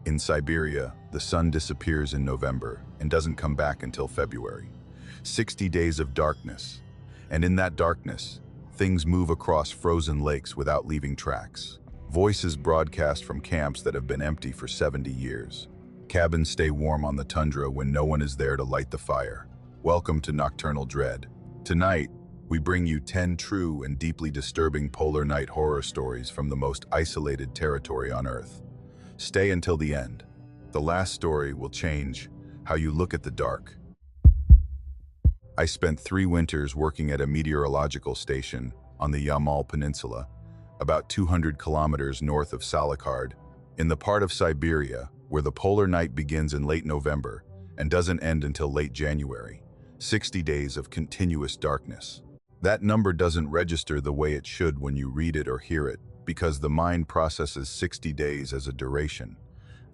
In Siberia, the sun disappears in November and doesn't come back until February. 60 days of darkness. And in that darkness, things move across frozen lakes without leaving tracks. Voices broadcast from camps that have been empty for 70 years. Cabins stay warm on the tundra when no one is there to light the fire. Welcome to Nocturnal Dread. Tonight, we bring you 10 true and deeply disturbing polar night horror stories from the most isolated territory on Earth. Stay until the end. The last story will change how you look at the dark. I spent 3 winters working at a meteorological station on the Yamal Peninsula, about 200 kilometers north of Salikard, in the part of Siberia where the polar night begins in late November and doesn't end until late January. 60 days of continuous darkness. That number doesn't register the way it should when you read it or hear it, because the mind processes 60 days as a duration,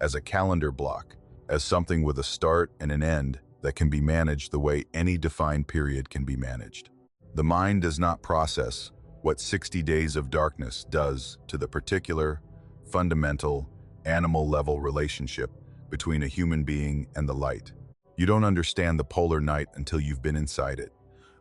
as a calendar block, as something with a start and an end that can be managed the way any defined period can be managed. The mind does not process what 60 days of darkness does to the particular, fundamental, animal-level relationship between a human being and the light. You don't understand the polar night until you've been inside it,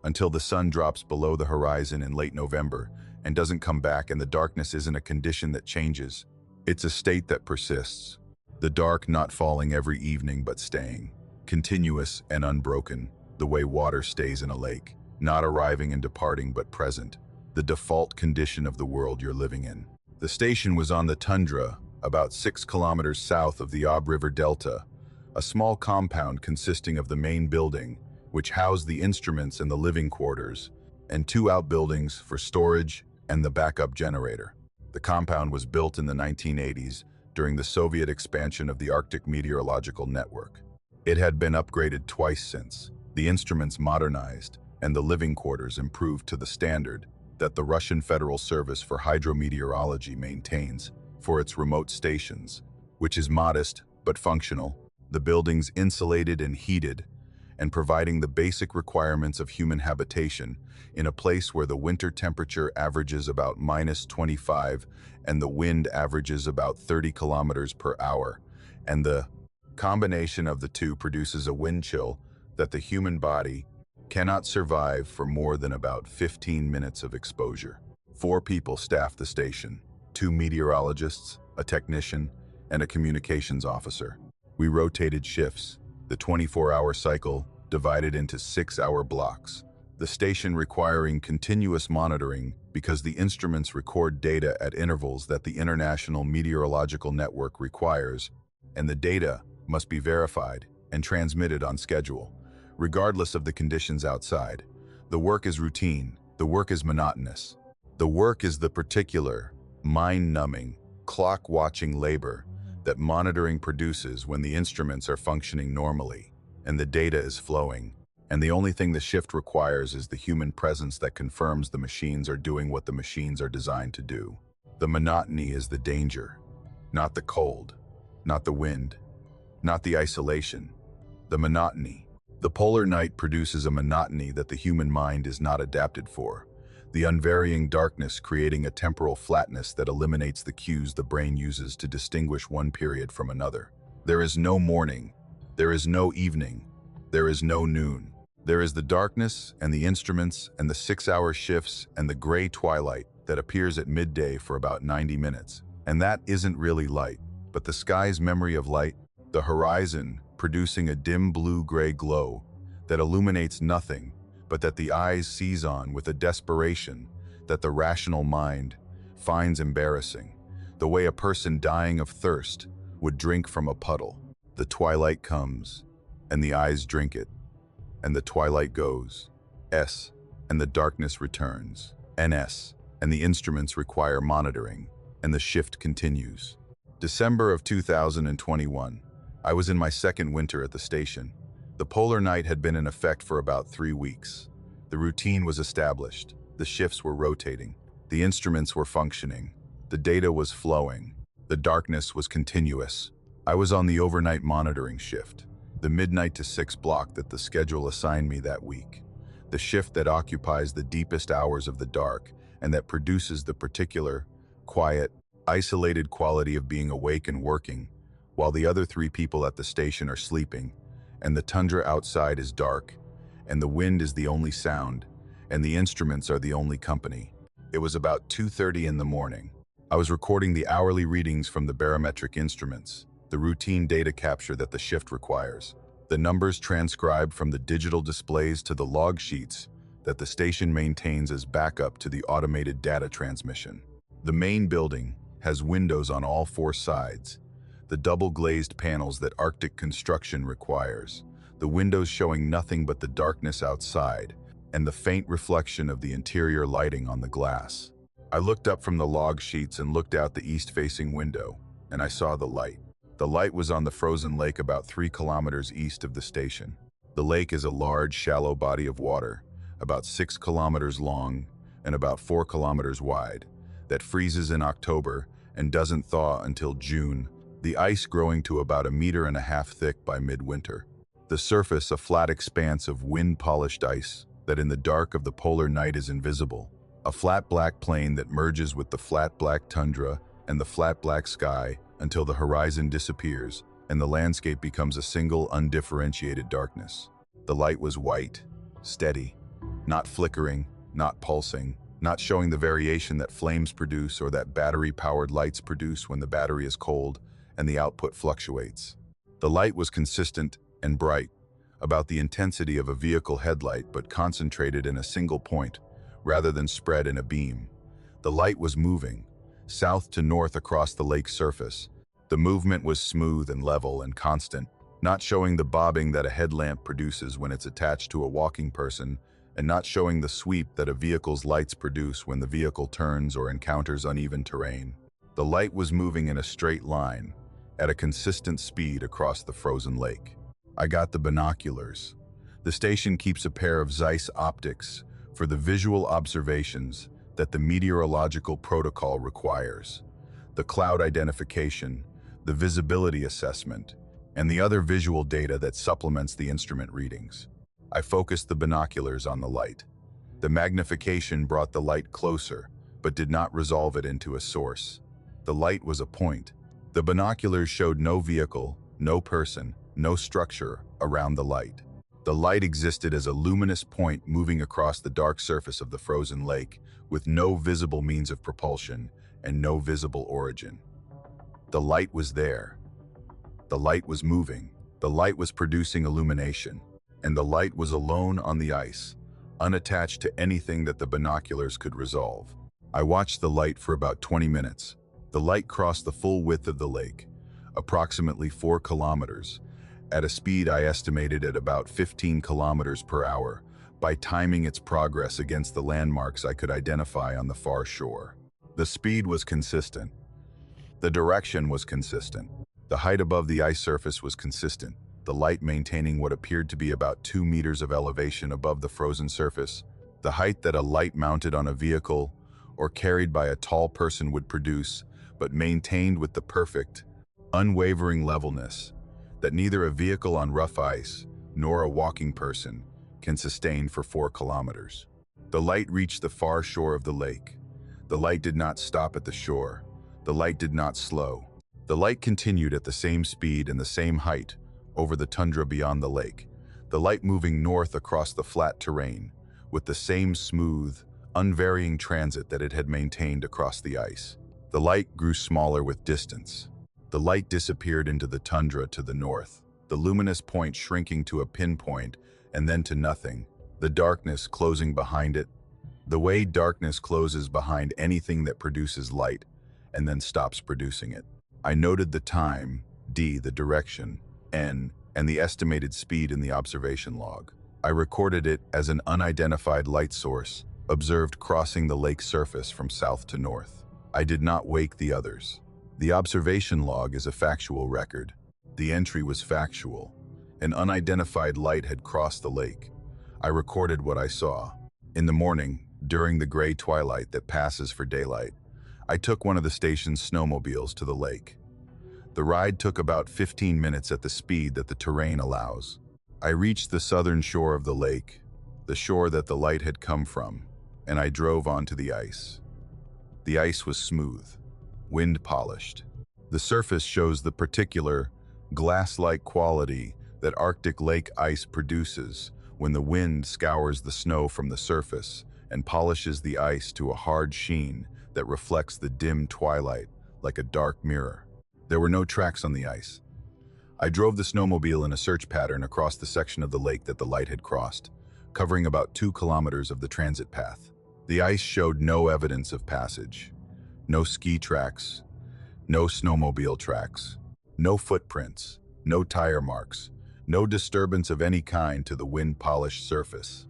until the sun drops below the horizon in late November and doesn't come back, and the darkness isn't a condition that changes. It's a state that persists. The dark not falling every evening but staying, continuous and unbroken, the way water stays in a lake, not arriving and departing but present, the default condition of the world you're living in. The station was on the tundra, about 6 kilometers south of the Ob River Delta, a small compound consisting of the main building, which housed the instruments and the living quarters, and 2 outbuildings for storage and the backup generator. The compound was built in the 1980s during the Soviet expansion of the Arctic Meteorological Network. It had been upgraded twice since, the instruments modernized, and the living quarters improved to the standard that the Russian Federal Service for Hydrometeorology maintains for its remote stations, which is modest but functional, the buildings insulated and heated, and providing the basic requirements of human habitation in a place where the winter temperature averages about -25 and the wind averages about 30 kilometers per hour, and the combination of the two produces a wind chill that the human body cannot survive for more than about 15 minutes of exposure. 4 people staff the station, 2 meteorologists, a technician, and a communications officer. We rotated shifts, the 24-hour cycle divided into 6-hour blocks. The station requiring continuous monitoring because the instruments record data at intervals that the International Meteorological Network requires, and the data must be verified and transmitted on schedule, regardless of the conditions outside. The work is routine. The work is monotonous. The work is the particular, mind-numbing, clock-watching labor that monitoring produces when the instruments are functioning normally and the data is flowing, and the only thing the shift requires is the human presence that confirms the machines are doing what the machines are designed to do. The monotony is the danger, not the cold, not the wind, not the isolation, the monotony. The polar night produces a monotony that the human mind is not adapted for, the unvarying darkness creating a temporal flatness that eliminates the cues the brain uses to distinguish one period from another. There is no morning, there is no evening, there is no noon. There is the darkness and the instruments and the 6-hour shifts and the gray twilight that appears at midday for about 90 minutes. And that isn't really light, but the sky's memory of light, the horizon producing a dim blue-gray glow that illuminates nothing, but that the eyes seize on with a desperation that the rational mind finds embarrassing, the way a person dying of thirst would drink from a puddle. The twilight comes, and the eyes drink it, and the twilight goes, S, and the darkness returns, NS, and the instruments require monitoring, and the shift continues. December of 2021, I was in my 2nd winter at the station. The polar night had been in effect for about 3 weeks. The routine was established, the shifts were rotating, the instruments were functioning, the data was flowing, the darkness was continuous. I was on the overnight monitoring shift, the midnight to 6 block that the schedule assigned me that week, the shift that occupies the deepest hours of the dark and that produces the particular, quiet, isolated quality of being awake and working, while the other 3 people at the station are sleeping, and the tundra outside is dark, and the wind is the only sound, and the instruments are the only company. It was about 2:30 in the morning. I was recording the hourly readings from the barometric instruments, the routine data capture that the shift requires, the numbers transcribed from the digital displays to the log sheets that the station maintains as backup to the automated data transmission. The main building has windows on all 4 sides, the double-glazed panels that Arctic construction requires, the windows showing nothing but the darkness outside, and the faint reflection of the interior lighting on the glass. I looked up from the log sheets and looked out the east-facing window, and I saw the light. The light was on the frozen lake about 3 kilometers east of the station. The lake is a large, shallow body of water, about 6 kilometers long and about 4 kilometers wide, that freezes in October and doesn't thaw until June, the ice growing to about 1.5 meters thick by midwinter. The surface a flat expanse of wind-polished ice that in the dark of the polar night is invisible, a flat black plain that merges with the flat black tundra and the flat black sky until the horizon disappears and the landscape becomes a single undifferentiated darkness. The light was white, steady, not flickering, not pulsing, not showing the variation that flames produce or that battery-powered lights produce when the battery is cold and the output fluctuates. The light was consistent and bright, about the intensity of a vehicle headlight but concentrated in a single point, rather than spread in a beam. The light was moving, south to north across the lake's surface. The movement was smooth and level and constant, not showing the bobbing that a headlamp produces when it's attached to a walking person, and not showing the sweep that a vehicle's lights produce when the vehicle turns or encounters uneven terrain. The light was moving in a straight line, at a consistent speed across the frozen lake. I got the binoculars. The station keeps a pair of Zeiss optics for the visual observations that the meteorological protocol requires, the cloud identification, the visibility assessment, and the other visual data that supplements the instrument readings. I focused the binoculars on the light. The magnification brought the light closer, but did not resolve it into a source. The light was a point. The binoculars showed no vehicle, no person, no structure around the light. The light existed as a luminous point moving across the dark surface of the frozen lake, with no visible means of propulsion and no visible origin. The light was there. The light was moving. The light was producing illumination. And the light was alone on the ice, unattached to anything that the binoculars could resolve. I watched the light for about 20 minutes. The light crossed the full width of the lake, approximately 4 kilometers, at a speed I estimated at about 15 kilometers per hour, by timing its progress against the landmarks I could identify on the far shore. The speed was consistent. The direction was consistent. The height above the ice surface was consistent, the light maintaining what appeared to be about 2 meters of elevation above the frozen surface, the height that a light mounted on a vehicle or carried by a tall person would produce, but maintained with the perfect, unwavering levelness that neither a vehicle on rough ice nor a walking person can sustain for 4 kilometers. The light reached the far shore of the lake. The light did not stop at the shore. The light did not slow. The light continued at the same speed and the same height over the tundra beyond the lake, the light moving north across the flat terrain, with the same smooth, unvarying transit that it had maintained across the ice. The light grew smaller with distance. The light disappeared into the tundra to the north, the luminous point shrinking to a pinpoint and then to nothing, the darkness closing behind it, the way darkness closes behind anything that produces light and then stops producing it. I noted the time, d, the direction, n, and the estimated speed in the observation log. I recorded it as an unidentified light source, observed crossing the lake's surface from south to north. I did not wake the others. The observation log is a factual record. The entry was factual. An unidentified light had crossed the lake. I recorded what I saw. In the morning, during the gray twilight that passes for daylight, I took one of the station's snowmobiles to the lake. The ride took about 15 minutes at the speed that the terrain allows. I reached the southern shore of the lake, the shore that the light had come from, and I drove onto the ice. The ice was smooth, wind-polished. The surface shows the particular, glass-like quality that Arctic lake ice produces when the wind scours the snow from the surface and polishes the ice to a hard sheen that reflects the dim twilight like a dark mirror. There were no tracks on the ice. I drove the snowmobile in a search pattern across the section of the lake that the light had crossed, covering about 2 kilometers of the transit path. The ice showed no evidence of passage. No ski tracks, no snowmobile tracks, no footprints, no tire marks, no disturbance of any kind to the wind-polished surface.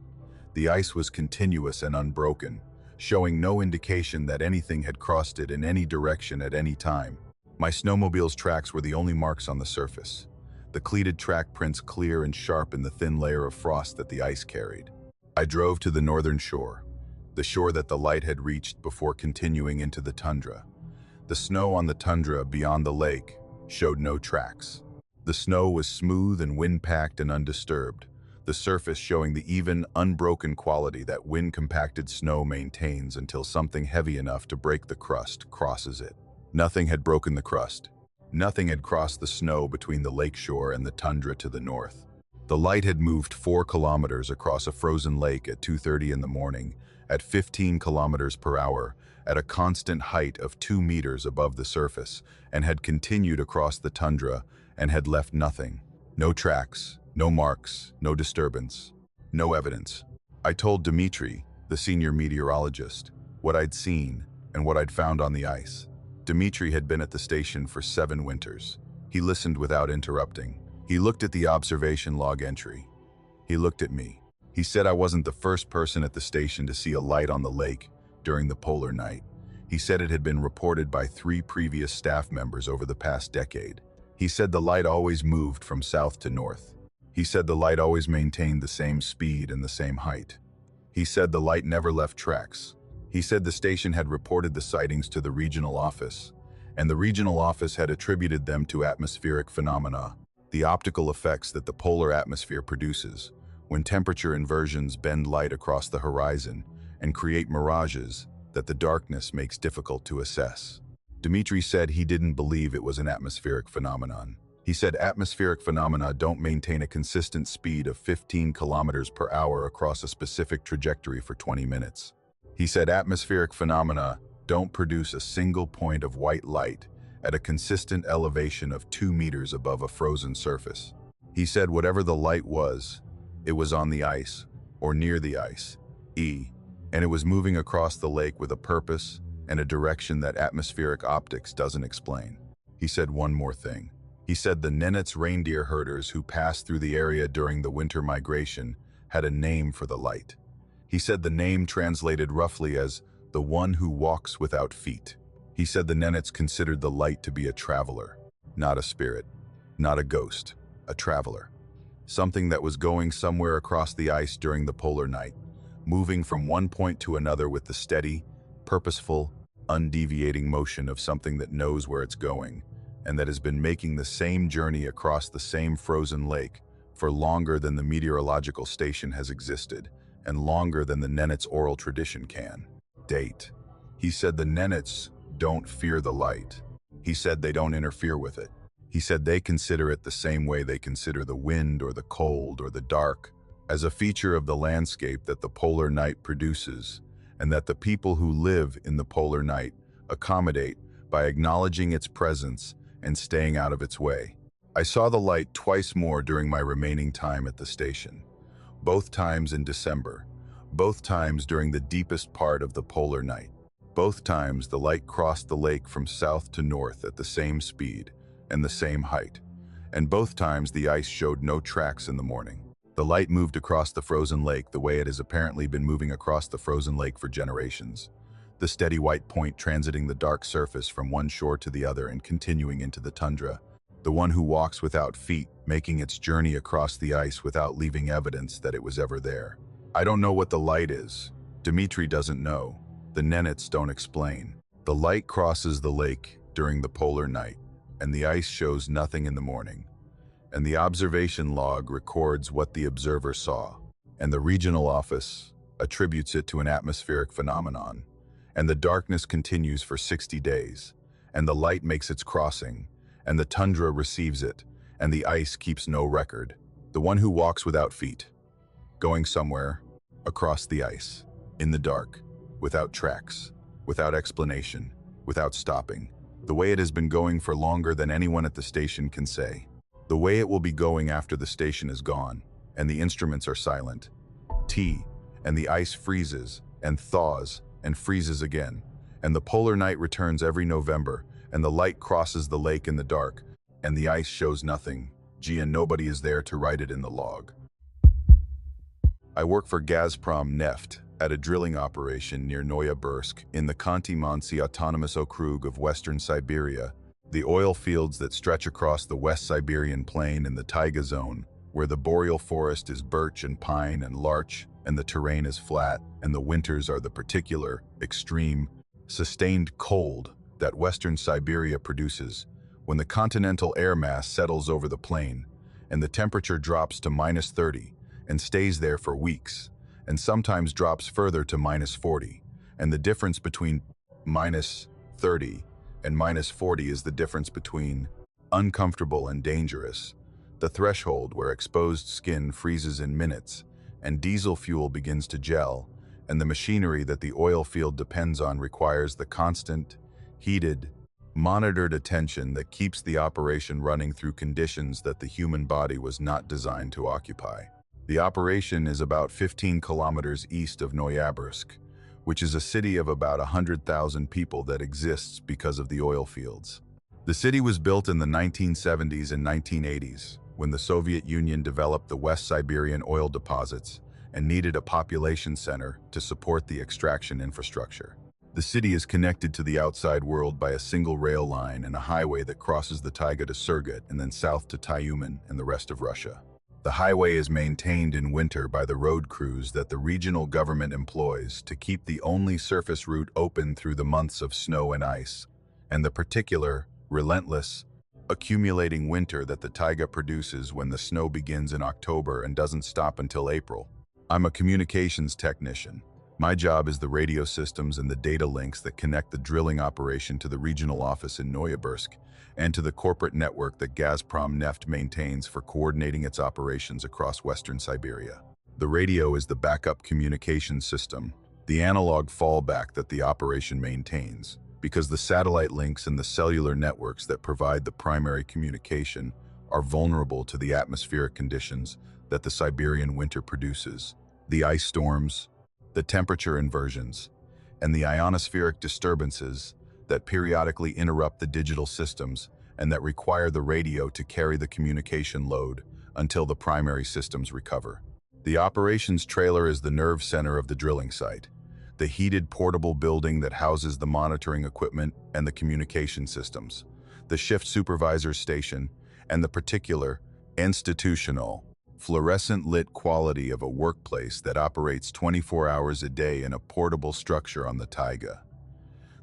The ice was continuous and unbroken, showing no indication that anything had crossed it in any direction at any time. My snowmobile's tracks were the only marks on the surface, the cleated track prints clear and sharp in the thin layer of frost that the ice carried. I drove to the northern shore, the shore that the light had reached before continuing into the tundra. The snow on the tundra beyond the lake showed no tracks. The snow was smooth and wind-packed and undisturbed, the surface showing the even, unbroken quality that wind-compacted snow maintains until something heavy enough to break the crust crosses it. Nothing had broken the crust. Nothing had crossed the snow between the lakeshore and the tundra to the north. The light had moved 4 kilometers across a frozen lake at 2:30 in the morning, at 15 kilometers per hour, at a constant height of 2 meters above the surface, and had continued across the tundra and had left nothing. No tracks, no marks, no disturbance, no evidence. I told Dmitry, the senior meteorologist, what I'd seen and what I'd found on the ice. Dmitry had been at the station for 7 winters. He listened without interrupting. He looked at the observation log entry. He looked at me. He said I wasn't the first person at the station to see a light on the lake during the polar night. He said it had been reported by 3 previous staff members over the past decade. He said the light always moved from south to north. He said the light always maintained the same speed and the same height. He said the light never left tracks. He said the station had reported the sightings to the regional office, and the regional office had attributed them to atmospheric phenomena, the optical effects that the polar atmosphere produces when temperature inversions bend light across the horizon and create mirages that the darkness makes difficult to assess. Dmitry said he didn't believe it was an atmospheric phenomenon. He said atmospheric phenomena don't maintain a consistent speed of 15 kilometers per hour across a specific trajectory for 20 minutes. He said atmospheric phenomena don't produce a single point of white light at a consistent elevation of 2 meters above a frozen surface. He said whatever the light was, it was on the ice, or near the ice, and it was moving across the lake with a purpose and a direction that atmospheric optics doesn't explain. He said one more thing. He said the Nenets reindeer herders who passed through the area during the winter migration had a name for the light. He said the name translated roughly as the one who walks without feet. He said the Nenets considered the light to be a traveler, not a spirit, not a ghost, a traveler. Something that was going somewhere across the ice during the polar night, moving from one point to another with the steady, purposeful, undeviating motion of something that knows where it's going, and that has been making the same journey across the same frozen lake for longer than the meteorological station has existed, and longer than the Nenets' oral tradition can. Date. He said the Nenets don't fear the light. He said they don't interfere with it. He said they consider it the same way they consider the wind or the cold or the dark, as a feature of the landscape that the polar night produces, and that the people who live in the polar night accommodate by acknowledging its presence and staying out of its way. I saw the light twice more during my remaining time at the station. Both times in December, both times during the deepest part of the polar night. Both times the light crossed the lake from south to north at the same speed and the same height, and both times the ice showed no tracks in the morning. The light moved across the frozen lake the way it has apparently been moving across the frozen lake for generations, the steady white point transiting the dark surface from one shore to the other and continuing into the tundra. The one who walks without feet, making its journey across the ice without leaving evidence that it was ever there. I don't know what the light is. Dmitry doesn't know. The Nenets don't explain. The light crosses the lake during the polar night, and the ice shows nothing in the morning. And the observation log records what the observer saw, and the regional office attributes it to an atmospheric phenomenon. And the darkness continues for 60 days, and the light makes its crossing, and the tundra receives it, and the ice keeps no record. The one who walks without feet, going somewhere, across the ice, in the dark, without tracks, without explanation, without stopping, the way it has been going for longer than anyone at the station can say. The way it will be going after the station is gone, and the instruments are silent. And the ice freezes, and thaws, and freezes again, and the polar night returns every November, and the light crosses the lake in the dark, and the ice shows nothing, and nobody is there to write it in the log. I work for Gazprom Neft at a drilling operation near Noyabursk in the Khanty-Mansi Autonomous Okrug of Western Siberia, the oil fields that stretch across the West Siberian Plain in the taiga zone, where the boreal forest is birch and pine and larch, and the terrain is flat, and the winters are the particular, extreme, sustained cold that Western Siberia produces, when the continental air mass settles over the plain, and the temperature drops to -30, and stays there for weeks, and sometimes drops further to -40, and the difference between -30 and -40 is the difference between uncomfortable and dangerous, the threshold where exposed skin freezes in minutes, and diesel fuel begins to gel, and the machinery that the oil field depends on requires the constant, heated, monitored attention that keeps the operation running through conditions that the human body was not designed to occupy. The operation is about 15 kilometers east of Noyabursk, which is a city of about 100,000 people that exists because of the oil fields. The city was built in the 1970s and 1980s, when the Soviet Union developed the West Siberian oil deposits and needed a population center to support the extraction infrastructure. The city is connected to the outside world by a single rail line and a highway that crosses the taiga to Surgut and then south to Tyumen and the rest of Russia. The highway is maintained in winter by the road crews that the regional government employs to keep the only surface route open through the months of snow and ice, and the particular, relentless, accumulating winter that the taiga produces when the snow begins in October and doesn't stop until April. I'm a communications technician. My job is the radio systems and the data links that connect the drilling operation to the regional office in Noyabursk and to the corporate network that Gazprom Neft maintains for coordinating its operations across Western Siberia. The radio is the backup communications system, the analog fallback that the operation maintains, because the satellite links and the cellular networks that provide the primary communication are vulnerable to the atmospheric conditions that the Siberian winter produces, the ice storms, the temperature inversions, and the ionospheric disturbances that periodically interrupt the digital systems and that require the radio to carry the communication load until the primary systems recover. The operations trailer is the nerve center of the drilling site, the heated portable building that houses the monitoring equipment and the communication systems, the shift supervisor's station, and the particular, institutional, fluorescent-lit quality of a workplace that operates 24 hours a day in a portable structure on the taiga.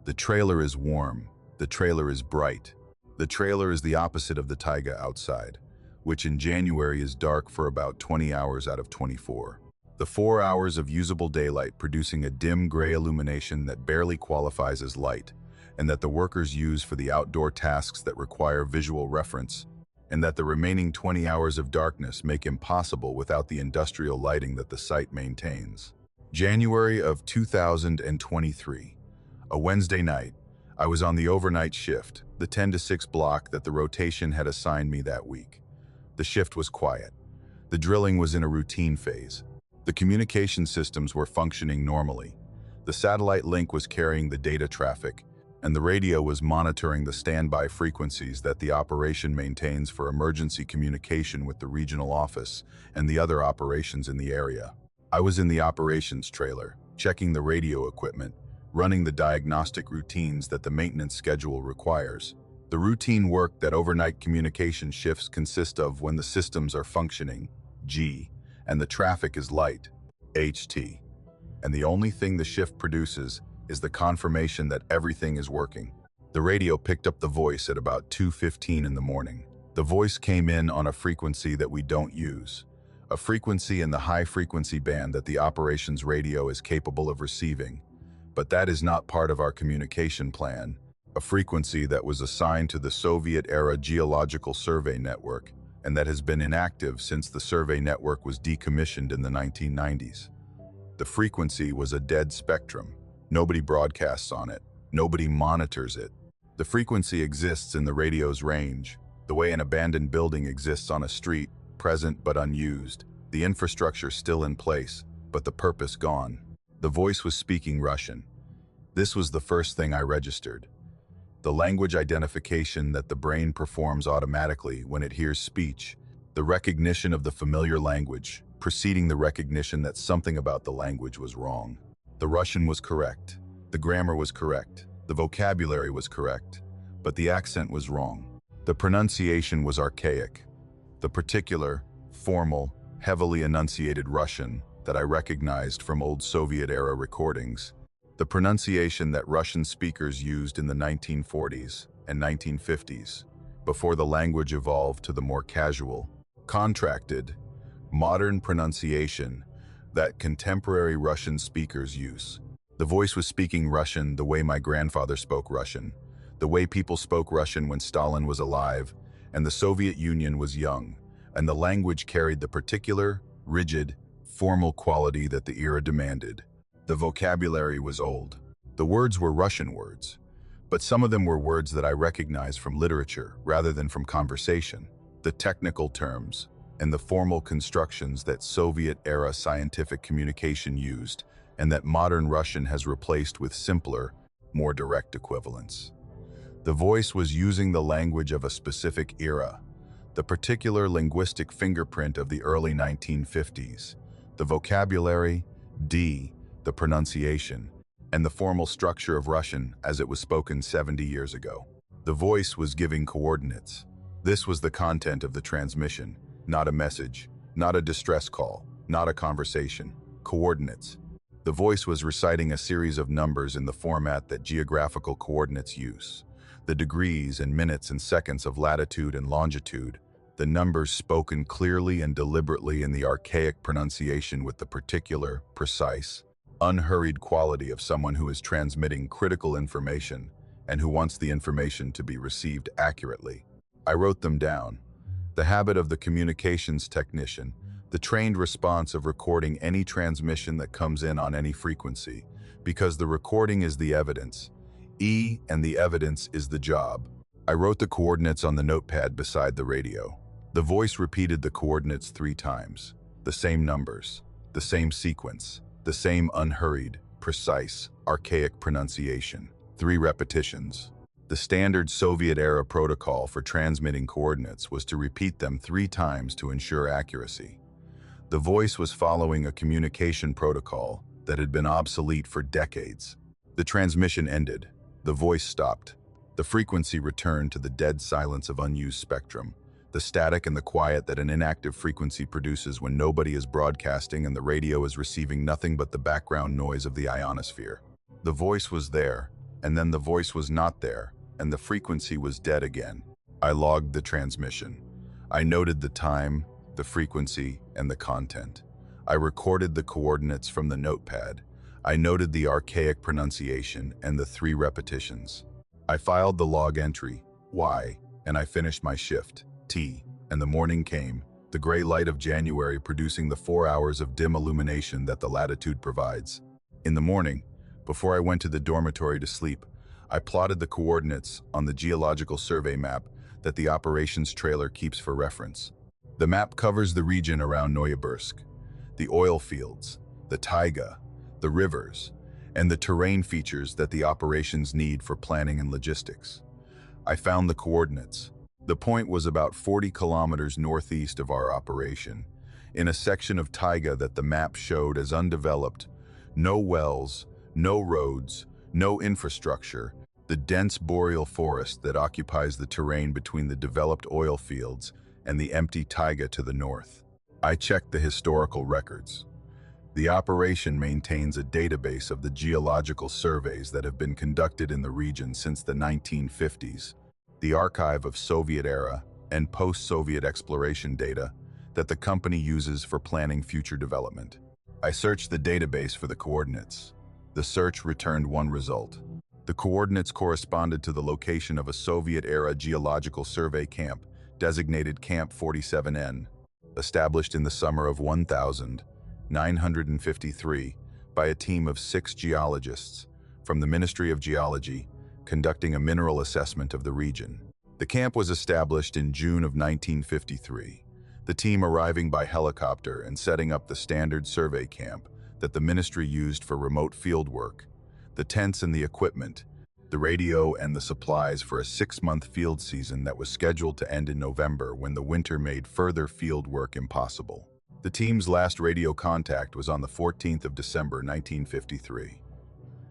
The trailer is warm. The trailer is bright. The trailer is the opposite of the taiga outside, which in January is dark for about 20 hours out of 24. The 4 hours of usable daylight producing a dim gray illumination that barely qualifies as light, and that the workers use for the outdoor tasks that require visual reference, and that the remaining 20 hours of darkness make impossible without the industrial lighting that the site maintains. January of 2023. A Wednesday night, I was on the overnight shift, the 10 to 6 block that the rotation had assigned me that week. The shift was quiet. The drilling was in a routine phase. The communication systems were functioning normally. The satellite link was carrying the data traffic, and the radio was monitoring the standby frequencies that the operation maintains for emergency communication with the regional office and the other operations in the area. I was in the operations trailer, checking the radio equipment, running the diagnostic routines that the maintenance schedule requires. The routine work that overnight communication shifts consist of when the systems are functioning, G, and the traffic is light, HT. And the only thing the shift produces is the confirmation that everything is working. The radio picked up the voice at about 2:15 in the morning. The voice came in on a frequency that we don't use, a frequency in the high-frequency band that the operations radio is capable of receiving. But that is not part of our communication plan, a frequency that was assigned to the Soviet-era Geological Survey Network and that has been inactive since the survey network was decommissioned in the 1990s. The frequency was a dead spectrum. Nobody broadcasts on it. Nobody monitors it. The frequency exists in the radio's range, the way an abandoned building exists on a street, present but unused, the infrastructure still in place, but the purpose gone. The voice was speaking Russian. This was the first thing I registered. The language identification that the brain performs automatically when it hears speech, the recognition of the familiar language, preceding the recognition that something about the language was wrong. The Russian was correct. The grammar was correct. The vocabulary was correct. But the accent was wrong. The pronunciation was archaic. The particular, formal, heavily enunciated Russian that I recognized from old Soviet-era recordings, the pronunciation that Russian speakers used in the 1940s and 1950s, before the language evolved to the more casual, contracted, modern pronunciation that contemporary Russian speakers use. The voice was speaking Russian the way my grandfather spoke Russian, the way people spoke Russian when Stalin was alive and the Soviet Union was young, and the language carried the particular, rigid, formal quality that the era demanded. The vocabulary was old. The words were Russian words, but some of them were words that I recognized from literature rather than from conversation. The technical terms and the formal constructions that Soviet-era scientific communication used and that modern Russian has replaced with simpler, more direct equivalents. The voice was using the language of a specific era, the particular linguistic fingerprint of the early 1950s, the vocabulary, the pronunciation, and the formal structure of Russian as it was spoken 70 years ago. The voice was giving coordinates. This was the content of the transmission, not a message, not a distress call, not a conversation. Coordinates. The voice was reciting a series of numbers in the format that geographical coordinates use. The degrees and minutes and seconds of latitude and longitude, the numbers spoken clearly and deliberately in the archaic pronunciation with the particular, precise, unhurried quality of someone who is transmitting critical information and who wants the information to be received accurately. I wrote them down. The habit of the communications technician, the trained response of recording any transmission that comes in on any frequency, because the recording is the evidence, and the evidence is the job. I wrote the coordinates on the notepad beside the radio. The voice repeated the coordinates 3 times, the same numbers, the same sequence, the same unhurried, precise, archaic pronunciation. 3 repetitions. The standard Soviet-era protocol for transmitting coordinates was to repeat them 3 times to ensure accuracy. The voice was following a communication protocol that had been obsolete for decades. The transmission ended. The voice stopped. The frequency returned to the dead silence of unused spectrum, the static and the quiet that an inactive frequency produces when nobody is broadcasting and the radio is receiving nothing but the background noise of the ionosphere. The voice was there, and then the voice was not there, and the frequency was dead again. I logged the transmission. I noted the time, the frequency, and the content. I recorded the coordinates from the notepad. I noted the archaic pronunciation and the 3 repetitions. I filed the log entry, Y, and I finished my shift, T, and the morning came, the gray light of January producing the 4 hours of dim illumination that the latitude provides. In the morning, before I went to the dormitory to sleep, I plotted the coordinates on the geological survey map that the operations trailer keeps for reference. The map covers the region around Novosibirsk, the oil fields, the taiga, the rivers, and the terrain features that the operations need for planning and logistics. I found the coordinates. The point was about 40 kilometers northeast of our operation, in a section of taiga that the map showed as undeveloped, no wells, no roads, no infrastructure, the dense boreal forest that occupies the terrain between the developed oil fields and the empty taiga to the north. I checked the historical records. The operation maintains a database of the geological surveys that have been conducted in the region since the 1950s, the archive of Soviet-era and post-Soviet exploration data that the company uses for planning future development. I searched the database for the coordinates. The search returned one result. The coordinates corresponded to the location of a Soviet-era geological survey camp designated Camp 47N, established in the summer of 1953 by a team of 6 geologists from the Ministry of Geology conducting a mineral assessment of the region. The camp was established in June of 1953, the team arriving by helicopter and setting up the standard survey camp that the ministry used for remote field work, the tents and the equipment, the radio and the supplies for a 6-month field season that was scheduled to end in November when the winter made further field work impossible. The team's last radio contact was on the 14th of December 1953.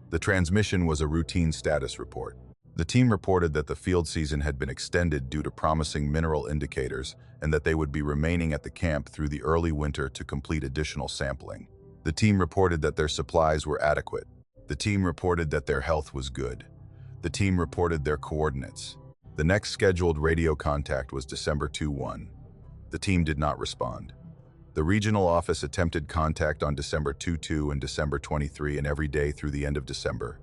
The transmission was a routine status report. The team reported that the field season had been extended due to promising mineral indicators and that they would be remaining at the camp through the early winter to complete additional sampling. The team reported that their supplies were adequate. The team reported that their health was good. The team reported their coordinates. The next scheduled radio contact was December 21. The team did not respond. The regional office attempted contact on December 22 and December 23 and every day through the end of December.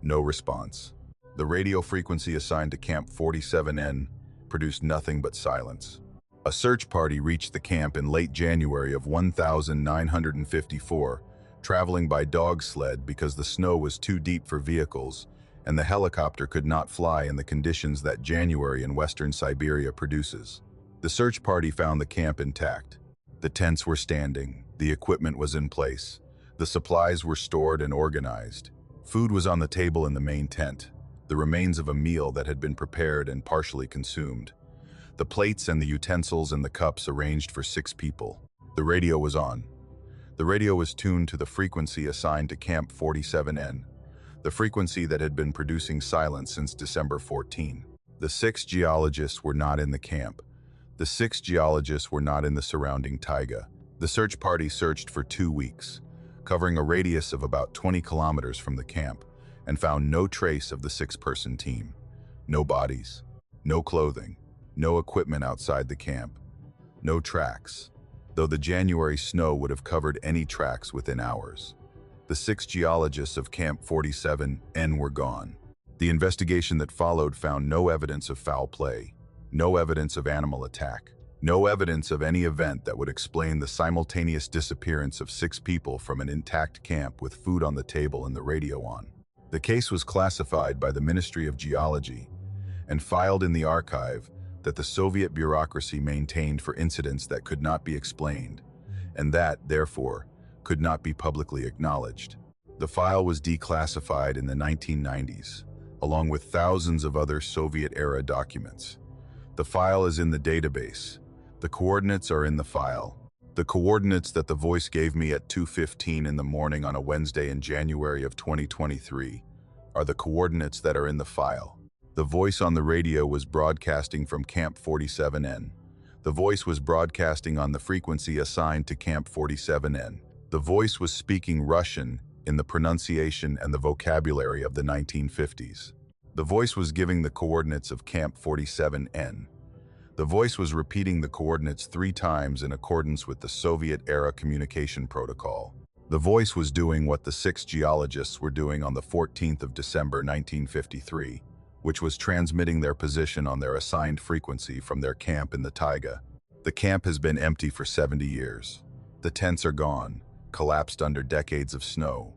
No response. The radio frequency assigned to Camp 47N produced nothing but silence. A search party reached the camp in late January of 1954, traveling by dog sled because the snow was too deep for vehicles and the helicopter could not fly in the conditions that January in western Siberia produces. The search party found the camp intact. The tents were standing, the equipment was in place, the supplies were stored and organized. Food was on the table in the main tent, the remains of a meal that had been prepared and partially consumed. The plates and the utensils and the cups arranged for 6 people. The radio was on. The radio was tuned to the frequency assigned to Camp 47N, the frequency that had been producing silence since December 14. The 6 geologists were not in the camp. The 6 geologists were not in the surrounding taiga. The search party searched for 2 weeks, covering a radius of about 20 kilometers from the camp, and found no trace of the 6-person team. No bodies, no clothing, no equipment outside the camp, no tracks, though the January snow would have covered any tracks within hours. The 6 geologists of Camp 47N were gone. The investigation that followed found no evidence of foul play, no evidence of animal attack, no evidence of any event that would explain the simultaneous disappearance of 6 people from an intact camp with food on the table and the radio on. The case was classified by the Ministry of Geology and filed in the archive that the Soviet bureaucracy maintained for incidents that could not be explained, and that, therefore, could not be publicly acknowledged. The file was declassified in the 1990s, along with thousands of other Soviet-era documents. The file is in the database. The coordinates are in the file. The coordinates that the voice gave me at 2:15 in the morning on a Wednesday in January of 2023 are the coordinates that are in the file. The voice on the radio was broadcasting from Camp 47N. The voice was broadcasting on the frequency assigned to Camp 47N. The voice was speaking Russian in the pronunciation and the vocabulary of the 1950s. The voice was giving the coordinates of Camp 47N. The voice was repeating the coordinates 3 times in accordance with the Soviet-era communication protocol. The voice was doing what the 6 geologists were doing on the 14th of December 1953, which was transmitting their position on their assigned frequency from their camp in the taiga. The camp has been empty for 70 years. The tents are gone, collapsed under decades of snow.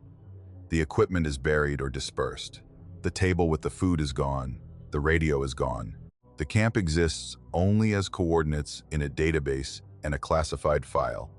The equipment is buried or dispersed. The table with the food is gone. The radio is gone. The camp exists only as coordinates in a database and a classified file,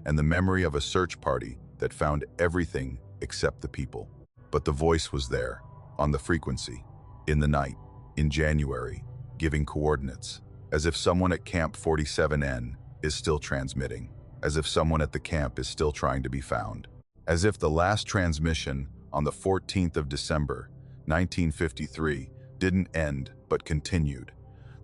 and the memory of a search party that found everything except the people. But the voice was there, on the frequency, in the night, in January, giving coordinates, as if someone at Camp 47N is still transmitting, as if someone at the camp is still trying to be found, as if the last transmission on the 14th of December, 1953, didn't end but continued,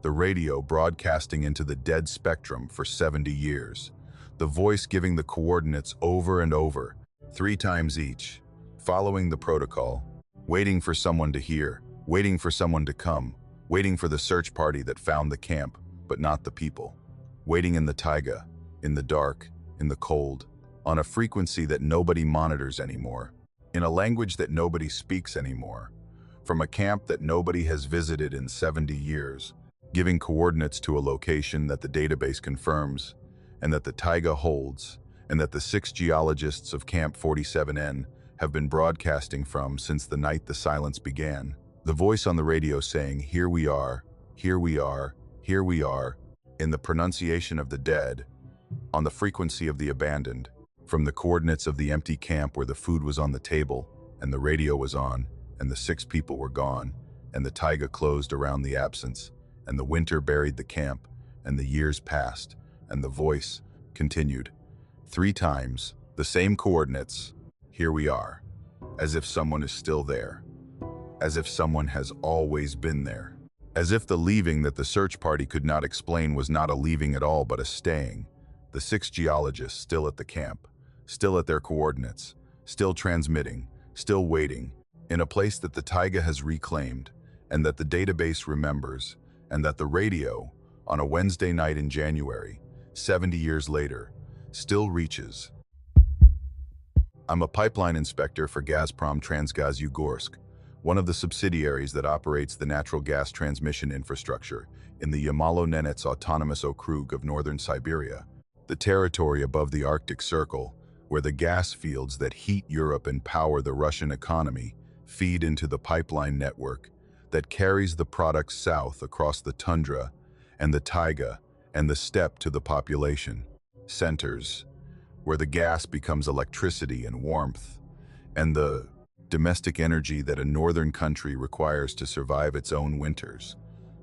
the radio broadcasting into the dead spectrum for 70 years, the voice giving the coordinates over and over, 3 times each, following the protocol, waiting for someone to hear, waiting for someone to come, waiting for the search party that found the camp, but not the people, waiting in the taiga, in the dark, in the cold, on a frequency that nobody monitors anymore, in a language that nobody speaks anymore, from a camp that nobody has visited in 70 years, giving coordinates to a location that the database confirms, and that the taiga holds, and that the 6 geologists of Camp 47N have been broadcasting from since the night the silence began. The voice on the radio saying, "Here we are, here we are, here we are," in the pronunciation of the dead, on the frequency of the abandoned, from the coordinates of the empty camp where the food was on the table, and the radio was on, and the 6 people were gone, and the taiga closed around the absence, and the winter buried the camp, and the years passed, and the voice continued. 3 times, the same coordinates, "Here we are," as if someone is still there, as if someone has always been there, as if the leaving that the search party could not explain was not a leaving at all but a staying. The 6 geologists still at the camp, still at their coordinates, still transmitting, still waiting, in a place that the taiga has reclaimed, and that the database remembers, and that the radio, on a Wednesday night in January, 70 years later, still reaches. I'm a pipeline inspector for Gazprom Transgaz-Ugorsk, one of the subsidiaries that operates the natural gas transmission infrastructure in the Yamalo-Nenets Autonomous Okrug of northern Siberia, the territory above the Arctic Circle, where the gas fields that heat Europe and power the Russian economy feed into the pipeline network that carries the products south across the tundra and the taiga and the steppe to the population centers, where the gas becomes electricity and warmth, and the domestic energy that a northern country requires to survive its own winters.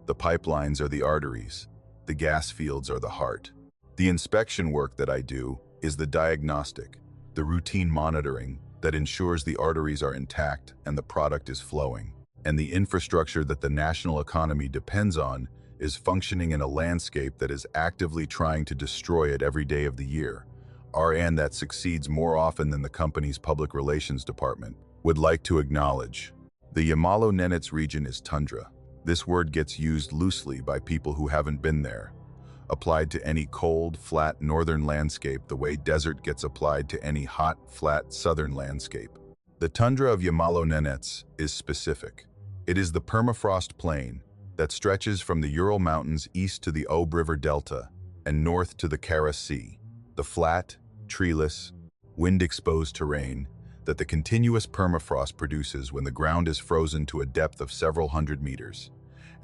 The pipelines are the arteries, the gas fields are the heart. The inspection work that I do is the diagnostic, the routine monitoring that ensures the arteries are intact and the product is flowing, and the infrastructure that the national economy depends on is functioning in a landscape that is actively trying to destroy it every day of the year, and that succeeds more often than the company's public relations department would like to acknowledge. The Yamalo-Nenets region is tundra. This word gets used loosely by people who haven't been there, applied to any cold, flat northern landscape the way desert gets applied to any hot, flat southern landscape. The tundra of Yamalo-Nenets is specific. It is the permafrost plain that stretches from the Ural Mountains east to the Ob River Delta and north to the Kara Sea, the flat, treeless, wind-exposed terrain that the continuous permafrost produces when the ground is frozen to a depth of several hundred meters,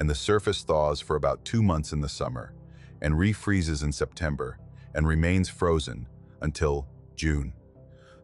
and the surface thaws for about 2 months in the summer, and refreezes in September, and remains frozen until June.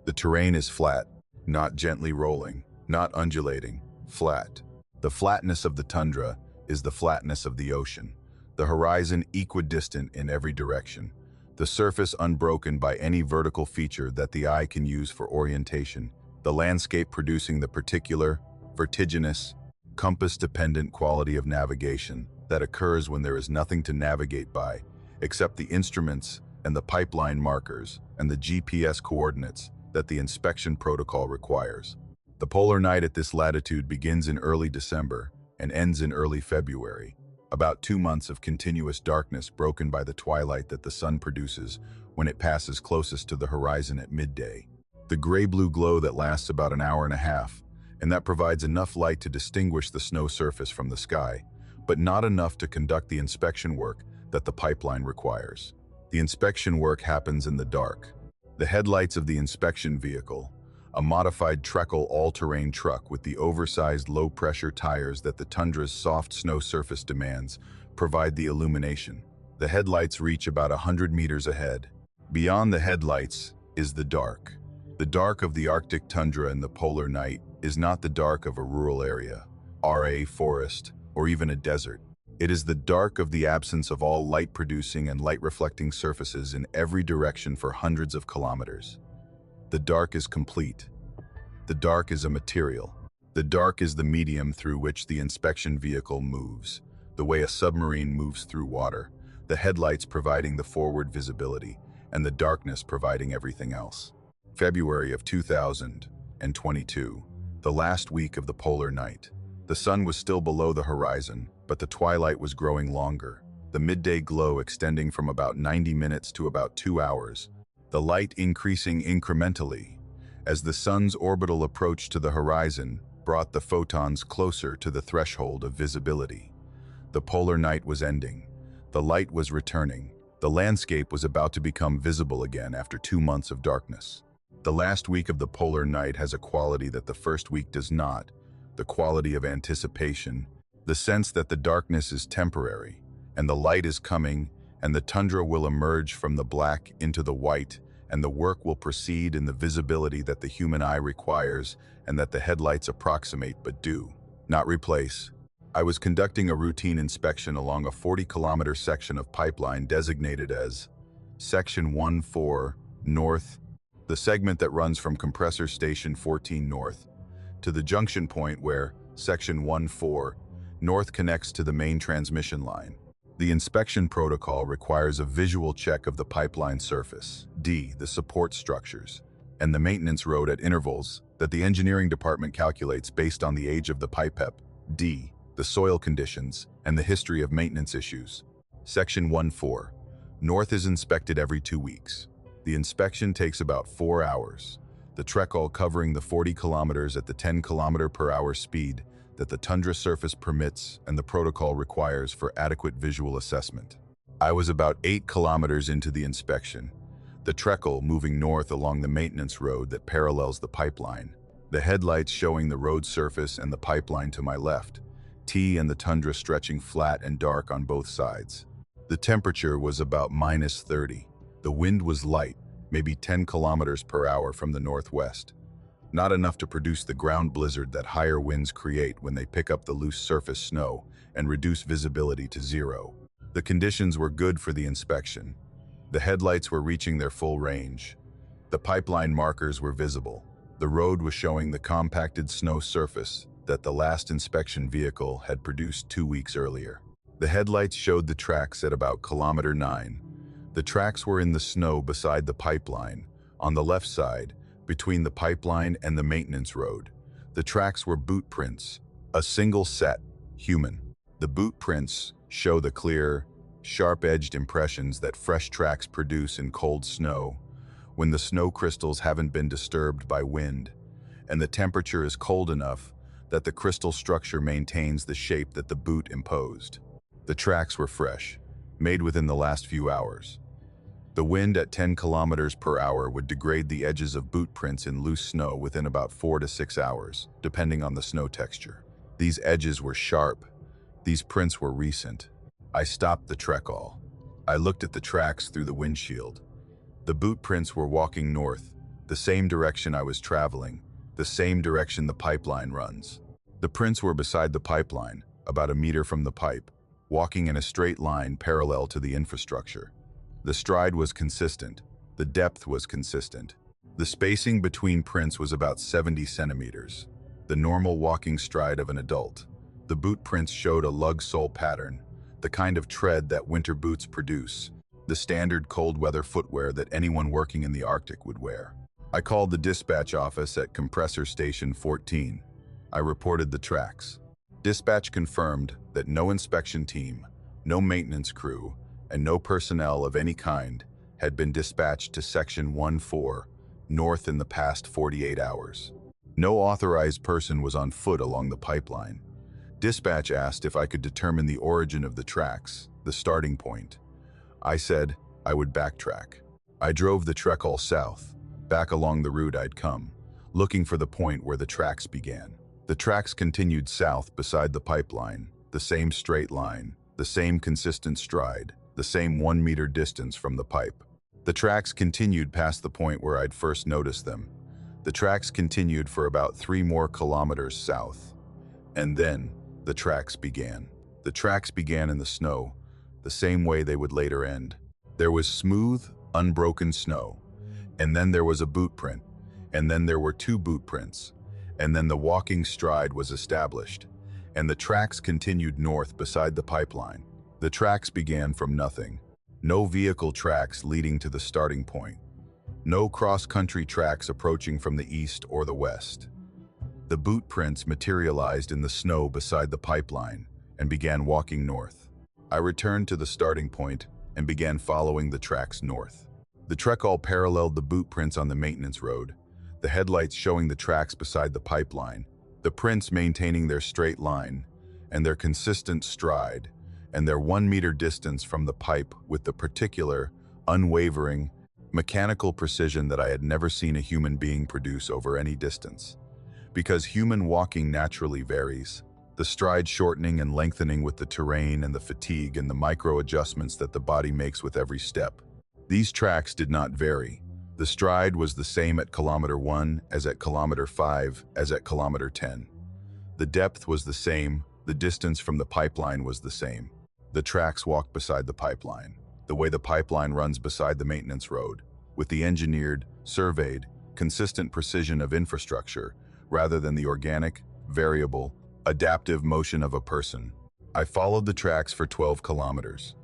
The terrain is flat, not gently rolling, not undulating, flat. The flatness of the tundra is the flatness of the ocean, the horizon equidistant in every direction, the surface unbroken by any vertical feature that the eye can use for orientation, the landscape producing the particular, vertiginous, compass-dependent quality of navigation that occurs when there is nothing to navigate by except the instruments and the pipeline markers and the GPS coordinates that the inspection protocol requires. The polar night at this latitude begins in early December and ends in early February, about 2 months of continuous darkness broken by the twilight that the sun produces when it passes closest to the horizon at midday. The gray-blue glow that lasts about an hour and a half, and that provides enough light to distinguish the snow surface from the sky, but not enough to conduct the inspection work that the pipeline requires. The inspection work happens in the dark. The headlights of the inspection vehicle, a modified Trekkel all-terrain truck with the oversized low-pressure tires that the tundra's soft snow surface demands, provide the illumination. The headlights reach about 100 meters ahead. Beyond the headlights is the dark. The dark of the Arctic tundra in the polar night is not the dark of a rural area, RA forest, or even a desert. It is the dark of the absence of all light-producing and light-reflecting surfaces in every direction for hundreds of kilometers. The dark is complete. The dark is a material. The dark is the medium through which the inspection vehicle moves, the way a submarine moves through water, the headlights providing the forward visibility, and the darkness providing everything else. February of 2022, the last week of the polar night. The sun was still below the horizon, but the twilight was growing longer, the midday glow extending from about 90 minutes to about 2 hours, the light increasing incrementally as the sun's orbital approach to the horizon brought the photons closer to the threshold of visibility. The polar night was ending. The light was returning. The landscape was about to become visible again after 2 months of darkness. The last week of the polar night has a quality that the first week does not, the quality of anticipation, the sense that the darkness is temporary, and the light is coming, and the tundra will emerge from the black into the white, and the work will proceed in the visibility that the human eye requires and that the headlights approximate but do not replace. I was conducting a routine inspection along a 40-kilometer section of pipeline designated as Section 14 North, the segment that runs from Compressor Station 14 North to the junction point where Section 14 North connects to the main transmission line. The inspection protocol requires a visual check of the pipeline surface, D, the support structures, and the maintenance road at intervals that the engineering department calculates based on the age of the pipette, D, the soil conditions, and the history of maintenance issues. Section 14 North is inspected every 2 weeks. The inspection takes about 4 hours. The trecal covering the 40 kilometers at the 10 km/h speed that the tundra surface permits and the protocol requires for adequate visual assessment. I was about 8 kilometers into the inspection, the trecal moving north along the maintenance road that parallels the pipeline, the headlights showing the road surface and the pipeline to my left, T and the tundra stretching flat and dark on both sides. The temperature was about -30. The wind was light, maybe 10 km/h from the northwest. Not enough to produce the ground blizzard that higher winds create when they pick up the loose surface snow and reduce visibility to 0. The conditions were good for the inspection. The headlights were reaching their full range. The pipeline markers were visible. The road was showing the compacted snow surface that the last inspection vehicle had produced 2 weeks earlier. The headlights showed the tracks at about kilometer 9. The tracks were in the snow beside the pipeline, on the left side, between the pipeline and the maintenance road. The tracks were boot prints, a single set, human. The boot prints show the clear, sharp-edged impressions that fresh tracks produce in cold snow, when the snow crystals haven't been disturbed by wind, and the temperature is cold enough that the crystal structure maintains the shape that the boot imposed. The tracks were fresh, made within the last few hours. The wind at 10 km/h would degrade the edges of boot prints in loose snow within about 4 to 6 hours, depending on the snow texture. These edges were sharp. These prints were recent. I stopped the trecal. I looked at the tracks through the windshield. The boot prints were walking north, the same direction I was traveling, the same direction the pipeline runs. The prints were beside the pipeline, about a meter from the pipe, walking in a straight line parallel to the infrastructure. The stride was consistent. The depth was consistent. The spacing between prints was about 70 centimeters, the normal walking stride of an adult. The boot prints showed a lug sole pattern, the kind of tread that winter boots produce, the standard cold weather footwear that anyone working in the Arctic would wear. I called the dispatch office at Compressor Station 14. I reported the tracks. Dispatch confirmed that no inspection team, no maintenance crew, and no personnel of any kind had been dispatched to Section 14 North in the past 48 hours. No authorized person was on foot along the pipeline. Dispatch asked if I could determine the origin of the tracks, the starting point. I said I would backtrack. I drove the trecal south, back along the route I'd come, looking for the point where the tracks began. The tracks continued south beside the pipeline, the same straight line, the same consistent stride, the same 1 meter distance from the pipe. The tracks continued past the point where I'd first noticed them. The tracks continued for about 3 more kilometers south. And then the tracks began. The tracks began in the snow, the same way they would later end. There was smooth, unbroken snow. And then there was a boot print. And then there were 2 boot prints. And then the walking stride was established. And the tracks continued north beside the pipeline. The tracks began from nothing. No vehicle tracks leading to the starting point. No cross-country tracks approaching from the east or the west. The boot prints materialized in the snow beside the pipeline and began walking north. I returned to the starting point and began following the tracks north. The trecal paralleled the boot prints on the maintenance road, the headlights showing the tracks beside the pipeline, the prints maintaining their straight line, and their consistent stride, and their 1 meter distance from the pipe with the particular, unwavering, mechanical precision that I had never seen a human being produce over any distance. Because human walking naturally varies, the stride shortening and lengthening with the terrain and the fatigue and the micro-adjustments that the body makes with every step. These tracks did not vary. The stride was the same at kilometer 1 as at kilometer 5 as at kilometer 10. The depth was the same, the distance from the pipeline was the same. The tracks walked beside the pipeline, the way the pipeline runs beside the maintenance road, with the engineered, surveyed, consistent precision of infrastructure, rather than the organic, variable, adaptive motion of a person. I followed the tracks for 12 kilometers.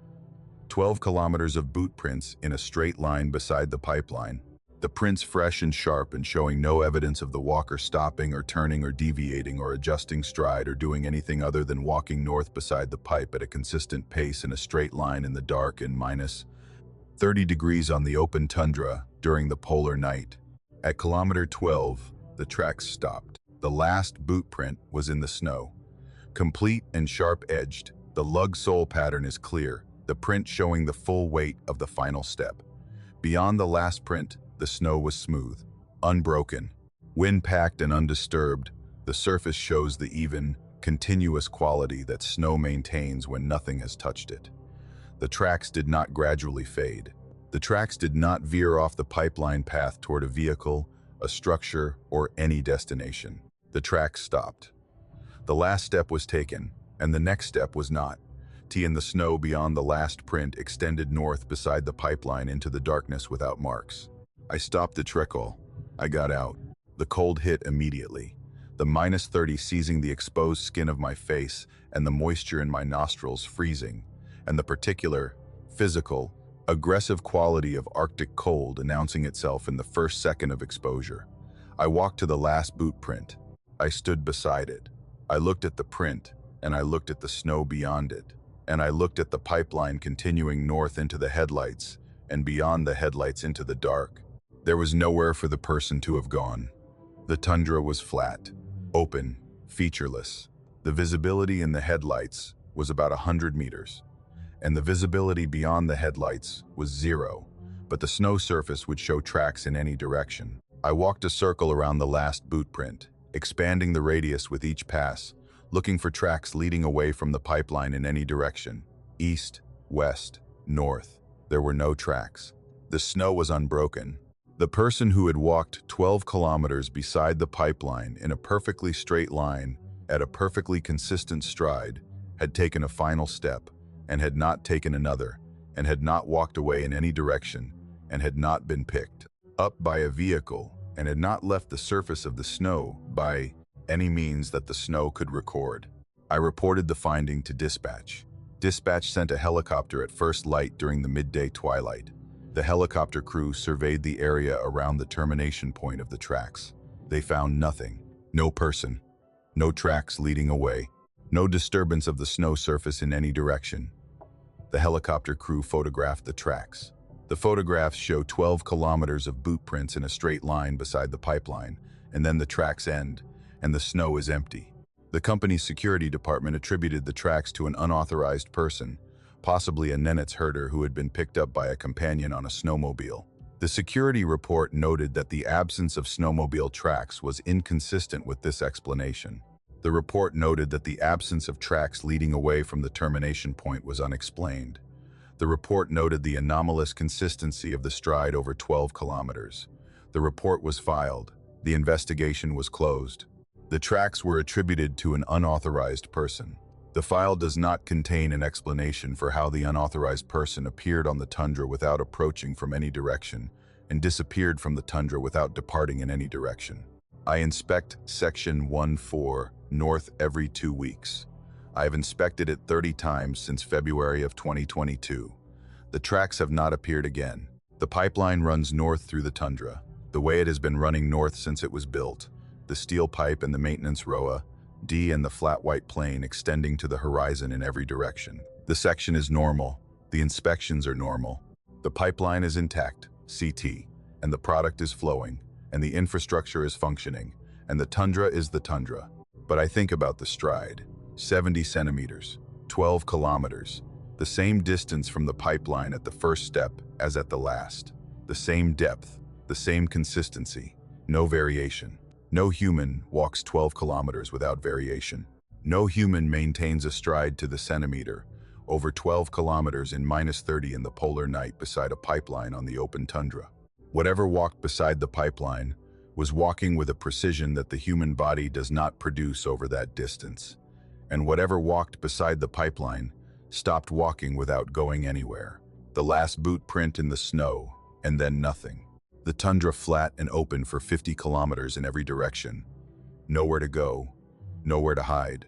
12 kilometers of boot prints in a straight line beside the pipeline, the prints fresh and sharp and showing no evidence of the walker stopping or turning or deviating or adjusting stride or doing anything other than walking north beside the pipe at a consistent pace in a straight line in the dark and minus 30 degrees on the open tundra during the polar night. At kilometer 12, the tracks stopped. The last boot print was in the snow. Complete and sharp-edged, the lug sole pattern is clear, the print showing the full weight of the final step. Beyond the last print, the snow was smooth, unbroken, wind-packed and undisturbed. The surface shows the even, continuous quality that snow maintains when nothing has touched it. The tracks did not gradually fade. The tracks did not veer off the pipeline path toward a vehicle, a structure, or any destination. The tracks stopped. The last step was taken, and the next step was not. In the snow beyond the last print extended north beside the pipeline into the darkness without marks. I stopped the trickle. I got out. The cold hit immediately. The minus 30 seizing the exposed skin of my face and the moisture in my nostrils freezing, and the particular, physical, aggressive quality of Arctic cold announcing itself in the first second of exposure. I walked to the last boot print. I stood beside it. I looked at the print, and I looked at the snow beyond it. And I looked at the pipeline continuing north into the headlights, and beyond the headlights into the dark. There was nowhere for the person to have gone. The tundra was flat, open, featureless. The visibility in the headlights was about 100 meters, and the visibility beyond the headlights was 0, but the snow surface would show tracks in any direction. I walked a circle around the last boot print, expanding the radius with each pass, looking for tracks leading away from the pipeline in any direction, east, west, north. There were no tracks. The snow was unbroken. The person who had walked 12 kilometers beside the pipeline in a perfectly straight line, at a perfectly consistent stride, had taken a final step, and had not taken another, and had not walked away in any direction, and had not been picked up by a vehicle, and had not left the surface of the snow by any means that the snow could record. I reported the finding to dispatch. Dispatch sent a helicopter at first light during the midday twilight. The helicopter crew surveyed the area around the termination point of the tracks. They found nothing. No person. No tracks leading away. No disturbance of the snow surface in any direction. The helicopter crew photographed the tracks. The photographs show 12 kilometers of boot prints in a straight line beside the pipeline, and then the tracks end, and the snow is empty. The company's security department attributed the tracks to an unauthorized person, possibly a Nenets herder who had been picked up by a companion on a snowmobile. The security report noted that the absence of snowmobile tracks was inconsistent with this explanation. The report noted that the absence of tracks leading away from the termination point was unexplained. The report noted the anomalous consistency of the stride over 12 kilometers. The report was filed. The investigation was closed. The tracks were attributed to an unauthorized person. The file does not contain an explanation for how the unauthorized person appeared on the tundra without approaching from any direction and disappeared from the tundra without departing in any direction. I inspect Section 1-4 north every 2 weeks. I have inspected it 30 times since February of 2022. The tracks have not appeared again. The pipeline runs north through the tundra, the way it has been running north since it was built. The steel pipe and the maintenance ROA, D and the flat white plane extending to the horizon in every direction. The section is normal. The inspections are normal. The pipeline is intact, CT, and the product is flowing, and the infrastructure is functioning, and the tundra is the tundra. But I think about the stride, 70 centimeters, 12 kilometers, the same distance from the pipeline at the first step as at the last, the same depth, the same consistency, no variation. No human walks 12 kilometers without variation. No human maintains a stride to the centimeter over 12 kilometers in -30 in the polar night beside a pipeline on the open tundra. Whatever walked beside the pipeline was walking with a precision that the human body does not produce over that distance. And whatever walked beside the pipeline stopped walking without going anywhere. The last boot print in the snow, and then nothing. The tundra flat and open for 50 kilometers in every direction. Nowhere to go, nowhere to hide.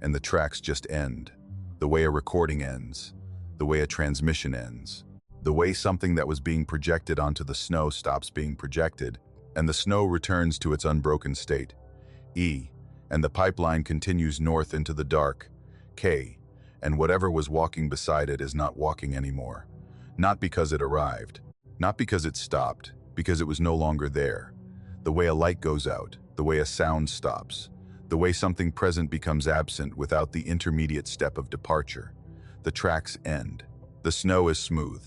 And the tracks just end. The way a recording ends. The way a transmission ends. The way something that was being projected onto the snow stops being projected, and the snow returns to its unbroken state, E, and the pipeline continues north into the dark, K, and whatever was walking beside it is not walking anymore. Not because it arrived, not because it stopped, because it was no longer there. The way a light goes out, the way a sound stops, the way something present becomes absent without the intermediate step of departure. The tracks end. The snow is smooth.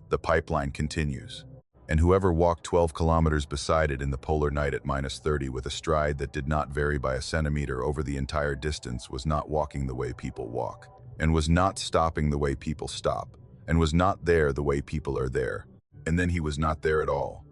The pipeline continues. And whoever walked 12 kilometers beside it in the polar night at -30 with a stride that did not vary by a centimeter over the entire distance was not walking the way people walk, and was not stopping the way people stop, and was not there the way people are there, and then he was not there at all.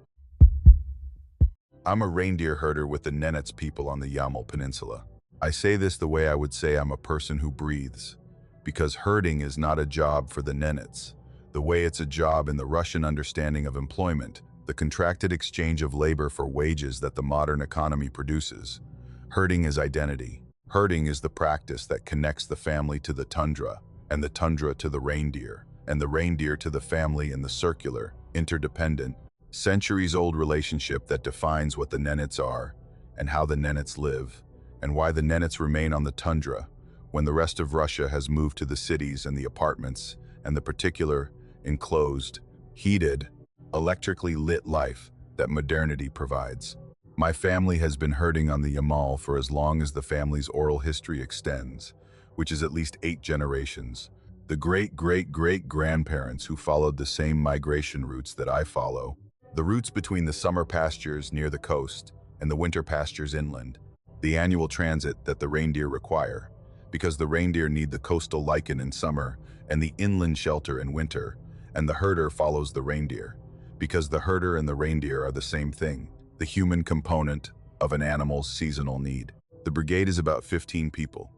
I'm a reindeer herder with the Nenets people on the Yamal Peninsula. I say this the way I would say I'm a person who breathes, because herding is not a job for the Nenets, the way it's a job in the Russian understanding of employment, the contracted exchange of labor for wages that the modern economy produces. Herding is identity. Herding is the practice that connects the family to the tundra, and the tundra to the reindeer, and the reindeer to the family in the circular, interdependent, centuries-old relationship that defines what the Nenets are, and how the Nenets live, and why the Nenets remain on the tundra when the rest of Russia has moved to the cities and the apartments and the particular, enclosed, heated, electrically lit life that modernity provides. My family has been herding on the Yamal for as long as the family's oral history extends, which is at least 8 generations. The great-great-great-grandparents who followed the same migration routes that I follow, the routes between the summer pastures near the coast and the winter pastures inland, the annual transit that the reindeer require, because the reindeer need the coastal lichen in summer and the inland shelter in winter, and the herder follows the reindeer, because the herder and the reindeer are the same thing, the human component of an animal's seasonal need. The brigade is about 15 people,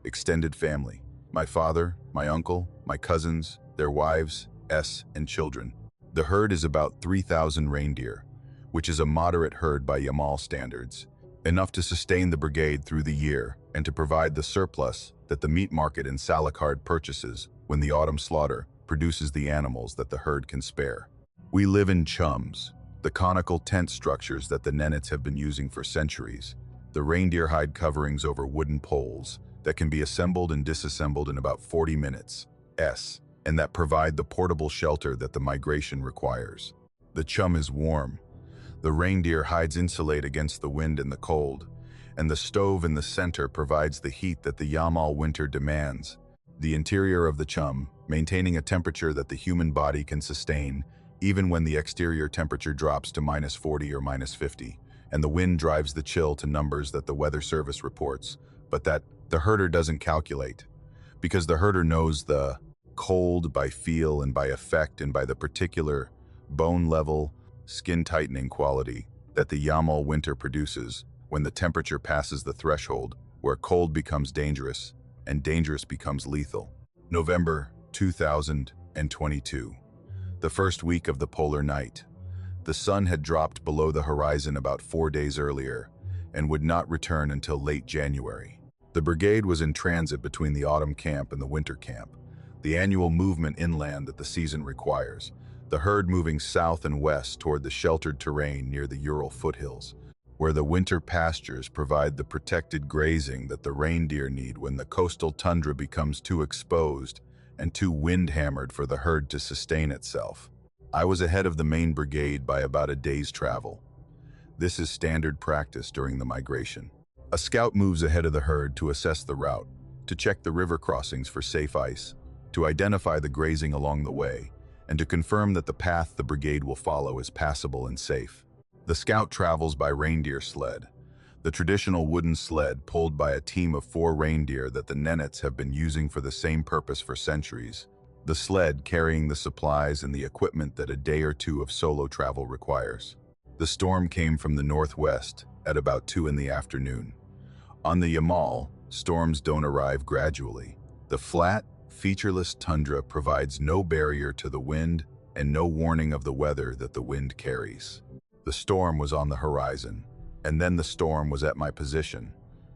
extended family, my father, my uncle, my cousins, their wives, and children. The herd is about 3,000 reindeer, which is a moderate herd by Yamal standards, enough to sustain the brigade through the year and to provide the surplus that the meat market in Salakard purchases when the autumn slaughter produces the animals that the herd can spare. We live in chums, the conical tent structures that the Nenets have been using for centuries, the reindeer hide coverings over wooden poles that can be assembled and disassembled in about 40 minutes, and that provide the portable shelter that the migration requires. The chum is warm. The reindeer hides insulate against the wind and the cold, and the stove in the center provides the heat that the Yamal winter demands. The interior of the chum, maintaining a temperature that the human body can sustain, even when the exterior temperature drops to -40 or -50, and the wind drives the chill to numbers that the weather service reports, but that the herder doesn't calculate, because the herder knows the cold by feel and by effect and by the particular bone-level, skin-tightening quality that the Yamal winter produces when the temperature passes the threshold where cold becomes dangerous and dangerous becomes lethal. November 2022. The first week of the polar night. The sun had dropped below the horizon about 4 days earlier and would not return until late January. The brigade was in transit between the autumn camp and the winter camp, the annual movement inland that the season requires, the herd moving south and west toward the sheltered terrain near the Ural foothills, where the winter pastures provide the protected grazing that the reindeer need when the coastal tundra becomes too exposed and too wind-hammered for the herd to sustain itself. I was ahead of the main brigade by about a day's travel. This is standard practice during the migration. A scout moves ahead of the herd to assess the route, to check the river crossings for safe ice, to identify the grazing along the way, and to confirm that the path the brigade will follow is passable and safe. The scout travels by reindeer sled, the traditional wooden sled pulled by a team of 4 reindeer that the Nenets have been using for the same purpose for centuries. The sled carrying the supplies and the equipment that a day or two of solo travel requires. The storm came from the northwest at about 2 in the afternoon. On the Yamal, storms don't arrive gradually. The flat, featureless tundra provides no barrier to the wind and no warning of the weather that the wind carries. The storm was on the horizon, and then the storm was at my position,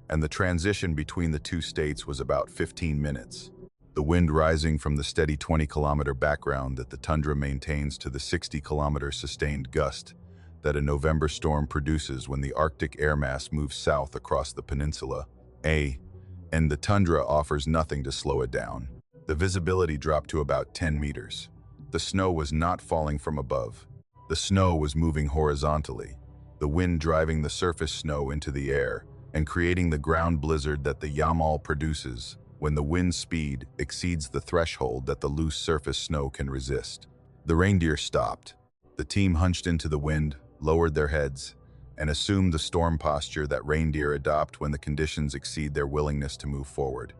and the transition between the two states was about 15 minutes. The wind rising from the steady 20-kilometer background that the tundra maintains to the 60-kilometer sustained gust that a November storm produces when the Arctic air mass moves south across the peninsula, and the tundra offers nothing to slow it down. The visibility dropped to about 10 meters. The snow was not falling from above. The snow was moving horizontally, the wind driving the surface snow into the air and creating the ground blizzard that the Yamal produces when the wind speed exceeds the threshold that the loose surface snow can resist. The reindeer stopped. The team hunched into the wind, lowered their heads, and assumed the storm posture that reindeer adopt when the conditions exceed their willingness to move forward.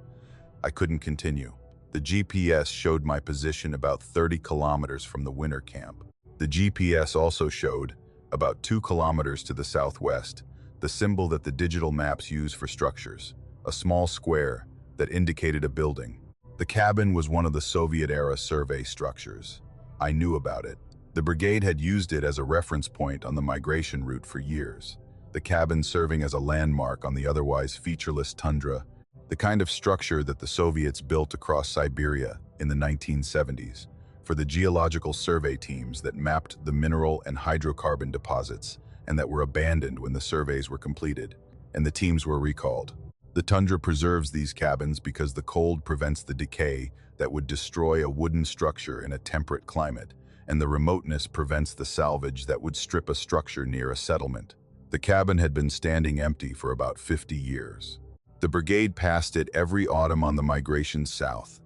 I couldn't continue. The GPS showed my position about 30 kilometers from the winter camp. The GPS also showed, about 2 kilometers to the southwest, the symbol that the digital maps use for structures, a small square that indicated a building. The cabin was one of the Soviet-era survey structures. I knew about it. The brigade had used it as a reference point on the migration route for years, the cabin serving as a landmark on the otherwise featureless tundra, the kind of structure that the Soviets built across Siberia in the 1970s for the geological survey teams that mapped the mineral and hydrocarbon deposits and that were abandoned when the surveys were completed and the teams were recalled. The tundra preserves these cabins because the cold prevents the decay that would destroy a wooden structure in a temperate climate, and the remoteness prevents the salvage that would strip a structure near a settlement. The cabin had been standing empty for about 50 years. The brigade passed it every autumn on the migration south.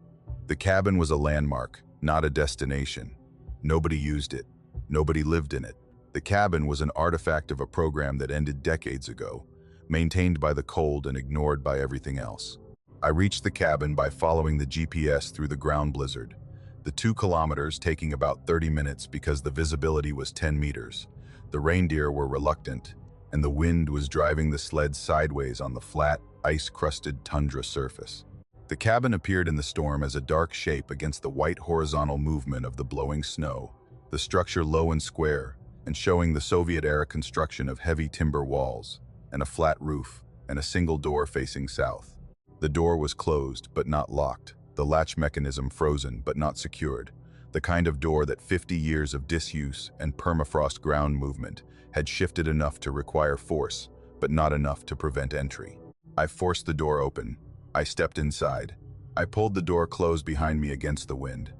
The cabin was a landmark, not a destination. Nobody used it. Nobody lived in it. The cabin was an artifact of a program that ended decades ago, maintained by the cold and ignored by everything else. I reached the cabin by following the GPS through the ground blizzard, the 2 kilometers taking about 30 minutes because the visibility was 10 meters. The reindeer were reluctant, and the wind was driving the sled sideways on the flat, ice-crusted tundra surface. The cabin appeared in the storm as a dark shape against the white horizontal movement of the blowing snow, the structure low and square, and showing the Soviet-era construction of heavy timber walls, and a flat roof, and a single door facing south. The door was closed, but not locked, the latch mechanism frozen, but not secured, the kind of door that 50 years of disuse and permafrost ground movement had shifted enough to require force, but not enough to prevent entry. I forced the door open. I stepped inside. I pulled the door closed behind me against the wind.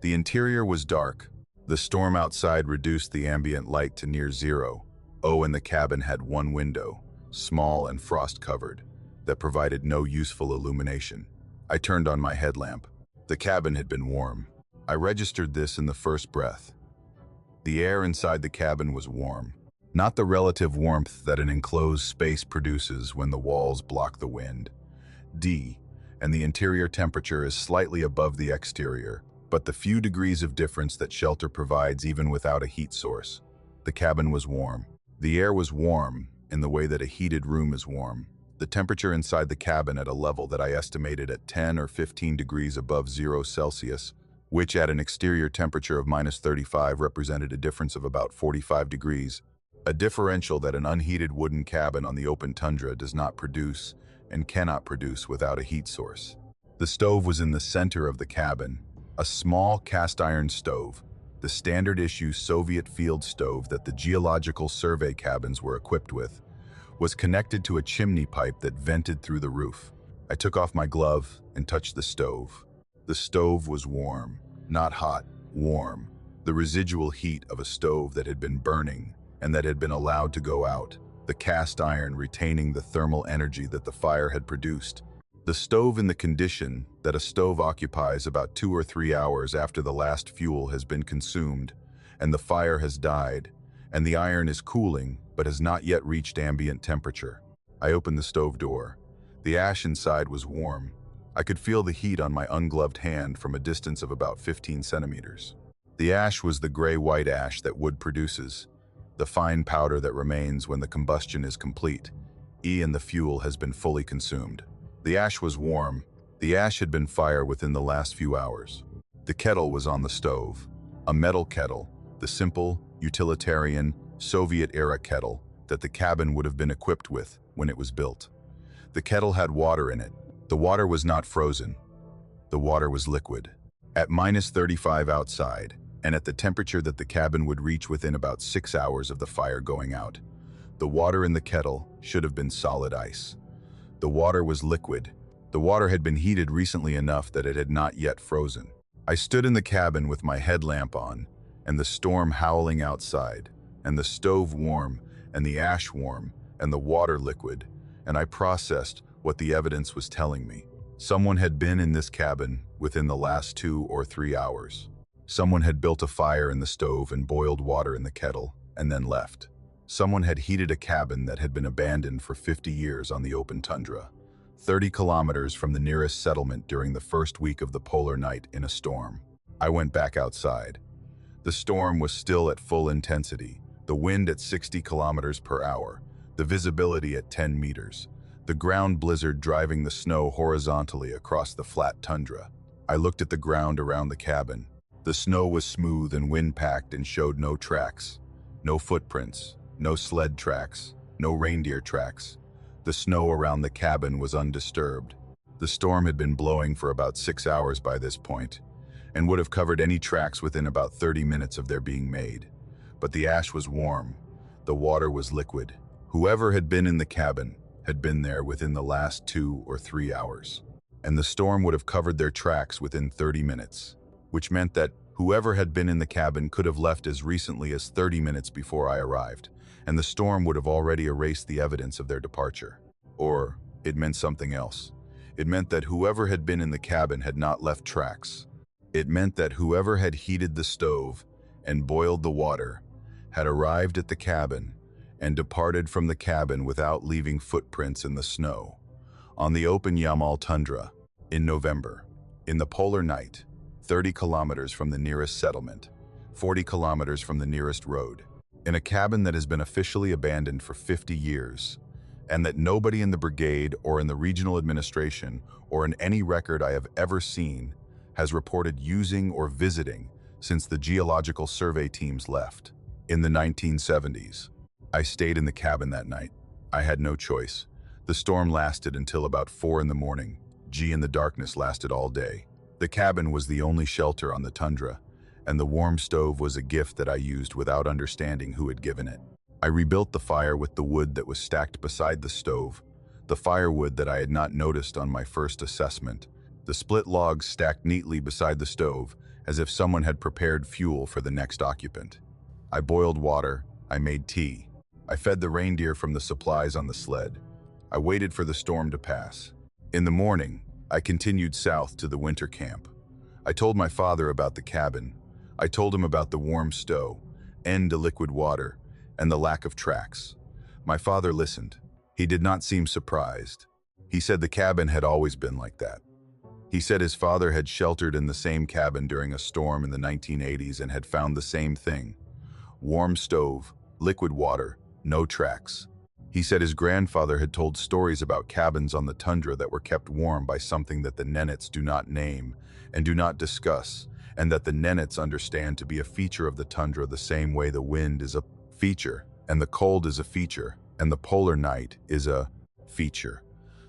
The interior was dark. The storm outside reduced the ambient light to near zero. And the cabin had one window, small and frost-covered, that provided no useful illumination. I turned on my headlamp. The cabin had been warm. I registered this in the first breath. The air inside the cabin was warm, not the relative warmth that an enclosed space produces when the walls block the wind. And the interior temperature is slightly above the exterior, but the few degrees of difference that shelter provides even without a heat source. The cabin was warm. The air was warm in the way that a heated room is warm. The temperature inside the cabin at a level that I estimated at 10 or 15 degrees above 0 Celsius, which at an exterior temperature of -35 represented a difference of about 45 degrees, a differential that an unheated wooden cabin on the open tundra does not produce and cannot produce without a heat source. The stove was in the center of the cabin, a small cast iron stove, the standard issue Soviet field stove that the geological survey cabins were equipped with, was connected to a chimney pipe that vented through the roof. I took off my glove and touched the stove. The stove was warm, not hot, warm, the residual heat of a stove that had been burning and that had been allowed to go out. the cast iron retaining the thermal energy that the fire had produced. The stove in the condition that a stove occupies about 2 or 3 hours after the last fuel has been consumed, and the fire has died, and the iron is cooling but has not yet reached ambient temperature. I opened the stove door. The ash inside was warm. I could feel the heat on my ungloved hand from a distance of about 15 centimeters. The ash was the gray-white ash that wood produces, the fine powder that remains when the combustion is complete, and the fuel has been fully consumed. The ash was warm. The ash had been fire within the last few hours. The kettle was on the stove, a metal kettle, the simple, utilitarian, Soviet-era kettle that the cabin would have been equipped with when it was built. The kettle had water in it. The water was not frozen. The water was liquid. At -35 outside, and at the temperature that the cabin would reach within about 6 hours of the fire going out, the water in the kettle should have been solid ice. The water was liquid. The water had been heated recently enough that it had not yet frozen. I stood in the cabin with my headlamp on, and the storm howling outside, and the stove warm, and the ash warm, and the water liquid, and I processed what the evidence was telling me. Someone had been in this cabin within the last 2 or 3 hours. Someone had built a fire in the stove and boiled water in the kettle, and then left. Someone had heated a cabin that had been abandoned for 50 years on the open tundra, 30 kilometers from the nearest settlement during the first week of the polar night in a storm. I went back outside. The storm was still at full intensity, the wind at 60 kilometers per hour, the visibility at 10 meters, the ground blizzard driving the snow horizontally across the flat tundra. I looked at the ground around the cabin. The snow was smooth and wind-packed and showed no tracks, no footprints, no sled tracks, no reindeer tracks. The snow around the cabin was undisturbed. The storm had been blowing for about 6 hours by this point, and would have covered any tracks within about 30 minutes of their being made. But the ash was warm. The water was liquid. Whoever had been in the cabin had been there within the last 2 or 3 hours, and the storm would have covered their tracks within 30 minutes, which meant that whoever had been in the cabin could have left as recently as 30 minutes before I arrived, and the storm would have already erased the evidence of their departure. Or it meant something else. It meant that whoever had been in the cabin had not left tracks. It meant that whoever had heated the stove and boiled the water had arrived at the cabin and departed from the cabin without leaving footprints in the snow, on the open Yamal tundra, in November, in the polar night, 30 kilometers from the nearest settlement, 40 kilometers from the nearest road, in a cabin that has been officially abandoned for 50 years, and that nobody in the brigade or in the regional administration or in any record I have ever seen has reported using or visiting since the geological survey teams left. In the 1970s, I stayed in the cabin that night. I had no choice. The storm lasted until about 4 in the morning. And the darkness lasted all day. The cabin was the only shelter on the tundra, and the warm stove was a gift that I used without understanding who had given it. I rebuilt the fire with the wood that was stacked beside the stove, the firewood that I had not noticed on my first assessment, the split logs stacked neatly beside the stove, as if someone had prepared fuel for the next occupant. I boiled water. I made tea. I fed the reindeer from the supplies on the sled. I waited for the storm to pass. In the morning, I continued south to the winter camp. I told my father about the cabin. I told him about the warm stove, and the liquid water, and the lack of tracks. My father listened. He did not seem surprised. He said the cabin had always been like that. He said his father had sheltered in the same cabin during a storm in the 1980s and had found the same thing. Warm stove, liquid water, no tracks. He said his grandfather had told stories about cabins on the tundra that were kept warm by something that the Nenets do not name and do not discuss, and that the Nenets understand to be a feature of the tundra the same way the wind is a feature, and the cold is a feature, and the polar night is a feature.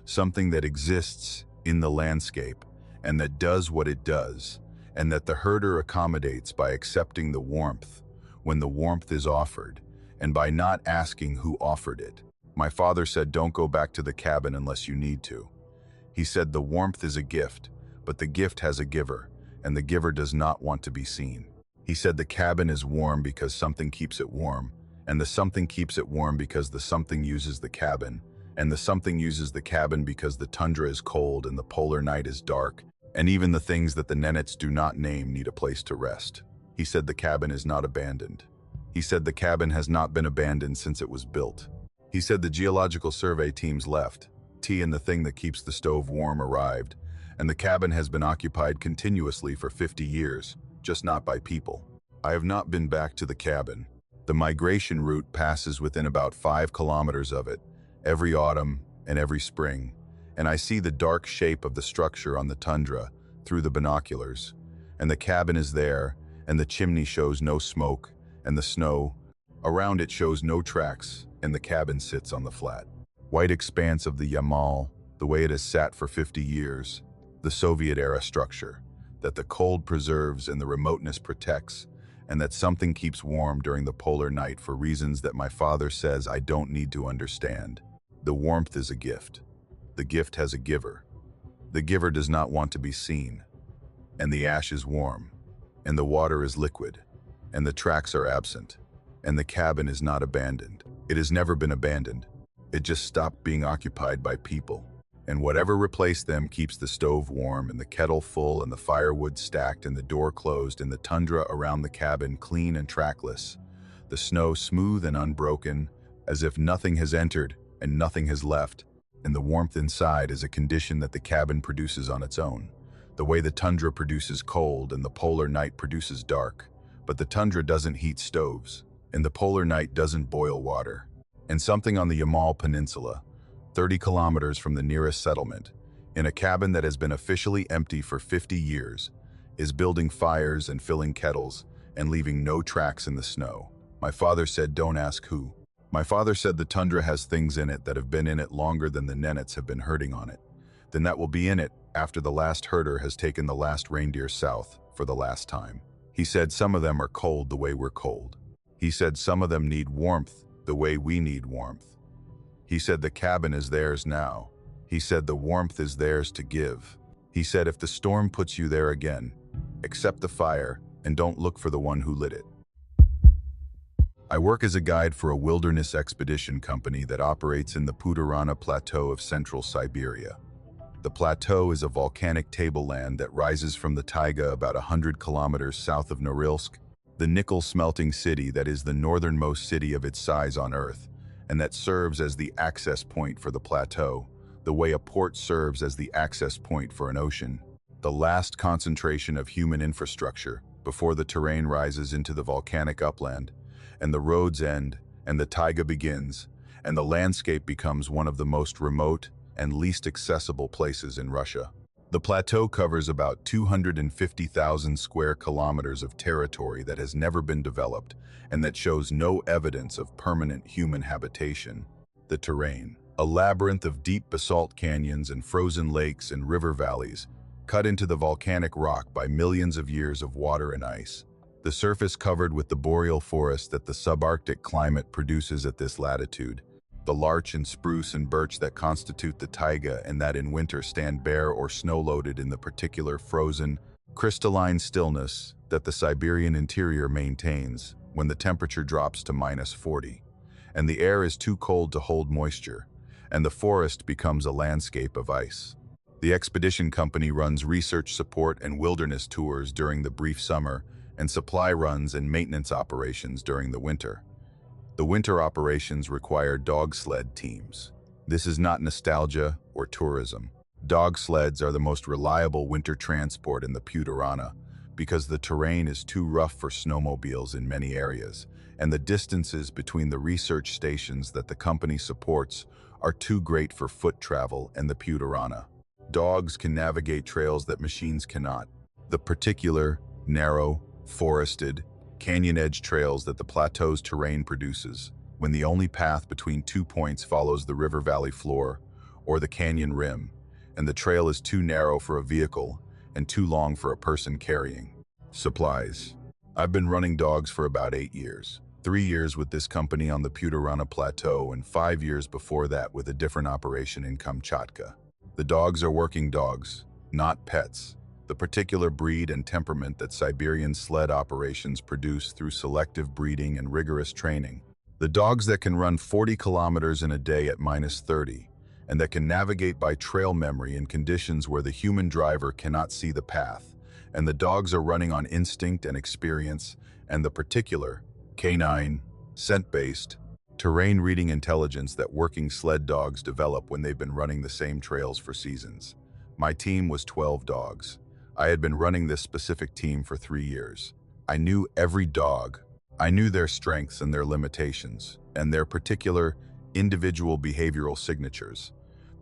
Something that exists in the landscape, and that does what it does, and that the herder accommodates by accepting the warmth when the warmth is offered, and by not asking who offered it. My father said, don't go back to the cabin unless you need to. He said the warmth is a gift, but the gift has a giver, and the giver does not want to be seen. He said the cabin is warm because something keeps it warm, And the something keeps it warm because the something uses the cabin, and the something uses the cabin because the tundra is cold and the polar night is dark, and even the things that the Nenets do not name need a place to rest. He said the cabin is not abandoned. He said the cabin has not been abandoned since it was built. He said the geological survey teams left, tea and the thing that keeps the stove warm arrived, and the cabin has been occupied continuously for 50 years, just not by people. I have not been back to the cabin. The migration route passes within about 5 kilometers of it, every autumn and every spring, and I see the dark shape of the structure on the tundra through the binoculars, and the cabin is there, and the chimney shows no smoke, and the snow around it shows no tracks, and the cabin sits on the flat white expanse of the Yamal, the way it has sat for 50 years, the Soviet-era structure, that the cold preserves and the remoteness protects, and that something keeps warm during the polar night for reasons that my father says I don't need to understand. The warmth is a gift. The gift has a giver. The giver does not want to be seen. And the ash is warm, and the water is liquid, and the tracks are absent, and the cabin is not abandoned. It has never been abandoned. It just stopped being occupied by people. And whatever replaced them keeps the stove warm and the kettle full and the firewood stacked and the door closed and the tundra around the cabin clean and trackless, the snow smooth and unbroken, as if nothing has entered and nothing has left, and the warmth inside is a condition that the cabin produces on its own, the way the tundra produces cold and the polar night produces dark. But the tundra doesn't heat stoves, and the polar night doesn't boil water. And something on the Yamal Peninsula, 30 kilometers from the nearest settlement, in a cabin that has been officially empty for 50 years, is building fires and filling kettles and leaving no tracks in the snow. My father said, don't ask who. My father said the tundra has things in it that have been in it longer than the Nenets have been herding on it. Then that will be in it after the last herder has taken the last reindeer south for the last time. He said some of them are cold the way we're cold. He said some of them need warmth the way we need warmth. He said the cabin is theirs now. He said the warmth is theirs to give. He said if the storm puts you there again, accept the fire and don't look for the one who lit it. I work as a guide for a wilderness expedition company that operates in the Puturana Plateau of central Siberia. The plateau is a volcanic tableland that rises from the taiga about 100 kilometers south of Norilsk, the nickel smelting city that is the northernmost city of its size on Earth, and that serves as the access point for the plateau, the way a port serves as the access point for an ocean. The last concentration of human infrastructure before the terrain rises into the volcanic upland, and the roads end, and the taiga begins, and the landscape becomes one of the most remote and least accessible places in Russia. The plateau covers about 250,000 square kilometers of territory that has never been developed and that shows no evidence of permanent human habitation. The terrain, a labyrinth of deep basalt canyons and frozen lakes and river valleys, cut into the volcanic rock by millions of years of water and ice. The surface covered with the boreal forest that the subarctic climate produces at this latitude. The larch and spruce and birch that constitute the taiga and that in winter stand bare or snow-loaded in the particular frozen, crystalline stillness that the Siberian interior maintains when the temperature drops to -40, and the air is too cold to hold moisture, and the forest becomes a landscape of ice. The expedition company runs research support and wilderness tours during the brief summer and supply runs and maintenance operations during the winter. The winter operations require dog sled teams. This is not nostalgia or tourism. Dog sleds are the most reliable winter transport in the Puturana because the terrain is too rough for snowmobiles in many areas, and the distances between the research stations that the company supports are too great for foot travel in the Puturana. Dogs can navigate trails that machines cannot. The particular, narrow, forested, canyon-edge trails that the plateau's terrain produces, when the only path between 2 points follows the river valley floor or the canyon rim, and the trail is too narrow for a vehicle and too long for a person carrying supplies. I've been running dogs for about 8 years. 3 years with this company on the Puturana Plateau and 5 years before that with a different operation in Kamchatka. The dogs are working dogs, not pets. The particular breed and temperament that Siberian sled operations produce through selective breeding and rigorous training. The dogs that can run 40 kilometers in a day at -30, and that can navigate by trail memory in conditions where the human driver cannot see the path, and the dogs are running on instinct and experience, and the particular, canine, scent-based, terrain-reading intelligence that working sled dogs develop when they've been running the same trails for seasons. My team was 12 dogs. I had been running this specific team for 3 years. I knew every dog. I knew their strengths and their limitations, and their particular, individual behavioral signatures.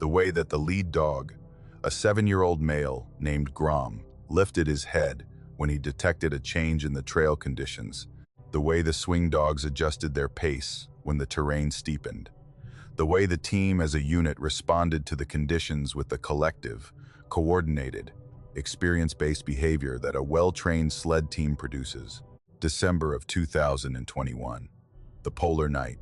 The way that the lead dog, a 7-year-old male named Grom, lifted his head when he detected a change in the trail conditions. The way the swing dogs adjusted their pace when the terrain steepened. The way the team as a unit responded to the conditions with the collective, coordinated, experience-based behavior that a well-trained sled team produces. December of 2021. The polar night.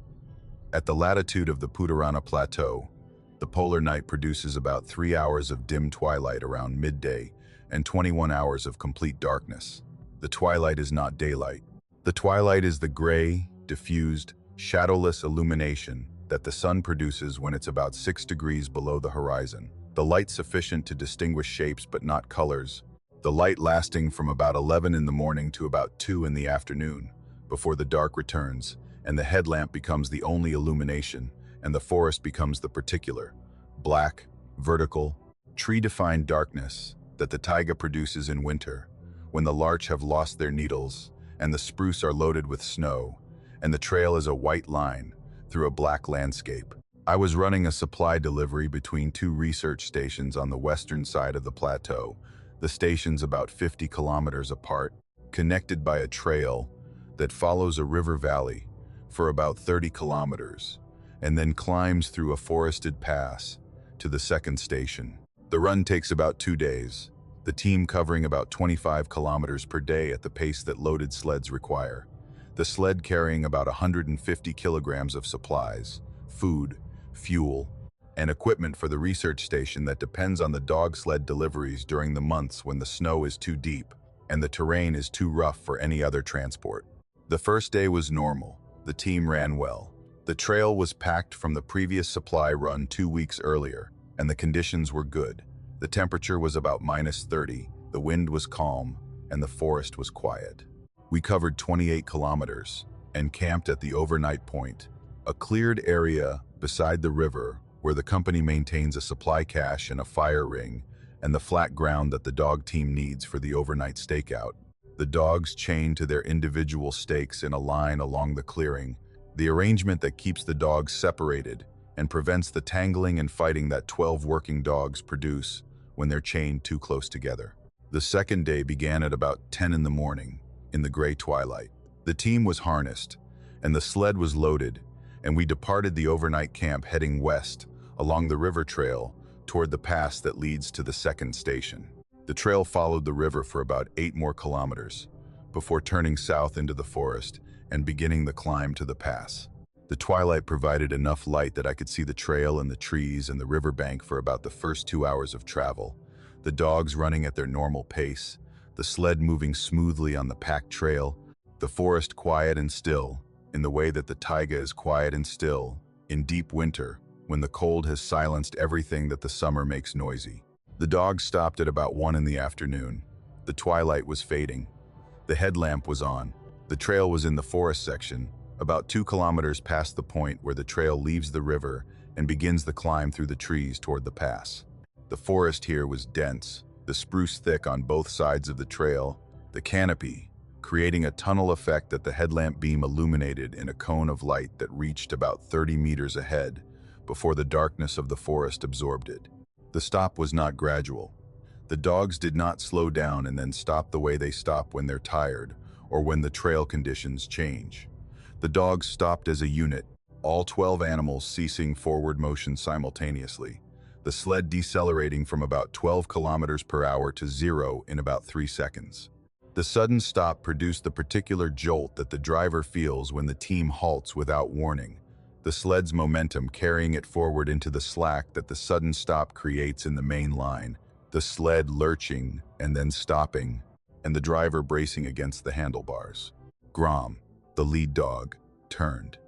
At the latitude of the Putarana Plateau, the polar night produces about 3 hours of dim twilight around midday and 21 hours of complete darkness. The twilight is not daylight. The twilight is the gray, diffused, shadowless illumination that the sun produces when it's about 6 degrees below the horizon. The light sufficient to distinguish shapes but not colors. The light lasting from about 11 in the morning to about 2 in the afternoon, before the dark returns, and the headlamp becomes the only illumination, and the forest becomes the particular, black, vertical, tree-defined darkness that the taiga produces in winter, when the larch have lost their needles, and the spruce are loaded with snow, and the trail is a white line through a black landscape. I was running a supply delivery between 2 research stations on the western side of the plateau, the stations about 50 kilometers apart, connected by a trail that follows a river valley for about 30 kilometers, and then climbs through a forested pass to the second station. The run takes about 2 days, the team covering about 25 kilometers per day at the pace that loaded sleds require. The sled carrying about 150 kilograms of supplies, food, fuel, and equipment for the research station that depends on the dog sled deliveries during the months when the snow is too deep and the terrain is too rough for any other transport. The first day was normal. The team ran well. The trail was packed from the previous supply run 2 weeks earlier, and the conditions were good. The temperature was about -30, the wind was calm, and the forest was quiet. We covered 28 kilometers and camped at the overnight point, a cleared area beside the river where the company maintains a supply cache and a fire ring, and the flat ground that the dog team needs for the overnight stakeout. The dogs chained to their individual stakes in a line along the clearing, the arrangement that keeps the dogs separated and prevents the tangling and fighting that 12 working dogs produce when they're chained too close together. The second day began at about 10 in the morning, in the gray twilight. The team was harnessed, and the sled was loaded, and we departed the overnight camp heading west along the river trail toward the pass that leads to the second station. The trail followed the river for about 8 more kilometers before turning south into the forest and beginning the climb to the pass. The twilight provided enough light that I could see the trail and the trees and the riverbank for about the first 2 hours of travel, the dogs running at their normal pace, the sled moving smoothly on the packed trail, the forest quiet and still, in the way that the taiga is quiet and still, in deep winter, when the cold has silenced everything that the summer makes noisy. The dogs stopped at about 1 in the afternoon. The twilight was fading. The headlamp was on. The trail was in the forest section, about 2 kilometers past the point where the trail leaves the river and begins the climb through the trees toward the pass. The forest here was dense, the spruce thick on both sides of the trail, the canopy, creating a tunnel effect that the headlamp beam illuminated in a cone of light that reached about 30 meters ahead before the darkness of the forest absorbed it. The stop was not gradual. The dogs did not slow down and then stop the way they stop when they're tired or when the trail conditions change. The dogs stopped as a unit, all 12 animals ceasing forward motion simultaneously, the sled decelerating from about 12 kilometers per hour to 0 in about 3 seconds. The sudden stop produced the particular jolt that the driver feels when the team halts without warning, the sled's momentum carrying it forward into the slack that the sudden stop creates in the main line, the sled lurching and then stopping, and the driver bracing against the handlebars. Grom, the lead dog, turned.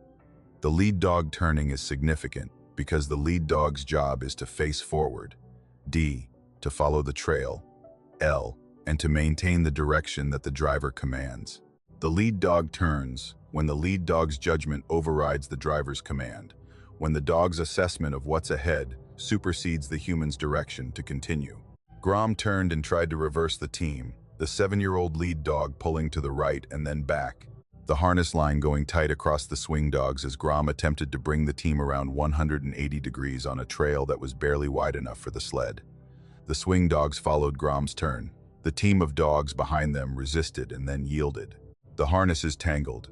The lead dog turning is significant because the lead dog's job is to face forward, D, to follow the trail, L, and to maintain the direction that the driver commands. The lead dog turns when the lead dog's judgment overrides the driver's command, when the dog's assessment of what's ahead supersedes the human's direction to continue. Grom turned and tried to reverse the team, the 7-year-old lead dog pulling to the right and then back, the harness line going tight across the swing dogs as Grom attempted to bring the team around 180 degrees on a trail that was barely wide enough for the sled. The swing dogs followed Grom's turn. The team of dogs behind them resisted and then yielded. The harnesses tangled.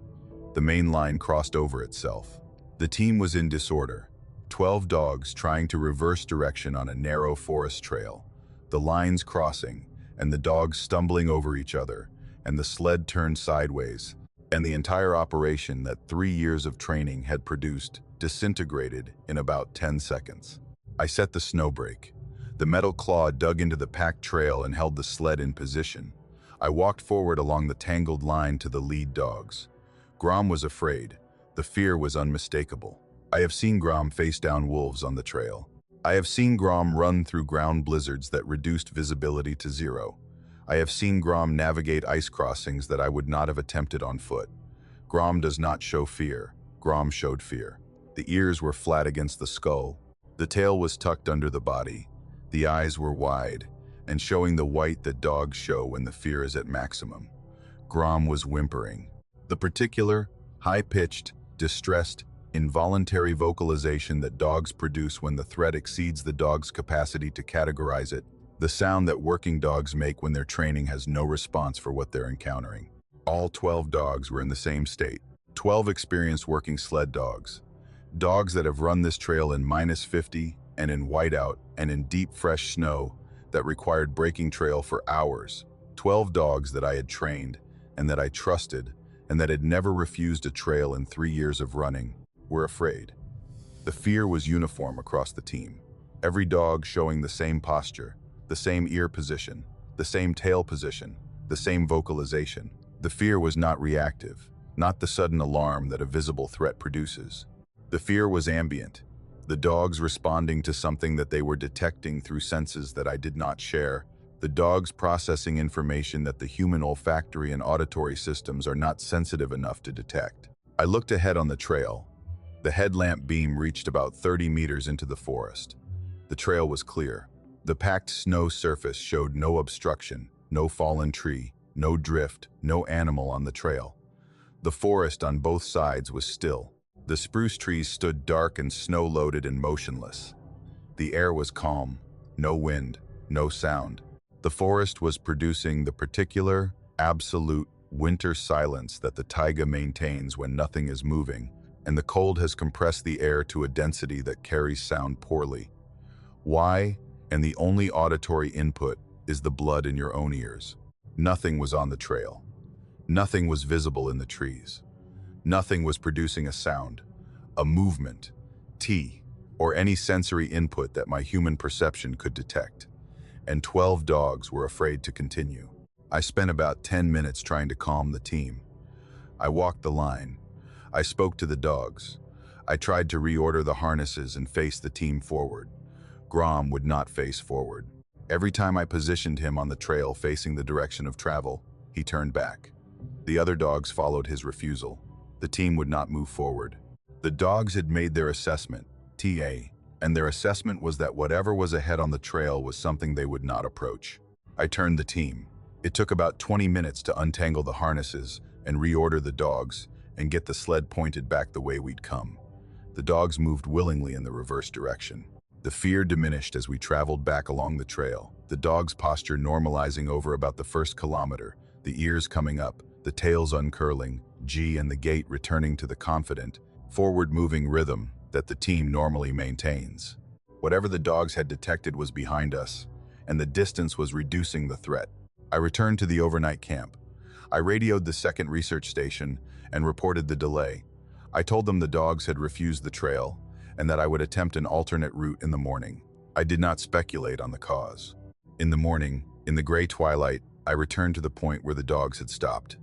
The main line crossed over itself. The team was in disorder. 12 dogs trying to reverse direction on a narrow forest trail. The lines crossing, and the dogs stumbling over each other, and the sled turned sideways, and the entire operation that 3 years of training had produced disintegrated in about 10 seconds. I set the snow brake. The metal claw dug into the packed trail and held the sled in position. I walked forward along the tangled line to the lead dogs. Grom was afraid. The fear was unmistakable. I have seen Grom face down wolves on the trail. I have seen Grom run through ground blizzards that reduced visibility to zero. I have seen Grom navigate ice crossings that I would not have attempted on foot. Grom does not show fear. Grom showed fear. The ears were flat against the skull. The tail was tucked under the body. The eyes were wide, and showing the white that dogs show when the fear is at maximum. Grom was whimpering. The particular, high-pitched, distressed, involuntary vocalization that dogs produce when the threat exceeds the dog's capacity to categorize it, the sound that working dogs make when their training has no response for what they're encountering. All 12 dogs were in the same state. 12 experienced working sled dogs. Dogs that have run this trail in -50 and in whiteout and in deep fresh snow that required breaking trail for hours. 12 dogs that I had trained and that I trusted and that had never refused a trail in 3 years of running were afraid. The fear was uniform across the team. Every dog showing the same posture, the same ear position, the same tail position, the same vocalization. The fear was not reactive, not the sudden alarm that a visible threat produces. The fear was ambient, the dogs responding to something that they were detecting through senses that I did not share, the dogs processing information that the human olfactory and auditory systems are not sensitive enough to detect. I looked ahead on the trail. The headlamp beam reached about 30 meters into the forest. The trail was clear. The packed snow surface showed no obstruction, no fallen tree, no drift, no animal on the trail. The forest on both sides was still. The spruce trees stood dark and snow-loaded and motionless. The air was calm, no wind, no sound. The forest was producing the particular, absolute winter silence that the taiga maintains when nothing is moving, and the cold has compressed the air to a density that carries sound poorly. Why? And the only auditory input is the blood in your own ears. Nothing was on the trail. Nothing was visible in the trees. Nothing was producing a sound, a movement, or any sensory input that my human perception could detect. And 12 dogs were afraid to continue. I spent about 10 minutes trying to calm the team. I walked the line. I spoke to the dogs. I tried to reorder the harnesses and face the team forward. Grom would not face forward. Every time I positioned him on the trail facing the direction of travel, he turned back. The other dogs followed his refusal. The team would not move forward. The dogs had made their assessment, TA, and their assessment was that whatever was ahead on the trail was something they would not approach. I turned the team. It took about 20 minutes to untangle the harnesses and reorder the dogs and get the sled pointed back the way we'd come. The dogs moved willingly in the reverse direction. The fear diminished as we traveled back along the trail, the dogs' posture normalizing over about the first kilometer, the ears coming up, the tails uncurling, and the gait returning to the confident, forward-moving rhythm that the team normally maintains. Whatever the dogs had detected was behind us, and the distance was reducing the threat. I returned to the overnight camp. I radioed the second research station and reported the delay. I told them the dogs had refused the trail and that I would attempt an alternate route in the morning. I did not speculate on the cause. In the morning, in the gray twilight, I returned to the point where the dogs had stopped.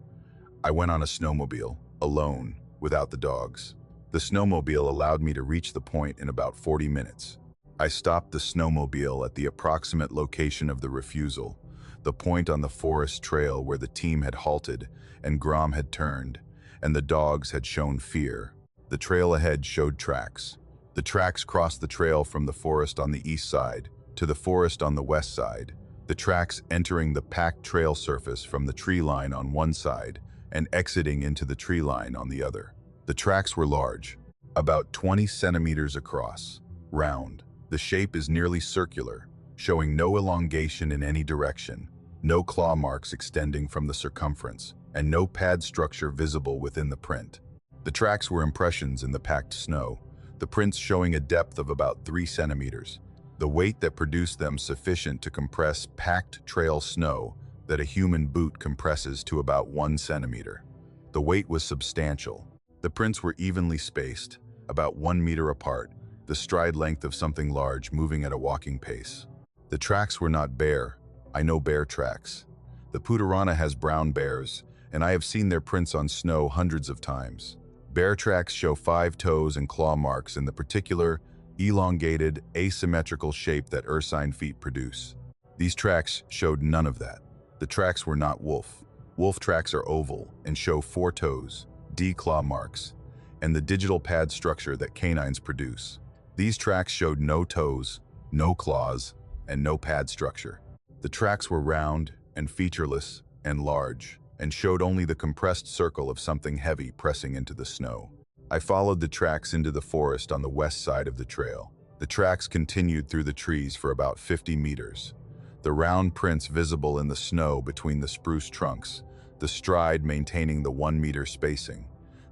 I went on a snowmobile, alone, without the dogs. The snowmobile allowed me to reach the point in about 40 minutes. I stopped the snowmobile at the approximate location of the refusal, the point on the forest trail where the team had halted and Grom had turned, and the dogs had shown fear. The trail ahead showed tracks. The tracks crossed the trail from the forest on the east side to the forest on the west side, the tracks entering the packed trail surface from the tree line on one side and exiting into the tree line on the other. The tracks were large, about 20 centimeters across, round. The shape is nearly circular, showing no elongation in any direction, no claw marks extending from the circumference, and no pad structure visible within the print. The tracks were impressions in the packed snow, the prints showing a depth of about 3 centimeters, the weight that produced them sufficient to compress packed trail snow that a human boot compresses to about 1 centimeter. The weight was substantial. The prints were evenly spaced, about 1 meter apart, the stride length of something large moving at a walking pace. The tracks were not bear. I know bear tracks. The Puturana has brown bears, and I have seen their prints on snow hundreds of times. Bear tracks show 5 toes and claw marks in the particular, elongated, asymmetrical shape that ursine feet produce. These tracks showed none of that. The tracks were not wolf. Wolf tracks are oval and show 4 toes, D claw marks, and the digital pad structure that canines produce. These tracks showed no toes, no claws, and no pad structure. The tracks were round and featureless and large, and showed only the compressed circle of something heavy pressing into the snow. I followed the tracks into the forest on the west side of the trail. The tracks continued through the trees for about 50 meters. The round prints visible in the snow between the spruce trunks, the stride maintaining the 1 meter spacing.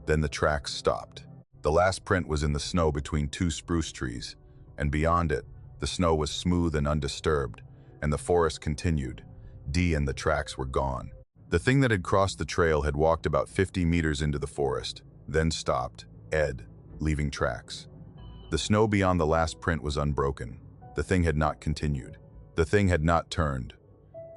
Then the tracks stopped. The last print was in the snow between 2 spruce trees, and beyond it, the snow was smooth and undisturbed, and the forest continued. D and the tracks were gone. The thing that had crossed the trail had walked about 50 meters into the forest, then stopped, Ed, leaving tracks. The snow beyond the last print was unbroken. The thing had not continued. The thing had not turned.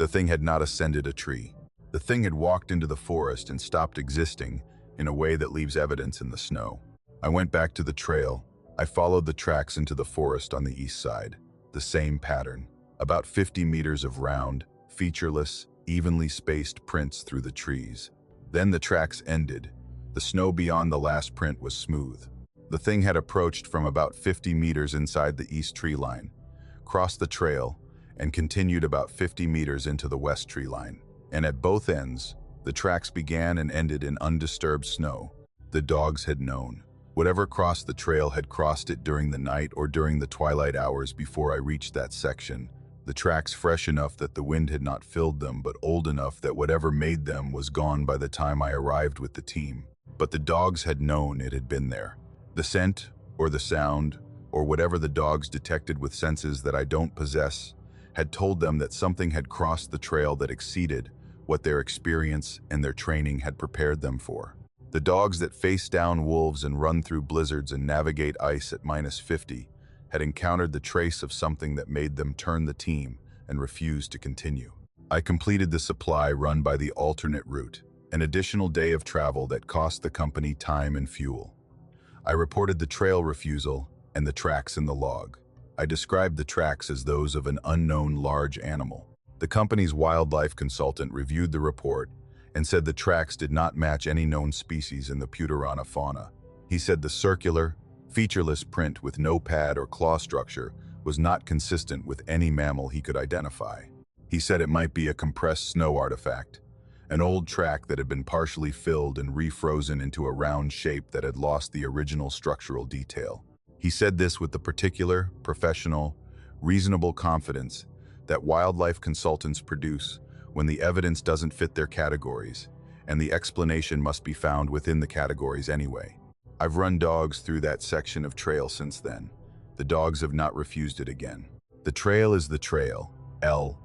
The thing had not ascended a tree. The thing had walked into the forest and stopped existing in a way that leaves evidence in the snow. I went back to the trail. I followed the tracks into the forest on the east side. The same pattern. About 50 meters of round, featureless, evenly spaced prints through the trees. Then the tracks ended. The snow beyond the last print was smooth. The thing had approached from about 50 meters inside the east tree line, crossed the trail, and continued about 50 meters into the west tree line. And at both ends, the tracks began and ended in undisturbed snow. The dogs had known. Whatever crossed the trail had crossed it during the night or during the twilight hours before I reached that section. The tracks fresh enough that the wind had not filled them, but old enough that whatever made them was gone by the time I arrived with the team. But the dogs had known it had been there. The scent, or the sound, or whatever the dogs detected with senses that I don't possess, had told them that something had crossed the trail that exceeded what their experience and their training had prepared them for. The dogs that face down wolves and run through blizzards and navigate ice at -50 had encountered the trace of something that made them turn the team and refuse to continue. I completed the supply run by the alternate route, an additional day of travel that cost the company time and fuel. I reported the trail refusal and the tracks in the log. I described the tracks as those of an unknown large animal. The company's wildlife consultant reviewed the report and said the tracks did not match any known species in the Puturana fauna. He said the circular, featureless print with no pad or claw structure was not consistent with any mammal he could identify. He said it might be a compressed snow artifact, an old track that had been partially filled and refrozen into a round shape that had lost the original structural detail. He said this with the particular, professional, reasonable confidence that wildlife consultants produce when the evidence doesn't fit their categories, and the explanation must be found within the categories anyway. I've run dogs through that section of trail since then. The dogs have not refused it again. The trail is the trail,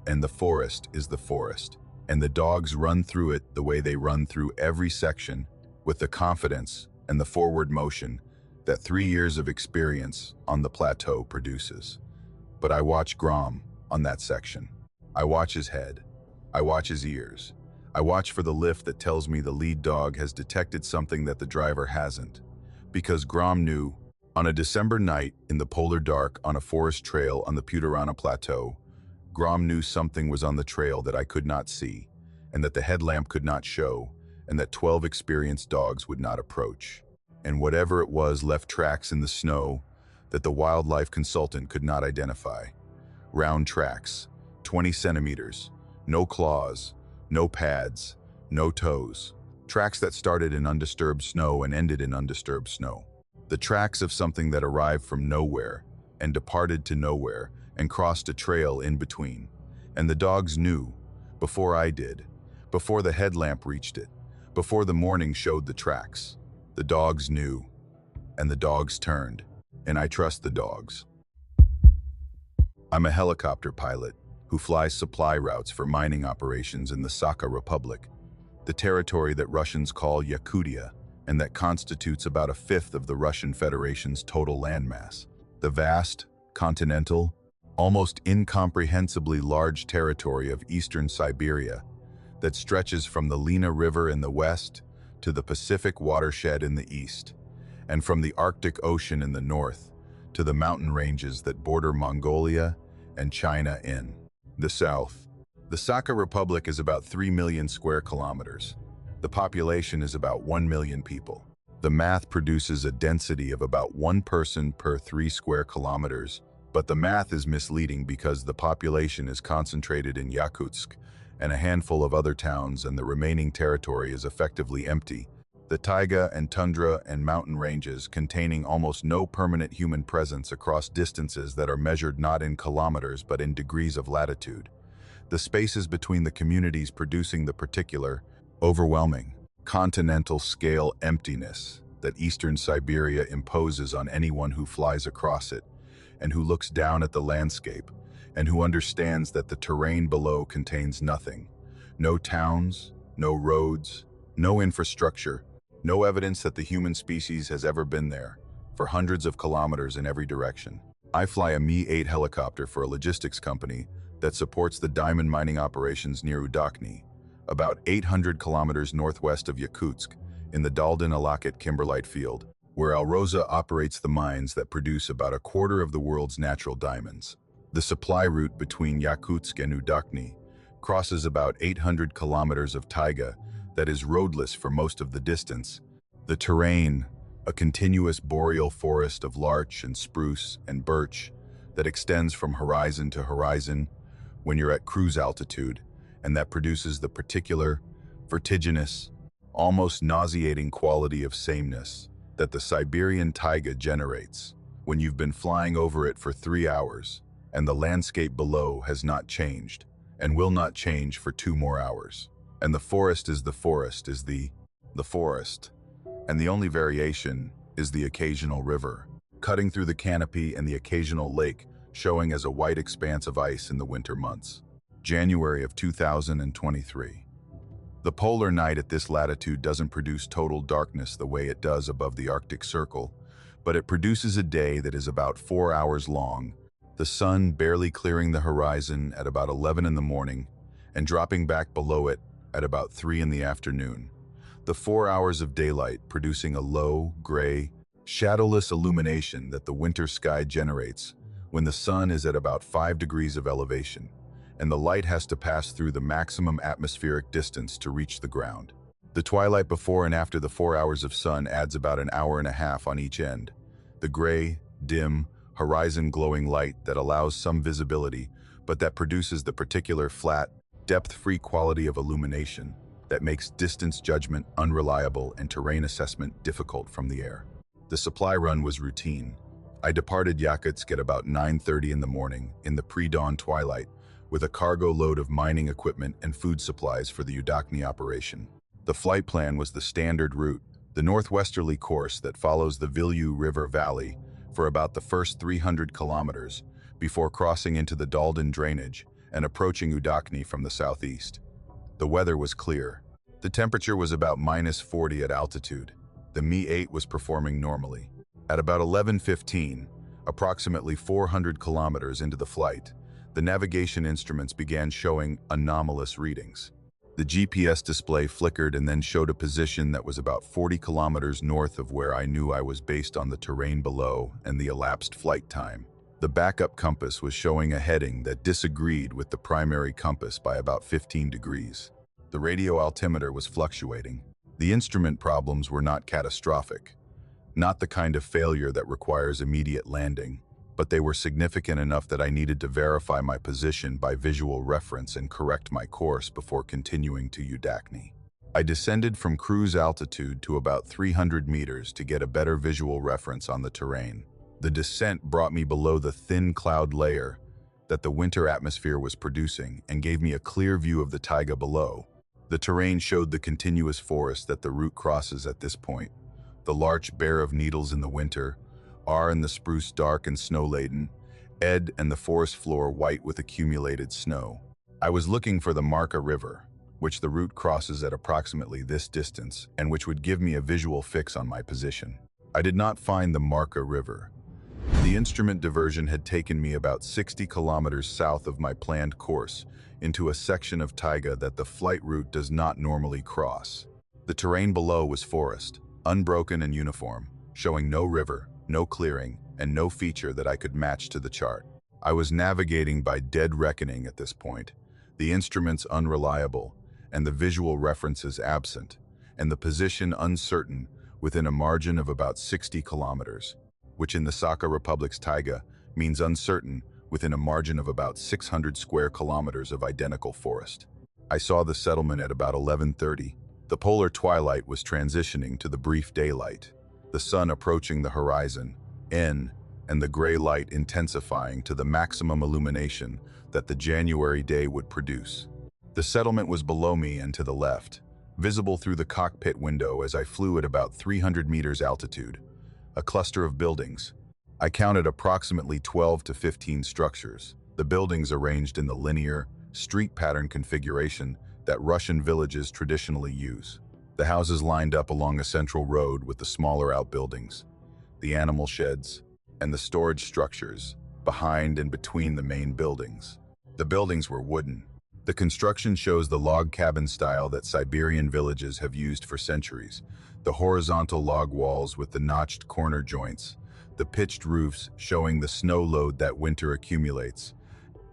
and the forest is the forest, and the dogs run through it the way they run through every section, with the confidence and the forward motion that 3 years of experience on the plateau produces. But I watch Grom on that section. I watch his head. I watch his ears. I watch for the lift that tells me the lead dog has detected something that the driver hasn't. Because Grom knew, on a December night in the polar dark on a forest trail on the Putarana Plateau, Grom knew something was on the trail that I could not see, and that the headlamp could not show, and that 12 experienced dogs would not approach. And whatever it was left tracks in the snow that the wildlife consultant could not identify. Round tracks, 20 centimeters, no claws, no pads, no toes. Tracks that started in undisturbed snow and ended in undisturbed snow. The tracks of something that arrived from nowhere and departed to nowhere and crossed a trail in between. And the dogs knew, before I did, before the headlamp reached it, before the morning showed the tracks. The dogs knew, and the dogs turned, and I trust the dogs. I'm a helicopter pilot who flies supply routes for mining operations in the Sakha Republic, the territory that Russians call Yakutia, and that constitutes about a fifth of the Russian Federation's total landmass. The vast, continental, almost incomprehensibly large territory of eastern Siberia that stretches from the Lena River in the west to the Pacific watershed in the east, and from the Arctic Ocean in the north to the mountain ranges that border Mongolia and China in the south. The Sakha Republic is about 3 million square kilometers. The population is about 1 million people. The math produces a density of about 1 person per 3 square kilometers, but the math is misleading because the population is concentrated in Yakutsk and a handful of other towns, and the remaining territory is effectively empty. The taiga and tundra and mountain ranges containing almost no permanent human presence across distances that are measured not in kilometers but in degrees of latitude. The spaces between the communities producing the particular, overwhelming, continental-scale emptiness that eastern Siberia imposes on anyone who flies across it, and who looks down at the landscape, and who understands that the terrain below contains nothing. No towns, no roads, no infrastructure, no evidence that the human species has ever been there, for hundreds of kilometers in every direction. I fly a Mi-8 helicopter for a logistics company that supports the diamond mining operations near Udakny, about 800 kilometers northwest of Yakutsk, in the Dalden-Alakat kimberlite field, where Alrosa operates the mines that produce about a quarter of the world's natural diamonds. The supply route between Yakutsk and Udakny crosses about 800 kilometers of taiga that is roadless for most of the distance. The terrain, a continuous boreal forest of larch and spruce and birch that extends from horizon to horizon when you're at cruise altitude, and that produces the particular, vertiginous, almost nauseating quality of sameness that the Siberian taiga generates when you've been flying over it for 3 hours, and the landscape below has not changed, and will not change for 2 more hours. And the forest is the forest, is the forest. And the only variation is the occasional river, cutting through the canopy, and the occasional lake showing as a white expanse of ice in the winter months. January of 2023. The polar night at this latitude doesn't produce total darkness the way it does above the Arctic Circle, but it produces a day that is about 4 hours long, the sun barely clearing the horizon at about 11 in the morning and dropping back below it at about 3 in the afternoon. The 4 hours of daylight producing a low, gray, shadowless illumination that the winter sky generates when the sun is at about 5 degrees of elevation, and the light has to pass through the maximum atmospheric distance to reach the ground. The twilight before and after the 4 hours of sun adds about an hour and a half on each end. The gray, dim, horizon-glowing light that allows some visibility, but that produces the particular flat, depth-free quality of illumination that makes distance judgment unreliable and terrain assessment difficult from the air. The supply run was routine. I departed Yakutsk at about 9:30 in the morning in the pre-dawn twilight with a cargo load of mining equipment and food supplies for the Udakny operation. The flight plan was the standard route, the northwesterly course that follows the Vilyu River Valley for about the first 300 kilometers before crossing into the Dalden drainage and approaching Udakny from the southeast. The weather was clear. The temperature was about -40 at altitude. The Mi-8 was performing normally. At about 11:15, approximately 400 kilometers into the flight, the navigation instruments began showing anomalous readings. The GPS display flickered and then showed a position that was about 40 kilometers north of where I knew I was based on the terrain below and the elapsed flight time. The backup compass was showing a heading that disagreed with the primary compass by about 15 degrees. The radio altimeter was fluctuating. The instrument problems were not catastrophic, not the kind of failure that requires immediate landing, but they were significant enough that I needed to verify my position by visual reference and correct my course before continuing to Udakni. I descended from cruise altitude to about 300 meters to get a better visual reference on the terrain. The descent brought me below the thin cloud layer that the winter atmosphere was producing and gave me a clear view of the taiga below. The terrain showed the continuous forest that the route crosses at this point. The larch bare of needles in the winter, R and the spruce dark and snow-laden, Ed and the forest floor white with accumulated snow. I was looking for the Marca River, which the route crosses at approximately this distance and which would give me a visual fix on my position. I did not find the Marca River. The instrument diversion had taken me about 60 kilometers south of my planned course into a section of taiga that the flight route does not normally cross. The terrain below was forest, unbroken and uniform, showing no river, no clearing, and no feature that I could match to the chart. I was navigating by dead reckoning at this point, the instruments unreliable, and the visual references absent, and the position uncertain within a margin of about 60 kilometers, which in the Sakha Republic's taiga means uncertain within a margin of about 600 square kilometers of identical forest. I saw the settlement at about 11:30. The polar twilight was transitioning to the brief daylight, the sun approaching the horizon, and the gray light intensifying to the maximum illumination that the January day would produce. The settlement was below me and to the left, visible through the cockpit window as I flew at about 300 meters altitude. A cluster of buildings. I counted approximately 12 to 15 structures, the buildings arranged in the linear, street pattern configuration that Russian villages traditionally use. The houses lined up along a central road with the smaller outbuildings, the animal sheds, and the storage structures behind and between the main buildings. The buildings were wooden. The construction shows the log cabin style that Siberian villages have used for centuries. The horizontal log walls with the notched corner joints, the pitched roofs showing the snow load that winter accumulates,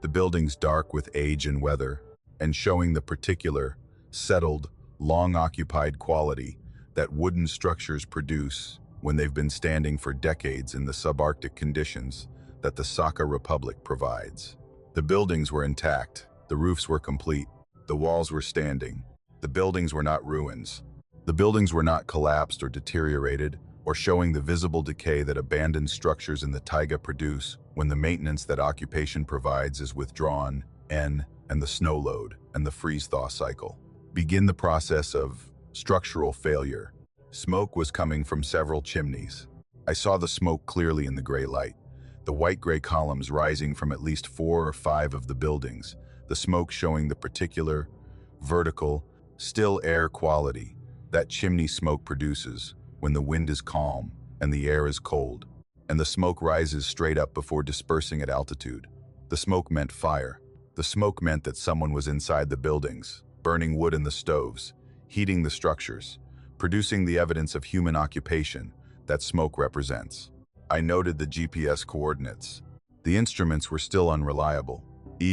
the buildings dark with age and weather, and showing the particular, settled, long-occupied quality that wooden structures produce when they've been standing for decades in the subarctic conditions that the Sakha Republic provides. The buildings were intact, the roofs were complete, the walls were standing. The buildings were not ruins. The buildings were not collapsed or deteriorated, or showing the visible decay that abandoned structures in the taiga produce when the maintenance that occupation provides is withdrawn, and the snow load and the freeze-thaw cycle begin the process of structural failure. Smoke was coming from several chimneys. I saw the smoke clearly in the gray light, the white-gray columns rising from at least 4 or 5 of the buildings, the smoke showing the particular, vertical, still air quality that chimney smoke produces when the wind is calm and the air is cold, and the smoke rises straight up before dispersing at altitude. The smoke meant fire. The smoke meant that someone was inside the buildings, burning wood in the stoves, heating the structures, producing the evidence of human occupation that smoke represents. I noted the GPS coordinates. The instruments were still unreliable,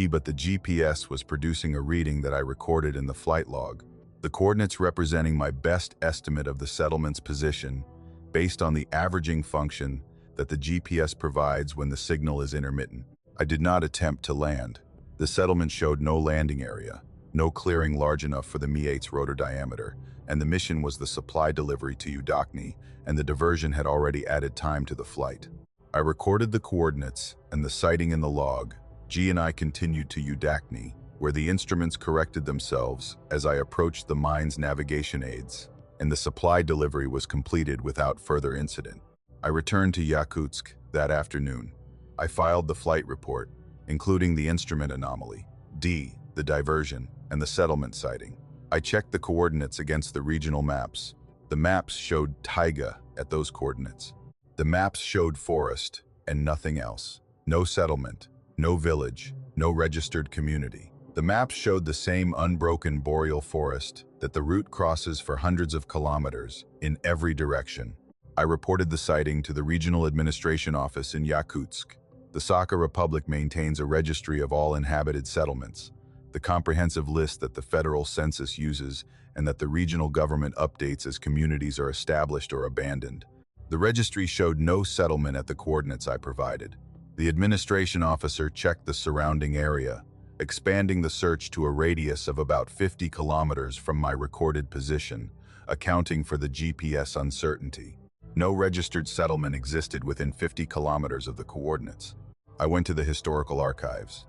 but the GPS was producing a reading that I recorded in the flight log. The coordinates representing my best estimate of the settlement's position based on the averaging function that the GPS provides when the signal is intermittent. I did not attempt to land. The settlement showed no landing area, no clearing large enough for the Mi-8's rotor diameter, and the mission was the supply delivery to Udakni, and the diversion had already added time to the flight. I recorded the coordinates and the sighting in the log. G and I continued to Udakni, where the instruments corrected themselves as I approached the mine's navigation aids, and the supply delivery was completed without further incident. I returned to Yakutsk that afternoon. I filed the flight report, including the instrument anomaly, the diversion, and the settlement sighting. I checked the coordinates against the regional maps. The maps showed taiga at those coordinates. The maps showed forest and nothing else. No settlement, no village, no registered community. The maps showed the same unbroken boreal forest that the route crosses for hundreds of kilometers in every direction. I reported the sighting to the Regional Administration Office in Yakutsk. The Sakha Republic maintains a registry of all inhabited settlements, the comprehensive list that the federal census uses and that the regional government updates as communities are established or abandoned. The registry showed no settlement at the coordinates I provided. The administration officer checked the surrounding area, expanding the search to a radius of about 50 kilometers from my recorded position, accounting for the GPS uncertainty. No registered settlement existed within 50 kilometers of the coordinates. I went to the historical archives.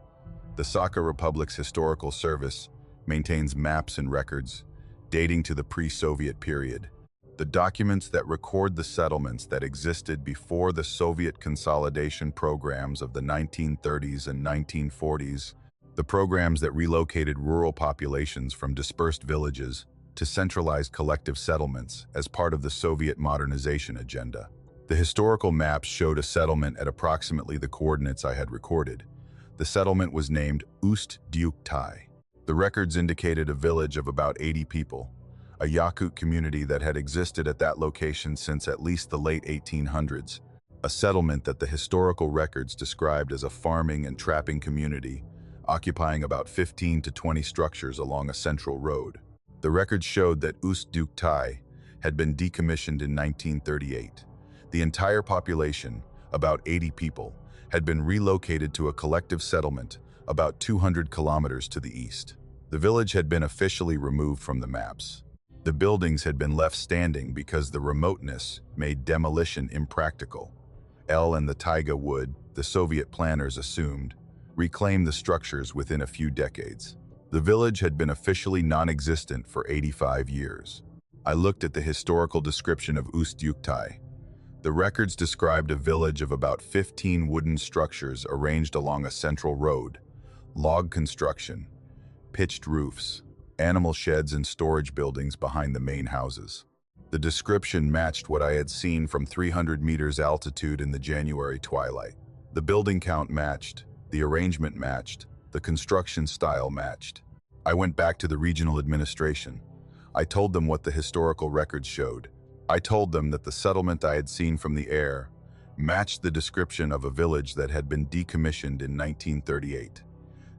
The Sakha Republic's Historical Service maintains maps and records dating to the pre-Soviet period. The documents that record the settlements that existed before the Soviet consolidation programs of the 1930s and 1940s, the programs that relocated rural populations from dispersed villages to centralized collective settlements as part of the Soviet modernization agenda. The historical maps showed a settlement at approximately the coordinates I had recorded. The settlement was named Ust-Dyuk-Tai. The records indicated a village of about 80 people, a Yakut community that had existed at that location since at least the late 1800s, a settlement that the historical records described as a farming and trapping community, occupying about 15 to 20 structures along a central road. The records showed that Ust-Dyuk-Tai had been decommissioned in 1938. The entire population, about 80 people, had been relocated to a collective settlement about 200 kilometers to the east. The village had been officially removed from the maps. The buildings had been left standing because the remoteness made demolition impractical. El and the taiga would, the Soviet planners assumed, reclaim the structures within a few decades. The village had been officially non-existent for 85 years. I looked at the historical description of Ust-Dyuk-Tai. The records described a village of about 15 wooden structures arranged along a central road, log construction, pitched roofs, animal sheds and storage buildings behind the main houses. The description matched what I had seen from 300 meters altitude in the January twilight. The building count matched, the arrangement matched, the construction style matched. I went back to the regional administration. I told them what the historical records showed. I told them that the settlement I had seen from the air matched the description of a village that had been decommissioned in 1938.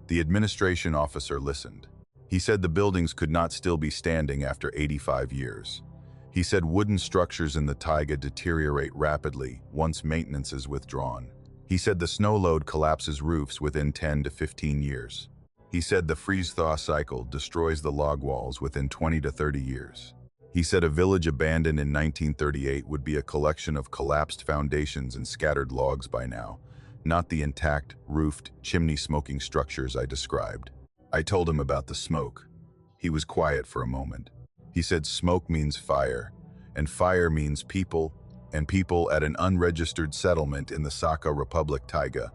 The administration officer listened. He said the buildings could not still be standing after 85 years. He said wooden structures in the taiga deteriorate rapidly once maintenance is withdrawn. He said the snow load collapses roofs within 10 to 15 years. He said the freeze-thaw cycle destroys the log walls within 20 to 30 years. He said a village abandoned in 1938 would be a collection of collapsed foundations and scattered logs by now, not the intact, roofed, chimney-smoking structures I described. I told him about the smoke. He was quiet for a moment. He said smoke means fire, and fire means people, and people at an unregistered settlement in the Sakha Republic taiga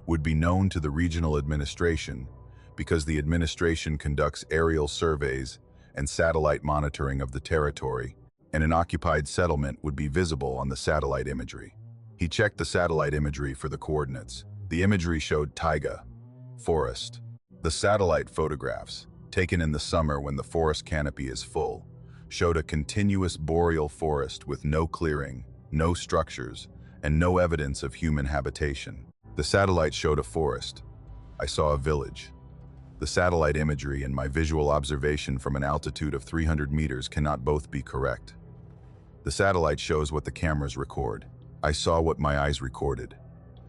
would be known to the regional administration because the administration conducts aerial surveys and satellite monitoring of the territory, and an occupied settlement would be visible on the satellite imagery. He checked the satellite imagery for the coordinates. The imagery showed taiga, forest. The satellite photographs, taken in the summer when the forest canopy is full, showed a continuous boreal forest with no clearing, no structures, and no evidence of human habitation. The satellite showed a forest. I saw a village. The satellite imagery and my visual observation from an altitude of 300 meters cannot both be correct. The satellite shows what the cameras record. I saw what my eyes recorded.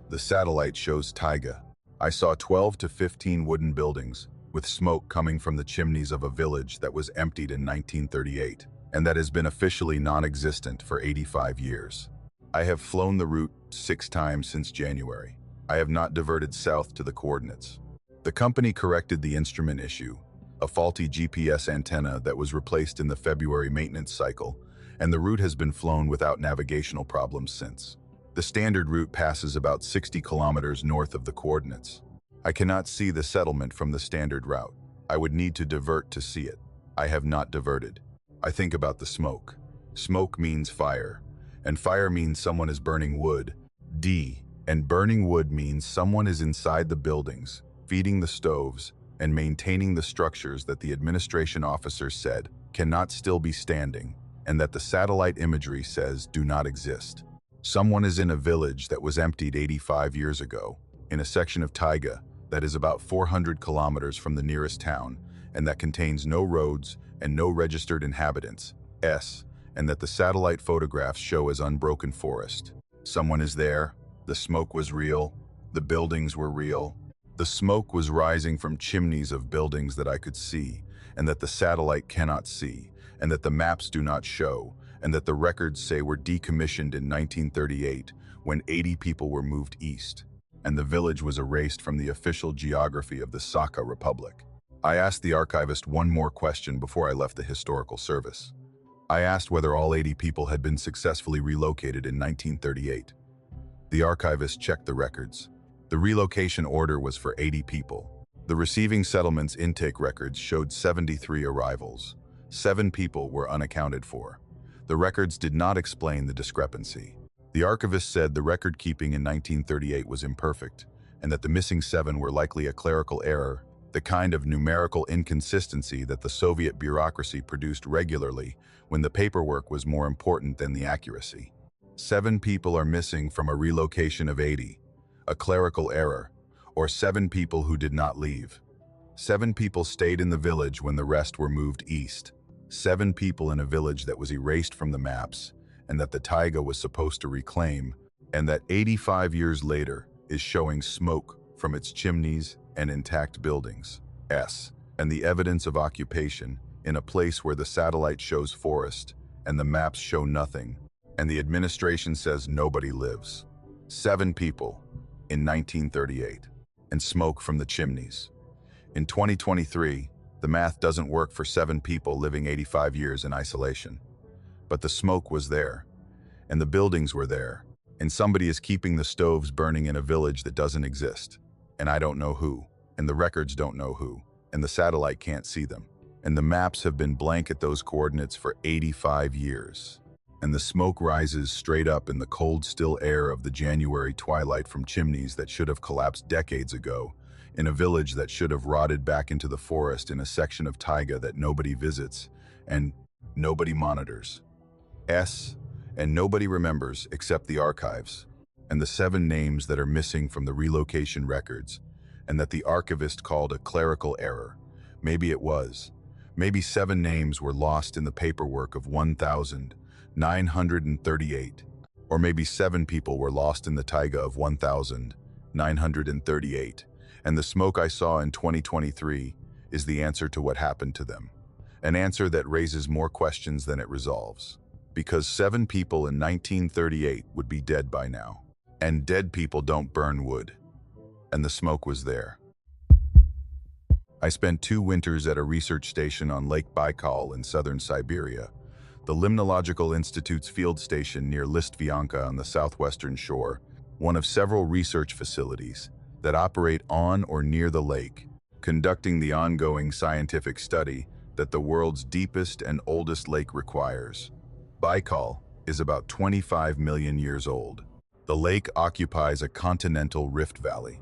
The satellite shows taiga. I saw 12 to 15 wooden buildings, with smoke coming from the chimneys of a village that was emptied in 1938, and that has been officially non-existent for 85 years. I have flown the route 6 times since January. I have not diverted south to the coordinates. The company corrected the instrument issue, a faulty GPS antenna that was replaced in the February maintenance cycle, and the route has been flown without navigational problems since. The standard route passes about 60 kilometers north of the coordinates. I cannot see the settlement from the standard route. I would need to divert to see it. I have not diverted. I think about the smoke. Smoke means fire, and fire means someone is burning wood. And burning wood means someone is inside the buildings, feeding the stoves, and maintaining the structures that the administration officers said cannot still be standing, and that the satellite imagery says do not exist. Someone is in a village that was emptied 85 years ago, in a section of taiga that is about 400 kilometers from the nearest town, and that contains no roads and no registered inhabitants, and that the satellite photographs show as unbroken forest. Someone is there, the smoke was real, the buildings were real. The smoke was rising from chimneys of buildings that I could see, and that the satellite cannot see, and that the maps do not show, and that the records say were decommissioned in 1938 when 80 people were moved east, and the village was erased from the official geography of the Sakha Republic. I asked the archivist one more question before I left the historical service. I asked whether all 80 people had been successfully relocated in 1938. The archivist checked the records. The relocation order was for 80 people. The receiving settlement's intake records showed 73 arrivals. 7 people were unaccounted for. The records did not explain the discrepancy. The archivist said the record keeping in 1938 was imperfect, and that the missing 7 were likely a clerical error, the kind of numerical inconsistency that the Soviet bureaucracy produced regularly when the paperwork was more important than the accuracy. 7 people are missing from a relocation of 80. A clerical error, or 7 people who did not leave. 7 people stayed in the village when the rest were moved east. 7 people in a village that was erased from the maps, and that the taiga was supposed to reclaim, and that 85 years later is showing smoke from its chimneys and intact buildings. And the evidence of occupation in a place where the satellite shows forest, and the maps show nothing, and the administration says nobody lives. 7 people in 1938, and smoke from the chimneys. In 2023, the math doesn't work for 7 people living 85 years in isolation. But the smoke was there, and the buildings were there, and somebody is keeping the stoves burning in a village that doesn't exist. And I don't know who, and the records don't know who, and the satellite can't see them. And the maps have been blank at those coordinates for 85 years. And the smoke rises straight up in the cold, still air of the January twilight from chimneys that should have collapsed decades ago, in a village that should have rotted back into the forest in a section of taiga that nobody visits, and nobody monitors. And nobody remembers except the archives, and the 7 names that are missing from the relocation records, and that the archivist called a clerical error. Maybe it was. Maybe 7 names were lost in the paperwork of 1,938, or maybe 7 people were lost in the taiga of 1,938, and the smoke I saw in 2023 is the answer to what happened to them. An answer that raises more questions than it resolves. Because 7 people in 1938 would be dead by now. And dead people don't burn wood. And the smoke was there. I spent 2 winters at a research station on Lake Baikal in southern Siberia, the Limnological Institute's field station near Listvianka on the southwestern shore, one of several research facilities that operate on or near the lake, conducting the ongoing scientific study that the world's deepest and oldest lake requires. Baikal is about 25 million years old. The lake occupies a continental rift valley,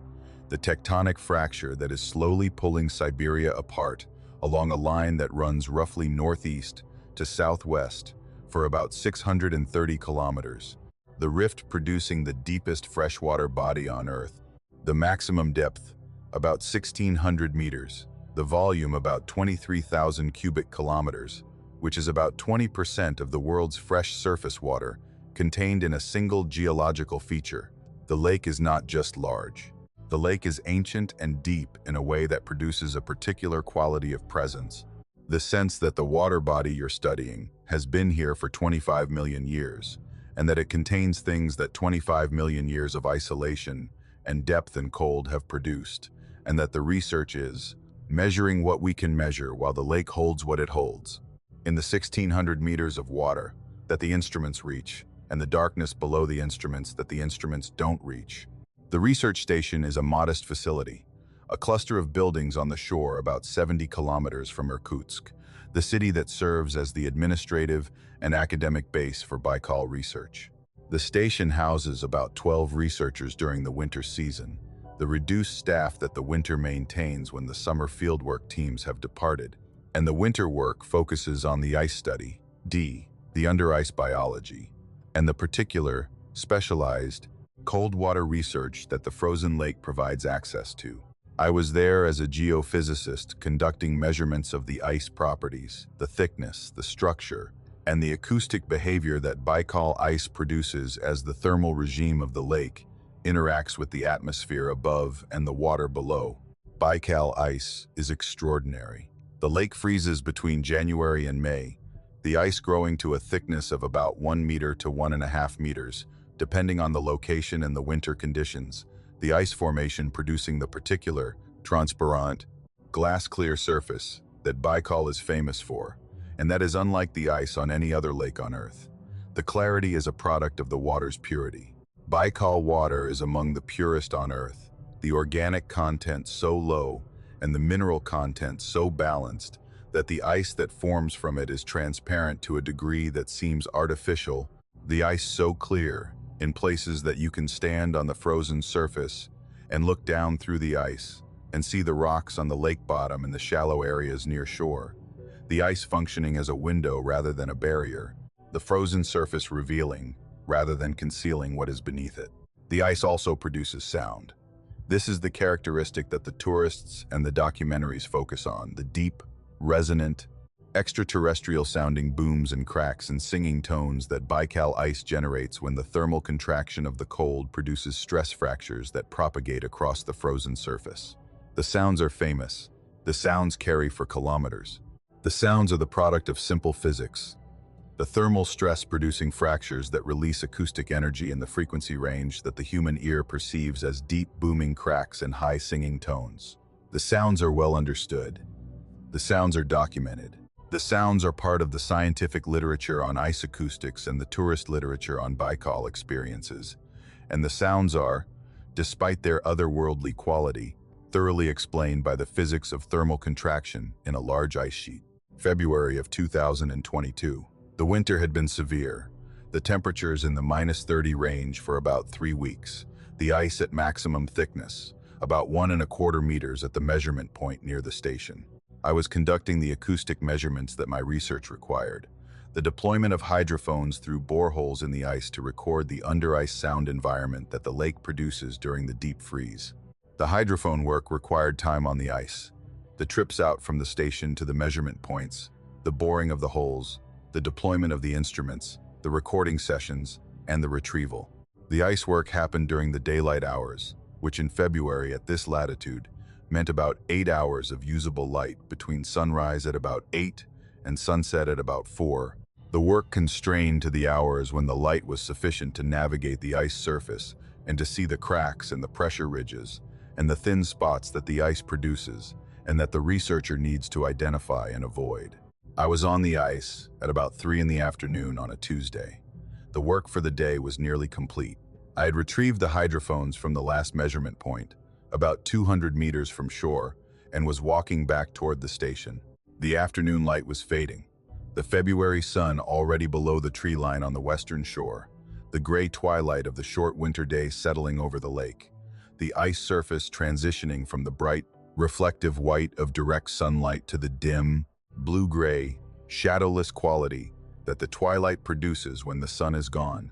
the tectonic fracture that is slowly pulling Siberia apart along a line that runs roughly northeast to southwest for about 630 kilometers, the rift producing the deepest freshwater body on Earth. The maximum depth, about 1,600 meters, the volume about 23,000 cubic kilometers, which is about 20% of the world's fresh surface water, contained in a single geological feature. The lake is not just large. The lake is ancient and deep in a way that produces a particular quality of presence. The sense that the water body you're studying has been here for 25 million years, and that it contains things that 25 million years of isolation and depth and cold have produced, and that the research is measuring what we can measure while the lake holds what it holds. In the 1,600 meters of water that the instruments reach, and the darkness below the instruments that the instruments don't reach. The research station is a modest facility, a cluster of buildings on the shore about 70 kilometers from Irkutsk, the city that serves as the administrative and academic base for Baikal research. The station houses about 12 researchers during the winter season, the reduced staff that the winter maintains when the summer fieldwork teams have departed, and the winter work focuses on the ice study, D, the under-ice biology, and the particular, specialized, cold water research that the frozen lake provides access to. I was there as a geophysicist conducting measurements of the ice properties, the thickness, the structure, and the acoustic behavior that Baikal ice produces as the thermal regime of the lake interacts with the atmosphere above and the water below. Baikal ice is extraordinary. The lake freezes between January and May, the ice growing to a thickness of about 1 meter to 1.5 meters, depending on the location and the winter conditions, the ice formation producing the particular, transparent, glass-clear surface that Baikal is famous for, and that is unlike the ice on any other lake on Earth. The clarity is a product of the water's purity. Baikal water is among the purest on Earth, the organic content so low and the mineral content so balanced that the ice that forms from it is transparent to a degree that seems artificial, the ice so clear, in places that you can stand on the frozen surface and look down through the ice and see the rocks on the lake bottom and the shallow areas near shore. The ice functioning as a window rather than a barrier, the frozen surface revealing rather than concealing what is beneath it. The ice also produces sound. This is the characteristic that the tourists and the documentaries focus on, the deep, resonant, extraterrestrial-sounding booms and cracks and singing tones that Baikal ice generates when the thermal contraction of the cold produces stress fractures that propagate across the frozen surface. The sounds are famous. The sounds carry for kilometers. The sounds are the product of simple physics. The thermal stress producing fractures that release acoustic energy in the frequency range that the human ear perceives as deep booming cracks and high singing tones. The sounds are well understood. The sounds are documented. The sounds are part of the scientific literature on ice acoustics and the tourist literature on Baikal experiences. And the sounds are, despite their otherworldly quality, thoroughly explained by the physics of thermal contraction in a large ice sheet. February of 2022. The winter had been severe. The temperatures in the -30 range for about 3 weeks. The ice at maximum thickness, about 1.25 meters at the measurement point near the station. I was conducting the acoustic measurements that my research required. The deployment of hydrophones through boreholes in the ice to record the under-ice sound environment that the lake produces during the deep freeze. The hydrophone work required time on the ice. The trips out from the station to the measurement points, the boring of the holes, the deployment of the instruments, the recording sessions, and the retrieval. The ice work happened during the daylight hours, which in February at this latitude meant about 8 hours of usable light between sunrise at about 8 and sunset at about 4. The work constrained to the hours when the light was sufficient to navigate the ice surface and to see the cracks and the pressure ridges and the thin spots that the ice produces and that the researcher needs to identify and avoid. I was on the ice at about 3 in the afternoon on a Tuesday. The work for the day was nearly complete. I had retrieved the hydrophones from the last measurement point, about 200 meters from shore, and was walking back toward the station. The afternoon light was fading. The February sun already below the tree line on the western shore, the gray twilight of the short winter day settling over the lake, the ice surface transitioning from the bright, reflective white of direct sunlight to the dim, blue-gray, shadowless quality that the twilight produces when the sun is gone,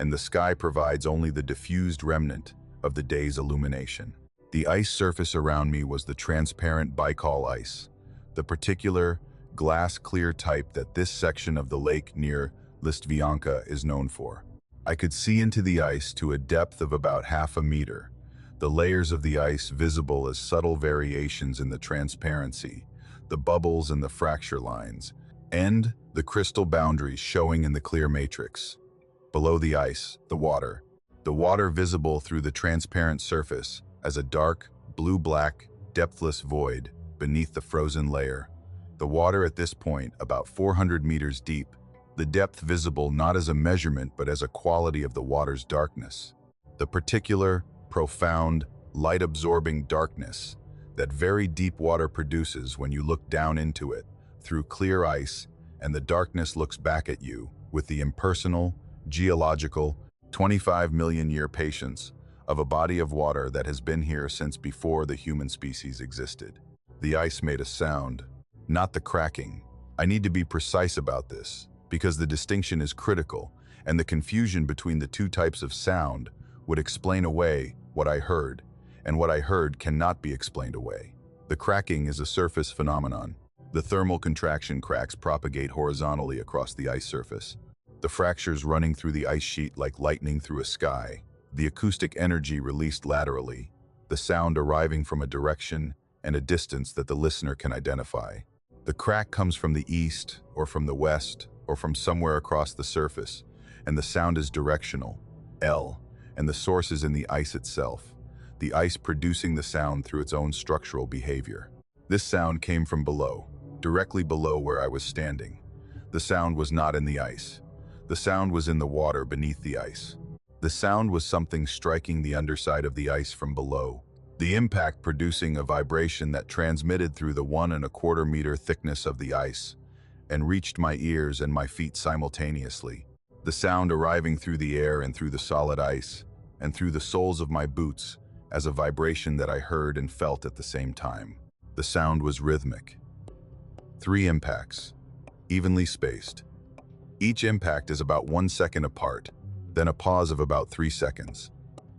and the sky provides only the diffused remnant of the day's illumination. The ice surface around me was the transparent Baikal ice, the particular glass-clear type that this section of the lake near Listvyanka is known for. I could see into the ice to a depth of about half a meter, the layers of the ice visible as subtle variations in the transparency, the bubbles and the fracture lines, and the crystal boundaries showing in the clear matrix. Below the ice, the water visible through the transparent surface as a dark, blue-black, depthless void beneath the frozen layer. The water at this point, about 400 meters deep, the depth visible not as a measurement but as a quality of the water's darkness. The particular, profound, light-absorbing darkness that very deep water produces when you look down into it through clear ice, and the darkness looks back at you with the impersonal, geological, 25 million year patience of a body of water that has been here since before the human species existed. The ice made a sound, not the cracking. I need to be precise about this, because the distinction is critical, and the confusion between the two types of sound would explain away what I heard, and what I heard cannot be explained away. The cracking is a surface phenomenon. The thermal contraction cracks propagate horizontally across the ice surface. The fractures running through the ice sheet like lightning through a sky. The acoustic energy released laterally. The sound arriving from a direction and a distance that the listener can identify. The crack comes from the east, or from the west, or from somewhere across the surface, and the sound is directional, L, and the source is in the ice itself, the ice producing the sound through its own structural behavior. This sound came from below, directly below where I was standing. The sound was not in the ice. The sound was in the water beneath the ice. The sound was something striking the underside of the ice from below, the impact producing a vibration that transmitted through the 1¼ meter thickness of the ice and reached my ears and my feet simultaneously. The sound arriving through the air and through the solid ice and through the soles of my boots as a vibration that I heard and felt at the same time. The sound was rhythmic. 3 impacts, evenly spaced. Each impact is about 1 second apart, then a pause of about 3 seconds.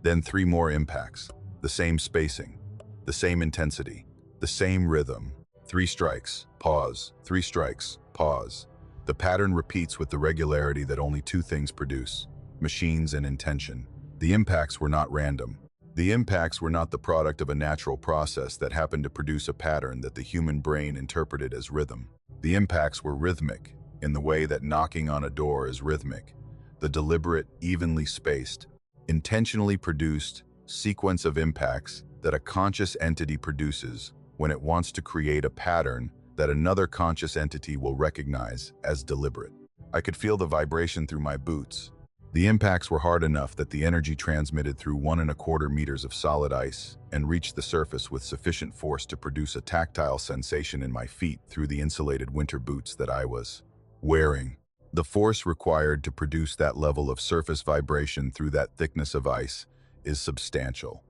Then 3 more impacts, the same spacing, the same intensity, the same rhythm. 3 strikes, pause, 3 strikes, pause. The pattern repeats with the regularity that only 2 things produce: machines and intention. The impacts were not random. The impacts were not the product of a natural process that happened to produce a pattern that the human brain interpreted as rhythm. The impacts were rhythmic, in the way that knocking on a door is rhythmic. The deliberate, evenly spaced, intentionally produced sequence of impacts that a conscious entity produces when it wants to create a pattern that another conscious entity will recognize as deliberate. I could feel the vibration through my boots. The impacts were hard enough that the energy transmitted through 1¼ meters of solid ice and reached the surface with sufficient force to produce a tactile sensation in my feet through the insulated winter boots that I was wearing. The force required to produce that level of surface vibration through that thickness of ice is substantial.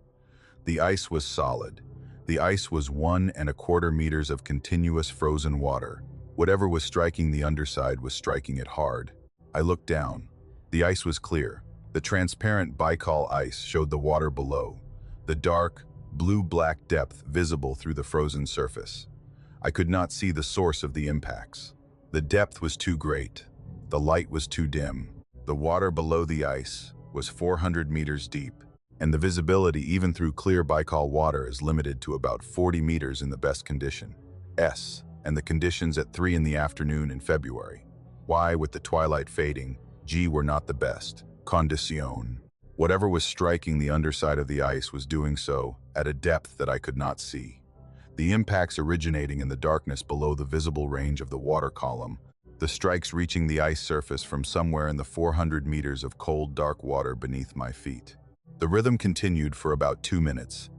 The ice was solid. The ice was 1¼ meters of continuous frozen water. Whatever was striking the underside was striking it hard. I looked down. The ice was clear. The transparent Baikal ice showed the water below, the dark, blue-black depth visible through the frozen surface. I could not see the source of the impacts. The depth was too great. The light was too dim. The water below the ice was 400 meters deep, and the visibility even through clear Baikal water is limited to about 40 meters in the best condition, S, and the conditions at 3 in the afternoon in February. Y, with the twilight fading, G were not the best, condition. Whatever was striking the underside of the ice was doing so at a depth that I could not see. The impacts originating in the darkness below the visible range of the water column, the strikes reaching the ice surface from somewhere in the 400 meters of cold, dark water beneath my feet. The rhythm continued for about 2 minutes.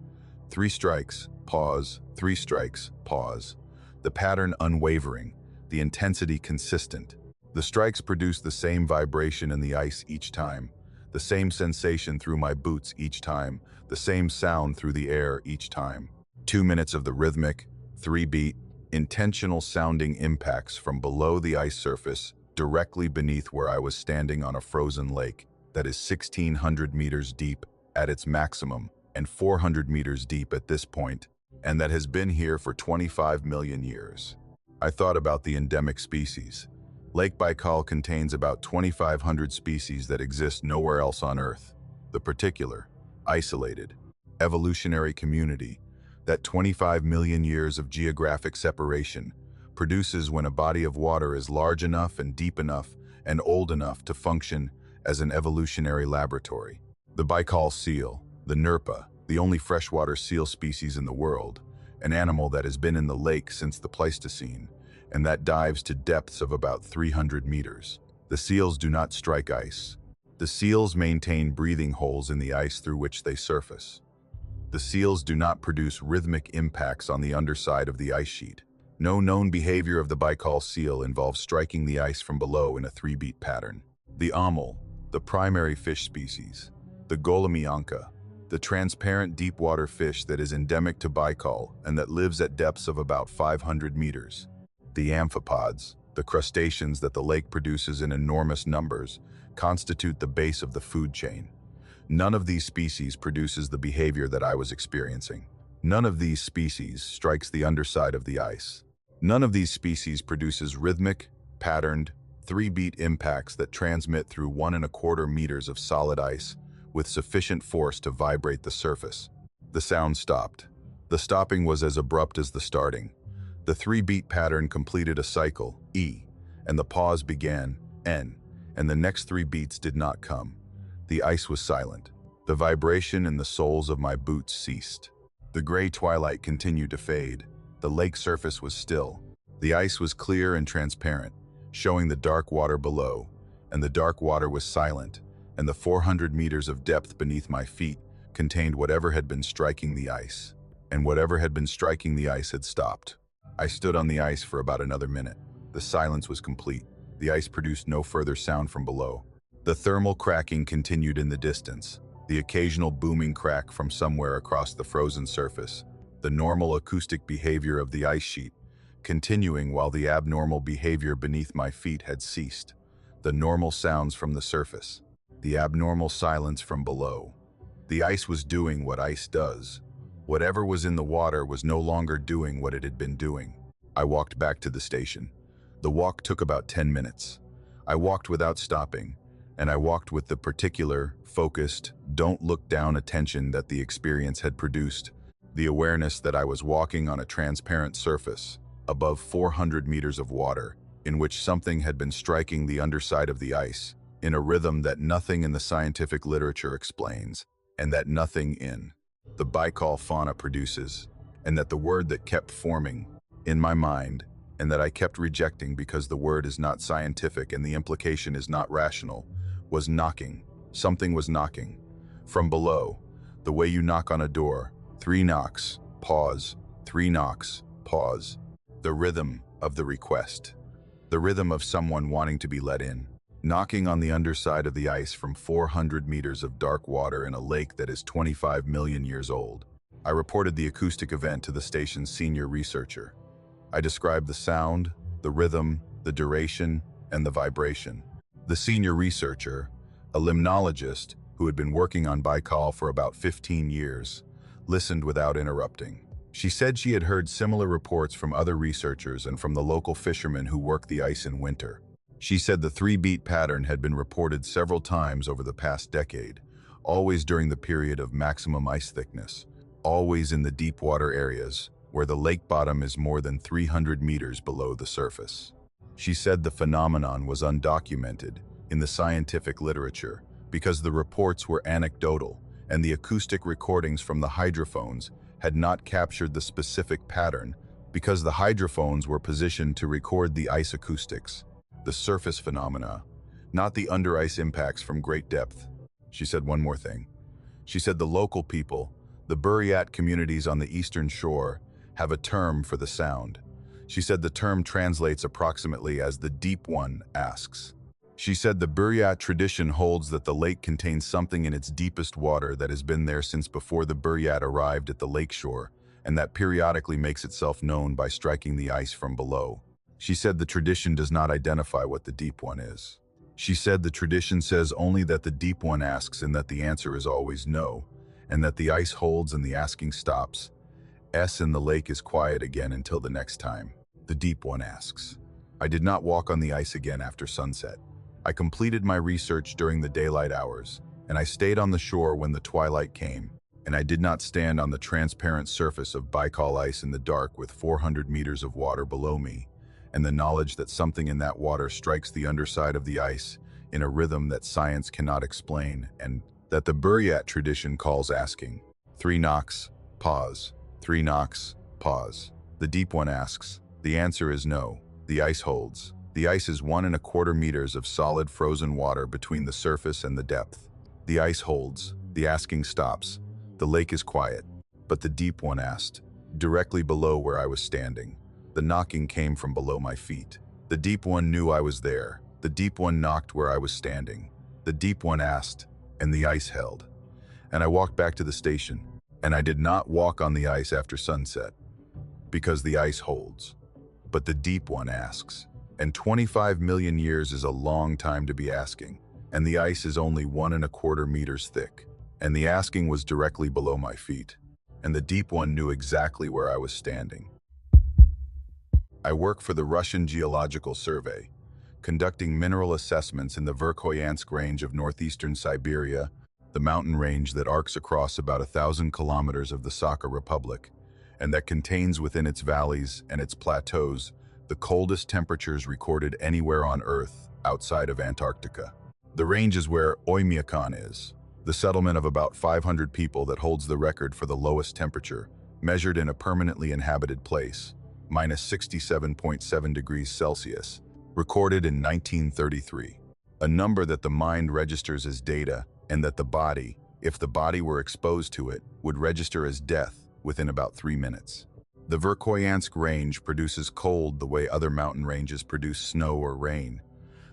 3 strikes, pause, 3 strikes, pause. The pattern unwavering, the intensity consistent. The strikes produced the same vibration in the ice each time, the same sensation through my boots each time, the same sound through the air each time. 2 minutes of the rhythmic, 3-beat, intentional sounding impacts from below the ice surface, directly beneath where I was standing on a frozen lake that is 1,600 meters deep at its maximum and 400 meters deep at this point, and that has been here for 25 million years. I thought about the endemic species. Lake Baikal contains about 2,500 species that exist nowhere else on Earth. The particular, isolated, evolutionary community that 25 million years of geographic separation produces when a body of water is large enough and deep enough and old enough to function as an evolutionary laboratory. The Baikal seal, the Nerpa, the only freshwater seal species in the world, an animal that has been in the lake since the Pleistocene, and that dives to depths of about 300 meters. The seals do not strike ice. The seals maintain breathing holes in the ice through which they surface. The seals do not produce rhythmic impacts on the underside of the ice sheet. No known behavior of the Baikal seal involves striking the ice from below in a 3-beat pattern. The amul, the primary fish species, the Golemianka, the transparent deep-water fish that is endemic to Baikal and that lives at depths of about 500 meters. The amphipods, the crustaceans that the lake produces in enormous numbers, constitute the base of the food chain. None of these species produces the behavior that I was experiencing. None of these species strikes the underside of the ice. None of these species produces rhythmic, patterned, 3-beat impacts that transmit through 1¼ meters of solid ice with sufficient force to vibrate the surface. The sound stopped. The stopping was as abrupt as the starting. The 3-beat pattern completed a cycle, E, and the pause began, N, and the next 3 beats did not come. The ice was silent. The vibration in the soles of my boots ceased. The gray twilight continued to fade. The lake surface was still. The ice was clear and transparent, showing the dark water below, and the dark water was silent, and the 400 meters of depth beneath my feet contained whatever had been striking the ice, and whatever had been striking the ice had stopped. I stood on the ice for about another minute. The silence was complete. The ice produced no further sound from below. The thermal cracking continued in the distance, the occasional booming crack from somewhere across the frozen surface, the normal acoustic behavior of the ice sheet, continuing while the abnormal behavior beneath my feet had ceased, the normal sounds from the surface, the abnormal silence from below. The ice was doing what ice does. Whatever was in the water was no longer doing what it had been doing. I walked back to the station. The walk took about 10 minutes. I walked without stopping, and I walked with the particular, focused, don't-look-down attention that the experience had produced, the awareness that I was walking on a transparent surface, above 400 meters of water, in which something had been striking the underside of the ice, in a rhythm that nothing in the scientific literature explains, and that nothing in the Baikal fauna produces, and that the word that kept forming in my mind, and that I kept rejecting because the word is not scientific and the implication is not rational, was knocking. Something was knocking. From below, the way you knock on a door, 3 knocks, pause, 3 knocks, pause. The rhythm of the request. The rhythm of someone wanting to be let in. Knocking on the underside of the ice from 400 meters of dark water in a lake that is 25 million years old. I reported the acoustic event to the station's senior researcher. I described the sound, the rhythm, the duration, and the vibration. The senior researcher, a limnologist who had been working on Baikal for about 15 years, listened without interrupting. She said she had heard similar reports from other researchers and from the local fishermen who work the ice in winter. She said the 3-beat pattern had been reported several times over the past decade, always during the period of maximum ice thickness, always in the deep water areas, where the lake bottom is more than 300 meters below the surface. She said the phenomenon was undocumented in the scientific literature because the reports were anecdotal and the acoustic recordings from the hydrophones had not captured the specific pattern because the hydrophones were positioned to record the ice acoustics, the surface phenomena, not the under-ice impacts from great depth. She said one more thing. She said the local people, the Buryat communities on the eastern shore, have a term for the sound. She said the term translates approximately as the deep one asks. She said the Buryat tradition holds that the lake contains something in its deepest water that has been there since before the Buryat arrived at the lakeshore, and that periodically makes itself known by striking the ice from below. She said the tradition does not identify what the deep one is. She said the tradition says only that the deep one asks and that the answer is always no, and that the ice holds and the asking stops. And the lake is quiet again until the next time the deep one asks. I did not walk on the ice again after sunset. I completed my research during the daylight hours, and I stayed on the shore when the twilight came, and I did not stand on the transparent surface of Baikal ice in the dark with 400 meters of water below me, and the knowledge that something in that water strikes the underside of the ice in a rhythm that science cannot explain, and that the Buryat tradition calls asking. 3 knocks, pause. 3 knocks, pause. The deep one asks. The answer is no. The ice holds. The ice is 1¼ meters of solid frozen water between the surface and the depth. The ice holds. The asking stops. The lake is quiet. But the deep one asked, directly below where I was standing. The knocking came from below my feet. The deep one knew I was there. The deep one knocked where I was standing. The deep one asked, and the ice held. And I walked back to the station, and I did not walk on the ice after sunset, because the ice holds. But the deep one asks. And 25 million years is a long time to be asking, and the ice is only 1.25 meters thick, and the asking was directly below my feet, and the deep one knew exactly where I was standing. I work for the Russian Geological Survey, conducting mineral assessments in the Verkhoyansk range of northeastern Siberia, the mountain range that arcs across about 1,000 kilometers of the Sakha Republic, and that contains within its valleys and its plateaus the coldest temperatures recorded anywhere on Earth outside of Antarctica. The range is where Oymyakon is, the settlement of about 500 people that holds the record for the lowest temperature, measured in a permanently inhabited place, -67.7 degrees Celsius, recorded in 1933. A number that the mind registers as data, and that the body, if the body were exposed to it, would register as death within about 3 minutes. The Verkhoyansk range produces cold the way other mountain ranges produce snow or rain.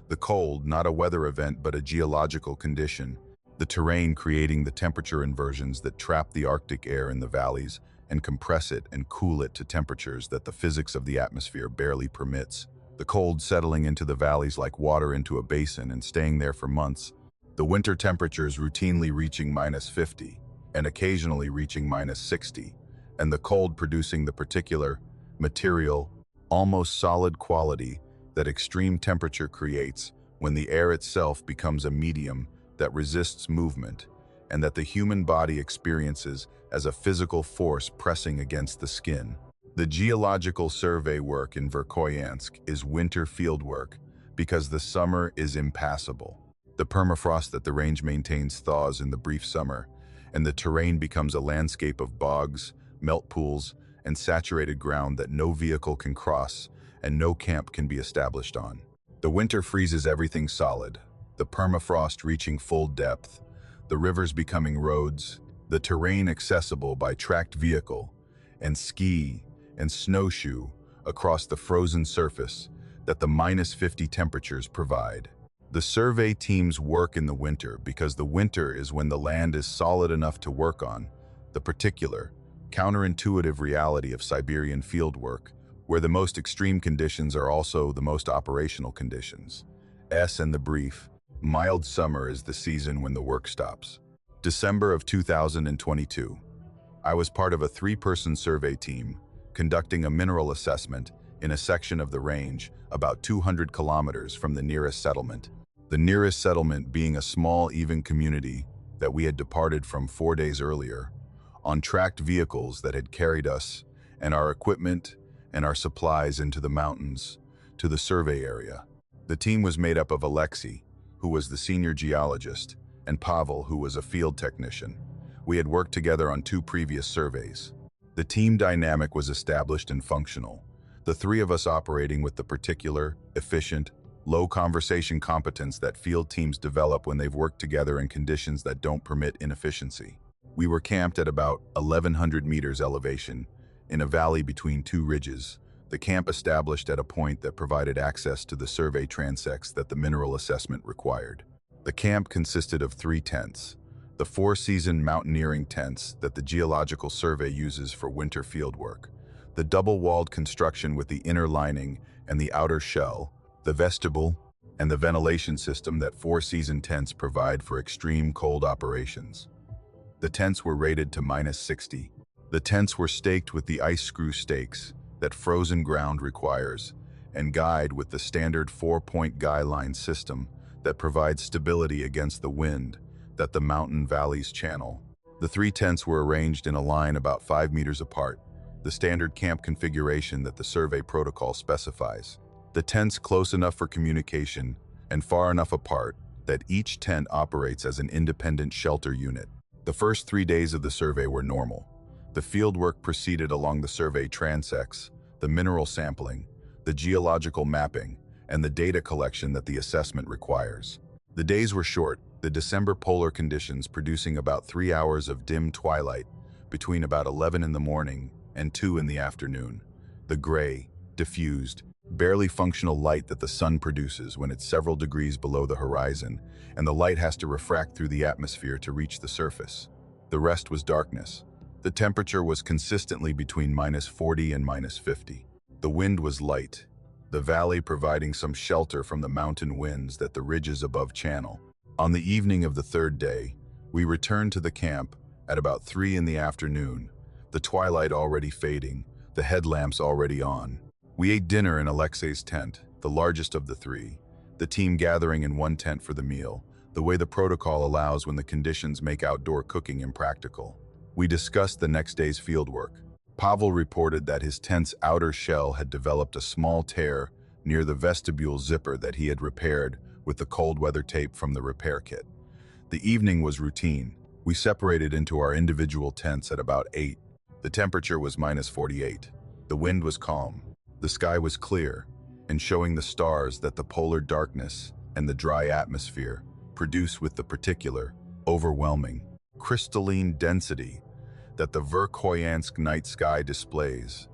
The cold, not a weather event but a geological condition, the terrain creating the temperature inversions that trap the Arctic air in the valleys and compress it and cool it to temperatures that the physics of the atmosphere barely permits. The cold settling into the valleys like water into a basin and staying there for months. The winter temperatures routinely reaching -50 and occasionally reaching -60, and the cold producing the particular, material, almost solid quality that extreme temperature creates when the air itself becomes a medium that resists movement and that the human body experiences as a physical force pressing against the skin. The geological survey work in Verkhoyansk is winter field work because the summer is impassable. The permafrost that the range maintains thaws in the brief summer, and the terrain becomes a landscape of bogs, melt pools, and saturated ground that no vehicle can cross and no camp can be established on. The winter freezes everything solid, the permafrost reaching full depth, the rivers becoming roads, the terrain accessible by tracked vehicle, and ski and snowshoe across the frozen surface that the -50 temperatures provide. The survey teams work in the winter because the winter is when the land is solid enough to work on, the particular, counterintuitive reality of Siberian fieldwork, where the most extreme conditions are also the most operational conditions. And the brief, mild summer is the season when the work stops. December of 2022. I was part of a 3-person survey team conducting a mineral assessment in a section of the range about 200 kilometers from the nearest settlement. The nearest settlement being a small, even community that we had departed from 4 days earlier, on tracked vehicles that had carried us and our equipment and our supplies into the mountains to the survey area. The team was made up of Alexei, who was the senior geologist, and Pavel, who was a field technician. We had worked together on 2 previous surveys. The team dynamic was established and functional, the 3 of us operating with the particular, efficient, low conversation competence that field teams develop when they've worked together in conditions that don't permit inefficiency. We were camped at about 1,100 meters elevation, in a valley between 2 ridges, the camp established at a point that provided access to the survey transects that the mineral assessment required. The camp consisted of 3 tents, the 4-season mountaineering tents that the Geological Survey uses for winter fieldwork, the double-walled construction with the inner lining and the outer shell, the vestibule, and the ventilation system that 4-season tents provide for extreme cold operations. The tents were rated to -60. The tents were staked with the ice screw stakes that frozen ground requires, and guyed with the standard 4-point guy line system that provides stability against the wind that the mountain valleys channel. The 3 tents were arranged in a line about 5 meters apart, the standard camp configuration that the survey protocol specifies. The tents close enough for communication and far enough apart that each tent operates as an independent shelter unit. The first 3 days of the survey were normal. The fieldwork proceeded along the survey transects, the mineral sampling, the geological mapping, and the data collection that the assessment requires. The days were short, the December polar conditions producing about 3 hours of dim twilight between about 11 in the morning and 2 in the afternoon. The gray, diffused, barely functional light that the sun produces when it's several degrees below the horizon, and the light has to refract through the atmosphere to reach the surface. The rest was darkness. The temperature was consistently between -40 and -50. The wind was light, the valley providing some shelter from the mountain winds that the ridges above channel. On the evening of the third day, we returned to the camp at about 3 in the afternoon, the twilight already fading, the headlamps already on. We ate dinner in Alexei's tent, the largest of the three, the team gathering in one tent for the meal, the way the protocol allows when the conditions make outdoor cooking impractical. We discussed the next day's fieldwork. Pavel reported that his tent's outer shell had developed a small tear near the vestibule zipper that he had repaired with the cold weather tape from the repair kit. The evening was routine. We separated into our individual tents at about 8. The temperature was -48. The wind was calm. The sky was clear and showing the stars that the polar darkness and the dry atmosphere produce with the particular, overwhelming, crystalline density that the Verkhoyansk night sky displays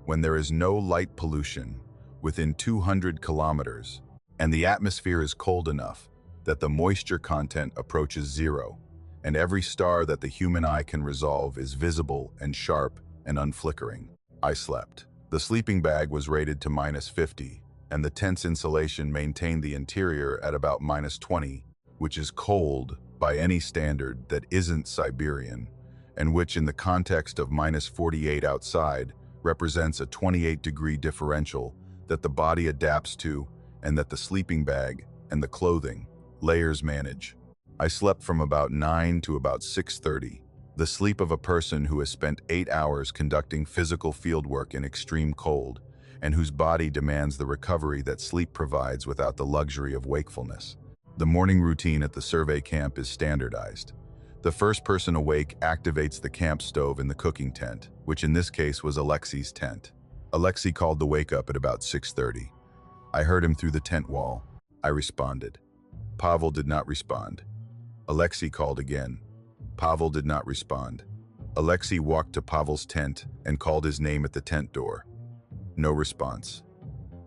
when there is no light pollution within 200 kilometers and the atmosphere is cold enough that the moisture content approaches zero, and every star that the human eye can resolve is visible and sharp and unflickering. I slept. The sleeping bag was rated to -50, and the tent's insulation maintained the interior at about -20, which is cold by any standard that isn't Siberian, and which in the context of -48 outside represents a 28-degree differential that the body adapts to and that the sleeping bag and the clothing layers manage. I slept from about 9 to about 6:30, the sleep of a person who has spent 8 hours conducting physical fieldwork in extreme cold and whose body demands the recovery that sleep provides without the luxury of wakefulness. The morning routine at the survey camp is standardized. The first person awake activates the camp stove in the cooking tent, which in this case was Alexei's tent. Alexei called the wake up at about 6:30. I heard him through the tent wall. I responded. Pavel did not respond. Alexei called again. Pavel did not respond. Alexei walked to Pavel's tent and called his name at the tent door. No response.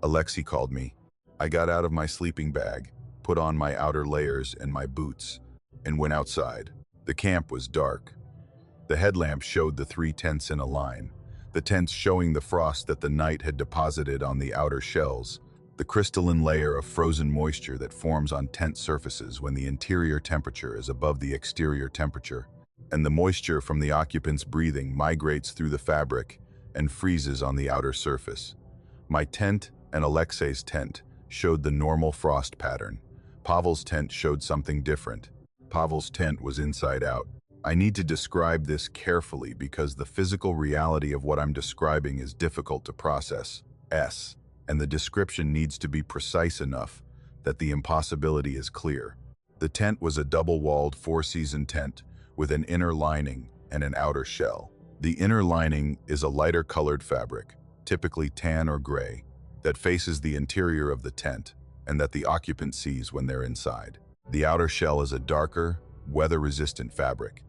Alexei called me. I got out of my sleeping bag, put on my outer layers and my boots, and went outside. The camp was dark. The headlamp showed the 3 tents in a line, the tents showing the frost that the night had deposited on the outer shells, the crystalline layer of frozen moisture that forms on tent surfaces when the interior temperature is above the exterior temperature, and the moisture from the occupants' breathing migrates through the fabric and freezes on the outer surface. My tent and Alexei's tent showed the normal frost pattern. Pavel's tent showed something different. Pavel's tent was inside out. I need to describe this carefully because the physical reality of what I'm describing is difficult to process, and the description needs to be precise enough that the impossibility is clear. The tent was a double-walled 4-season tent with an inner lining and an outer shell. The inner lining is a lighter colored fabric, typically tan or gray, that faces the interior of the tent and that the occupant sees when they're inside. The outer shell is a darker, weather-resistant fabric,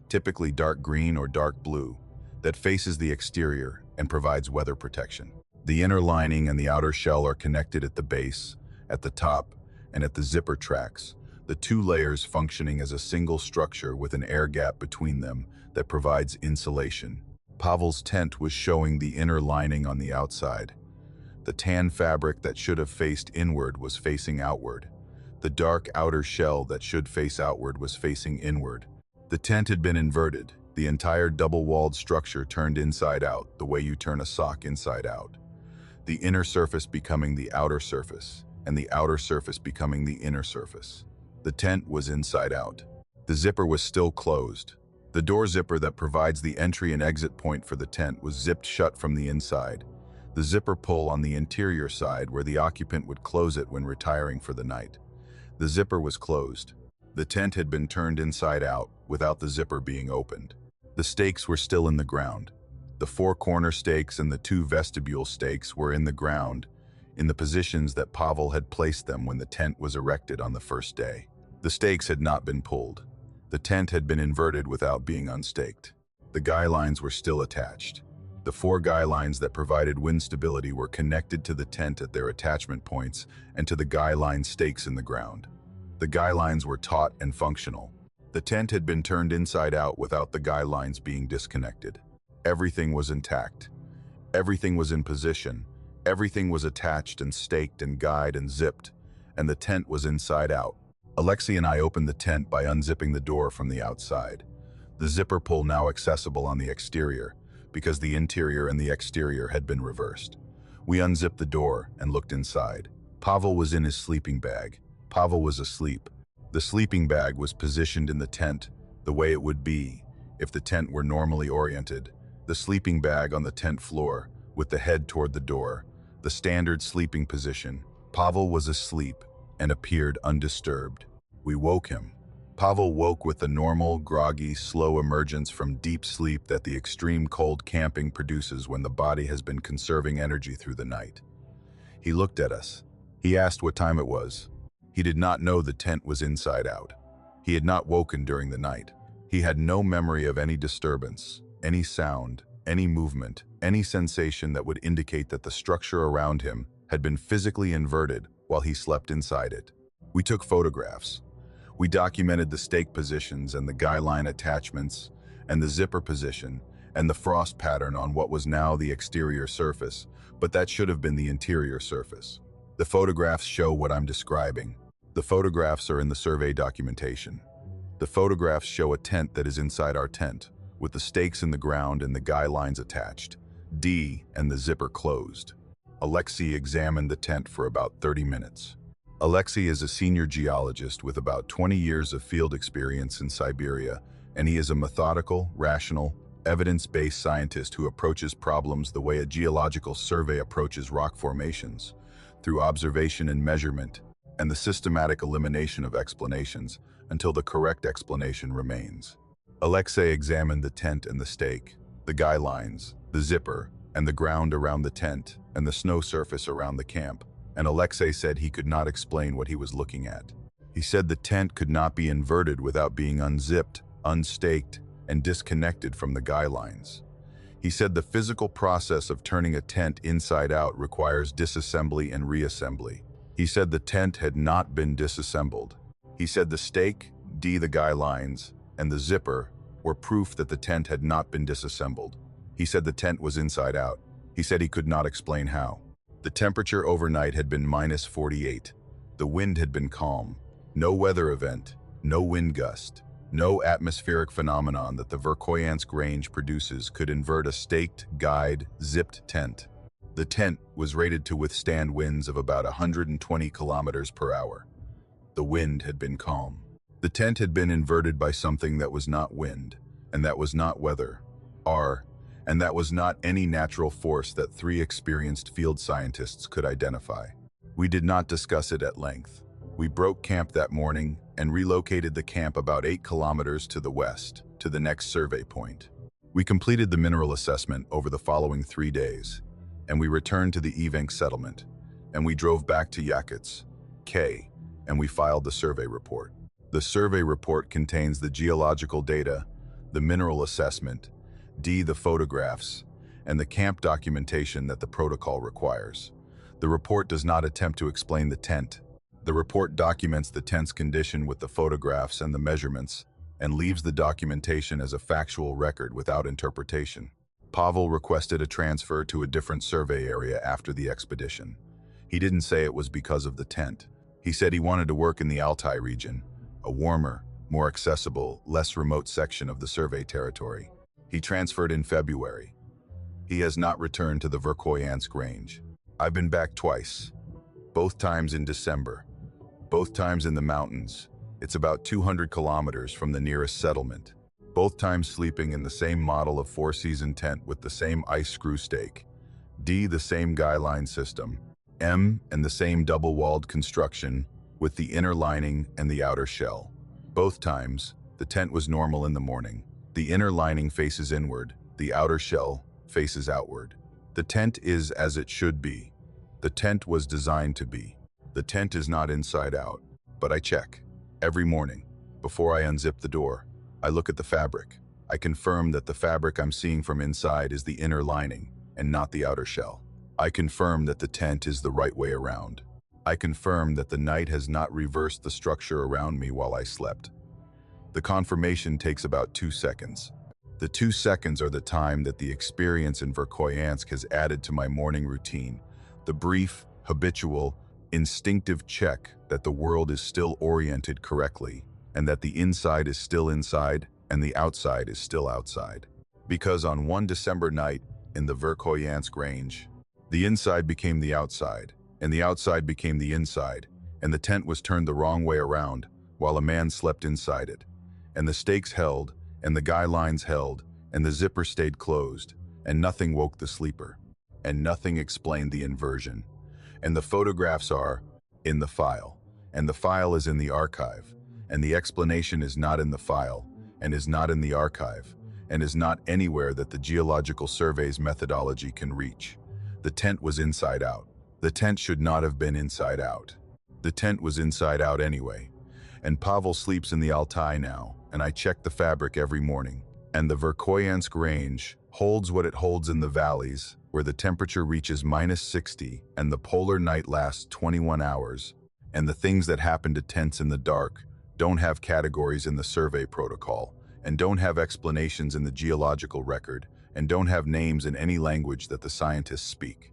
typically dark green or dark blue, that faces the exterior and provides weather protection. The inner lining and the outer shell are connected at the base, at the top, and at the zipper tracks, the 2 layers functioning as a single structure with an air gap between them that provides insulation. Pavel's tent was showing the inner lining on the outside. The tan fabric that should have faced inward was facing outward. The dark outer shell that should face outward was facing inward. The tent had been inverted, the entire double-walled structure turned inside out, the way you turn a sock inside out. The inner surface becoming the outer surface, and the outer surface becoming the inner surface. The tent was inside out. The zipper was still closed. The door zipper that provides the entry and exit point for the tent was zipped shut from the inside. The zipper pull on the interior side where the occupant would close it when retiring for the night. The zipper was closed. The tent had been turned inside out without the zipper being opened. The stakes were still in the ground. The 4 corner stakes and the 2 vestibule stakes were in the ground, in the positions that Pavel had placed them when the tent was erected on the first day. The stakes had not been pulled. The tent had been inverted without being unstaked. The guy lines were still attached. The 4 guy lines that provided wind stability were connected to the tent at their attachment points and to the guy line stakes in the ground. The guy lines were taut and functional. The tent had been turned inside out without the guy lines being disconnected. Everything was intact. Everything was in position. Everything was attached and staked and guyed and zipped, and the tent was inside out. Alexei and I opened the tent by unzipping the door from the outside. The zipper pull now accessible on the exterior, because the interior and the exterior had been reversed. We unzipped the door and looked inside. Pavel was in his sleeping bag. Pavel was asleep. The sleeping bag was positioned in the tent the way it would be if the tent were normally oriented. The sleeping bag on the tent floor, with the head toward the door, the standard sleeping position. Pavel was asleep and appeared undisturbed. We woke him. Pavel woke with the normal, groggy, slow emergence from deep sleep that the extreme cold camping produces when the body has been conserving energy through the night. He looked at us. He asked what time it was. He did not know the tent was inside out. He had not woken during the night. He had no memory of any disturbance, any sound, any movement, any sensation that would indicate that the structure around him had been physically inverted while he slept inside it. We took photographs. We documented the stake positions and the guy line attachments and the zipper position and the frost pattern on what was now the exterior surface, but that should have been the interior surface. The photographs show what I'm describing. The photographs are in the survey documentation. The photographs show a tent that is inside our tent, with the stakes in the ground and the guy lines attached, D and the zipper closed. Alexei examined the tent for about 30 minutes. Alexei is a senior geologist with about 20 years of field experience in Siberia, and he is a methodical, rational, evidence-based scientist who approaches problems the way a geological survey approaches rock formations, through observation and measurement, and the systematic elimination of explanations until the correct explanation remains. Alexei examined the tent and the stake, the guy lines, the zipper, and the ground around the tent, and the snow surface around the camp, and Alexei said he could not explain what he was looking at. He said the tent could not be inverted without being unzipped, unstaked, and disconnected from the guy lines. He said the physical process of turning a tent inside out requires disassembly and reassembly. He said the tent had not been disassembled. He said the stake, D the guy lines, and the zipper were proof that the tent had not been disassembled. He said the tent was inside out. He said he could not explain how. The temperature overnight had been -48. The wind had been calm. No weather event, no wind gust, no atmospheric phenomenon that the Verkhoyansk range produces could invert a staked, guyed, zipped tent. The tent was rated to withstand winds of about 120 kilometers per hour. The wind had been calm. The tent had been inverted by something that was not wind, and that was not weather, and that was not any natural force that 3 experienced field scientists could identify. We did not discuss it at length. We broke camp that morning and relocated the camp about 8 kilometers to the west, to the next survey point. We completed the mineral assessment over the following 3 days, and we returned to the Evenk settlement, and we drove back to Yakutsk, K, and we filed the survey report. The survey report contains the geological data, the mineral assessment, D the photographs, and the camp documentation that the protocol requires. The report does not attempt to explain the tent. The report documents the tent's condition with the photographs and the measurements, and leaves the documentation as a factual record without interpretation. Pavel requested a transfer to a different survey area after the expedition. He didn't say it was because of the tent. He said he wanted to work in the Altai region, a warmer, more accessible, less remote section of the survey territory. He transferred in February. He has not returned to the Verkhoyansk range. I've been back twice, both times in December, both times in the mountains. It's about 200 kilometers from the nearest settlement. Both times sleeping in the same model of 4-season tent with the same ice screw stake, D the same guy line system, M and the same double-walled construction with the inner lining and the outer shell. Both times, the tent was normal in the morning. The inner lining faces inward, the outer shell faces outward. The tent is as it should be. The tent was designed to be. The tent is not inside out, but I check. Every morning, before I unzip the door, I look at the fabric. I confirm that the fabric I'm seeing from inside is the inner lining and not the outer shell. I confirm that the tent is the right way around. I confirm that the night has not reversed the structure around me while I slept. The confirmation takes about 2 seconds. The 2 seconds are the time that the experience in Verkhoyansk has added to my morning routine. The brief, habitual, instinctive check that the world is still oriented correctly, and that the inside is still inside and the outside is still outside. Because on one December night in the Verkhoyansk range, the inside became the outside, and the outside became the inside, and the tent was turned the wrong way around while a man slept inside it. And the stakes held, and the guy lines held, and the zipper stayed closed, and nothing woke the sleeper, and nothing explained the inversion. And the photographs are in the file, and the file is in the archive, and the explanation is not in the file, and is not in the archive, and is not anywhere that the Geological Survey's methodology can reach. The tent was inside out. The tent should not have been inside out. The tent was inside out anyway. And Pavel sleeps in the Altai now, and I check the fabric every morning. And the Verkhoyansk range holds what it holds in the valleys, where the temperature reaches -60 and the polar night lasts 21 hours. And the things that happen to tents in the dark don't have categories in the survey protocol, and don't have explanations in the geological record, and don't have names in any language that the scientists speak.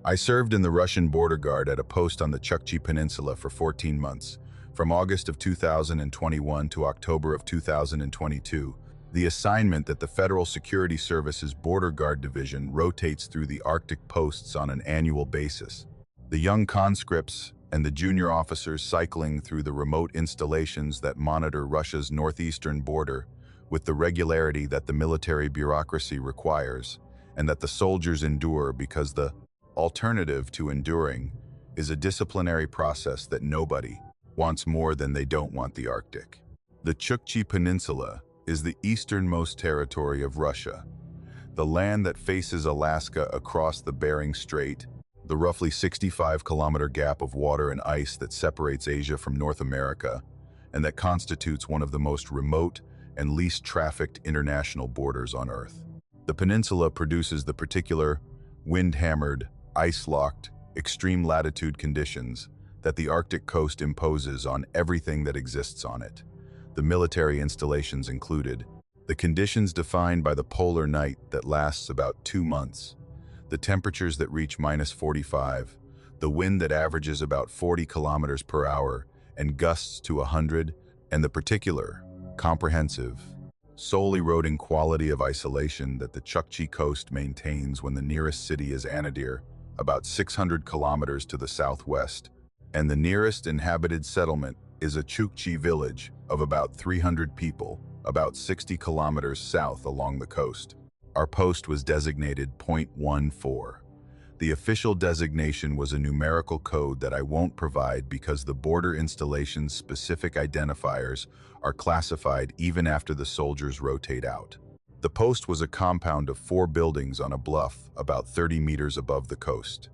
I served in the Russian border guard at a post on the Chukchi Peninsula for 14 months, from August of 2021 to October of 2022. The assignment that the Federal Security Service's Border Guard Division rotates through the Arctic posts on an annual basis. The young conscripts and the junior officers cycling through the remote installations that monitor Russia's northeastern border with the regularity that the military bureaucracy requires, and that the soldiers endure because the alternative to enduring is a disciplinary process that nobody wants more than they don't want the Arctic. The Chukchi Peninsula is the easternmost territory of Russia, the land that faces Alaska across the Bering Strait, the roughly 65-kilometer gap of water and ice that separates Asia from North America, and that constitutes one of the most remote and least trafficked international borders on Earth. The peninsula produces the particular, wind-hammered, ice-locked, extreme latitude conditions that the Arctic coast imposes on everything that exists on it, the military installations included, the conditions defined by the polar night that lasts about 2 months, the temperatures that reach -45, the wind that averages about 40 kilometers per hour and gusts to 100, and the particular, comprehensive, soul-eroding quality of isolation that the Chukchi coast maintains when the nearest city is Anadyr, about 600 kilometers to the southwest, and the nearest inhabited settlement is a Chukchi village of about 300 people, about 60 kilometers south along the coast. Our post was designated .14. The official designation was a numerical code that I won't provide because the border installation's specific identifiers are classified even after the soldiers rotate out. The post was a compound of 4 buildings on a bluff about 30 meters above the coast.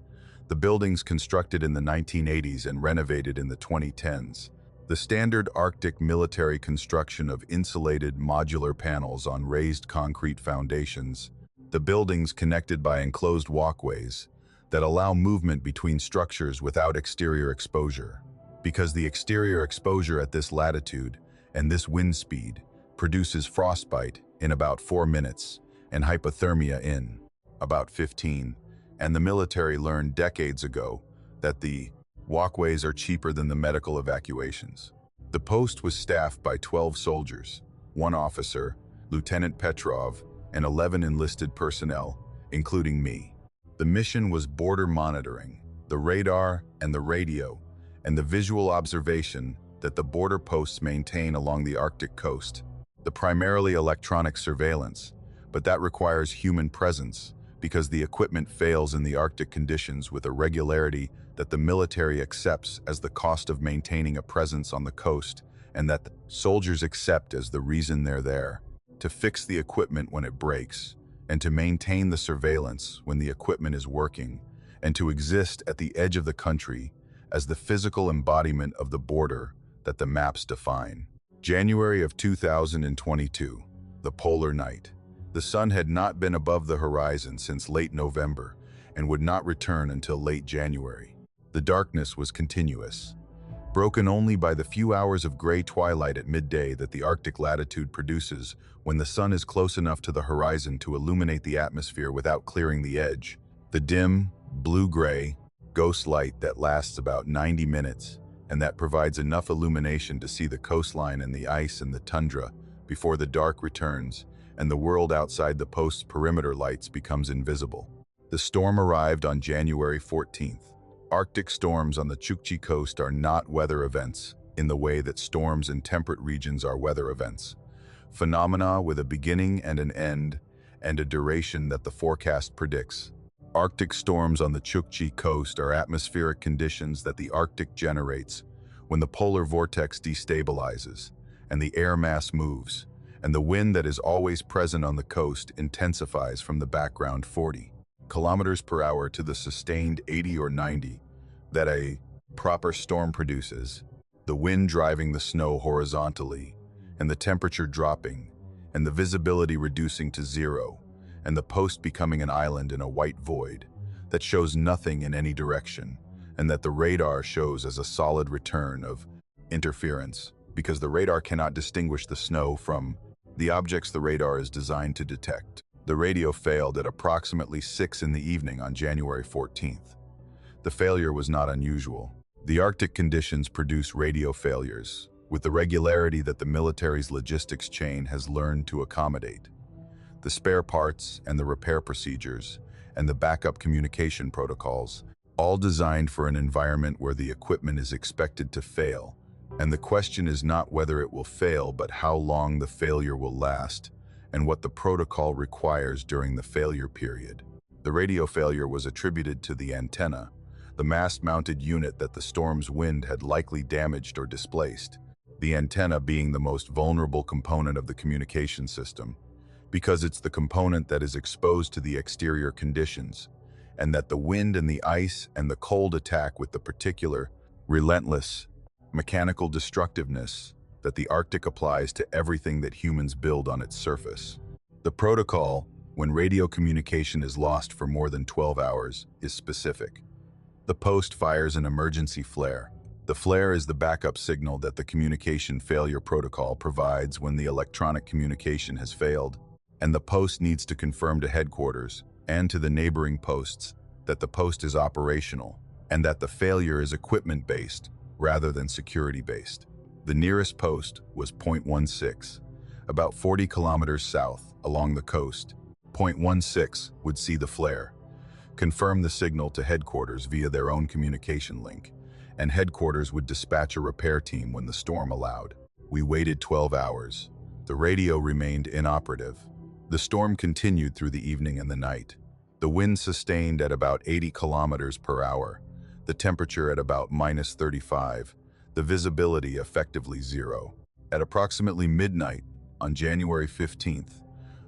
The buildings constructed in the 1980s and renovated in the 2010s. The standard Arctic military construction of insulated modular panels on raised concrete foundations. The buildings connected by enclosed walkways that allow movement between structures without exterior exposure. Because the exterior exposure at this latitude and this wind speed produces frostbite in about 4 minutes and hypothermia in about 15. And the military learned decades ago that the walkways are cheaper than the medical evacuations. The post was staffed by 12 soldiers, 1 officer, Lieutenant Petrov, and 11 enlisted personnel, including me. The mission was border monitoring, the radar and the radio, and the visual observation that the border posts maintain along the Arctic coast. The primarily electronic surveillance, but that requires human presence because the equipment fails in the Arctic conditions with a regularity that the military accepts as the cost of maintaining a presence on the coast, and that the soldiers accept as the reason they're there, to fix the equipment when it breaks, and to maintain the surveillance when the equipment is working, and to exist at the edge of the country as the physical embodiment of the border that the maps define. January of 2022, the polar night. The sun had not been above the horizon since late November and would not return until late January. The darkness was continuous. broken only by the few hours of gray twilight at midday that the Arctic latitude produces when the sun is close enough to the horizon to illuminate the atmosphere without clearing the edge. The dim, blue-gray, ghost light that lasts about 90 minutes and that provides enough illumination to see the coastline and the ice and the tundra before the dark returns and the world outside the post's perimeter lights becomes invisible. The storm arrived on January 14th. Arctic storms on the Chukchi coast are not weather events in the way that storms in temperate regions are weather events. Phenomena with a beginning and an end and a duration that the forecast predicts. Arctic storms on the Chukchi coast are atmospheric conditions that the Arctic generates when the polar vortex destabilizes and the air mass moves, and the wind that is always present on the coast intensifies from the background 40 kilometers per hour to the sustained 80 or 90 that a proper storm produces, the wind driving the snow horizontally, and the temperature dropping, and the visibility reducing to zero, and the post becoming an island in a white void that shows nothing in any direction, and that the radar shows as a solid return of interference, because the radar cannot distinguish the snow from the objects the radar is designed to detect. The radio failed at approximately 6 in the evening on January 14th. The failure was not unusual. The Arctic conditions produce radio failures with the regularity that the military's logistics chain has learned to accommodate. The spare parts and the repair procedures and the backup communication protocols, all designed for an environment where the equipment is expected to fail. And the question is not whether it will fail, but how long the failure will last and what the protocol requires during the failure period. The radio failure was attributed to the antenna, the mast-mounted unit that the storm's wind had likely damaged or displaced, the antenna being the most vulnerable component of the communication system, because it's the component that is exposed to the exterior conditions, and that the wind and the ice and the cold attack with the particular, relentless, mechanical destructiveness that the Arctic applies to everything that humans build on its surface. The protocol, when radio communication is lost for more than 12 hours, is specific. The post fires an emergency flare. The flare is the backup signal that the communication failure protocol provides when the electronic communication has failed, and the post needs to confirm to headquarters and to the neighboring posts that the post is operational and that the failure is equipment-based rather than security-based. The nearest post was Point 16, about 40 kilometers south along the coast. Point 16 would see the flare, confirm the signal to headquarters via their own communication link, and headquarters would dispatch a repair team when the storm allowed. We waited 12 hours. The radio remained inoperative. The storm continued through the evening and the night. The wind sustained at about 80 kilometers per hour, the temperature at about -35, the visibility effectively zero. At approximately midnight on January 15th,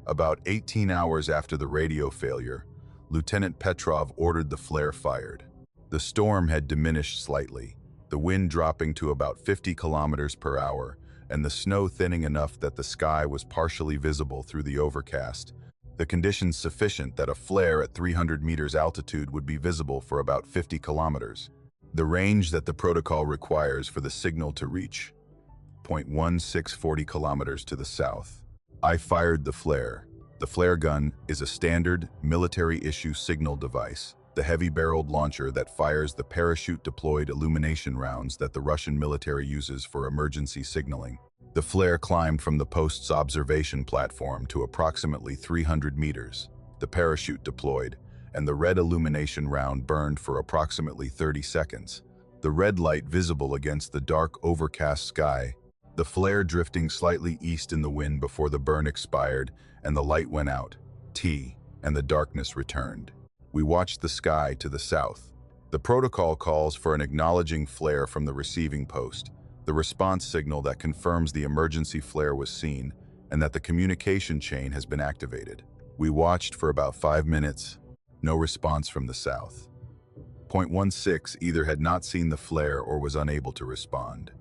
about 18 hours after the radio failure, Lieutenant Petrov ordered the flare fired. The storm had diminished slightly, the wind dropping to about 50 kilometers per hour, and the snow thinning enough that the sky was partially visible through the overcast, the conditions sufficient that a flare at 300 meters altitude would be visible for about 50 kilometers. The range that the protocol requires for the signal to reach, 0.1640 kilometers to the south. I fired the flare. The flare gun is a standard military-issue signal device, the heavy-barreled launcher that fires the parachute-deployed illumination rounds that the Russian military uses for emergency signaling. The flare climbed from the post's observation platform to approximately 300 meters. The parachute deployed, and the red illumination round burned for approximately 30 seconds, the red light visible against the dark overcast sky, the flare drifting slightly east in the wind before the burn expired and the light went out, and the darkness returned. We watched the sky to the south. The protocol calls for an acknowledging flare from the receiving post, the response signal that confirms the emergency flare was seen and that the communication chain has been activated. We watched for about 5 minutes. No response from the south. Point 16 either had not seen the flare or was unable to respond.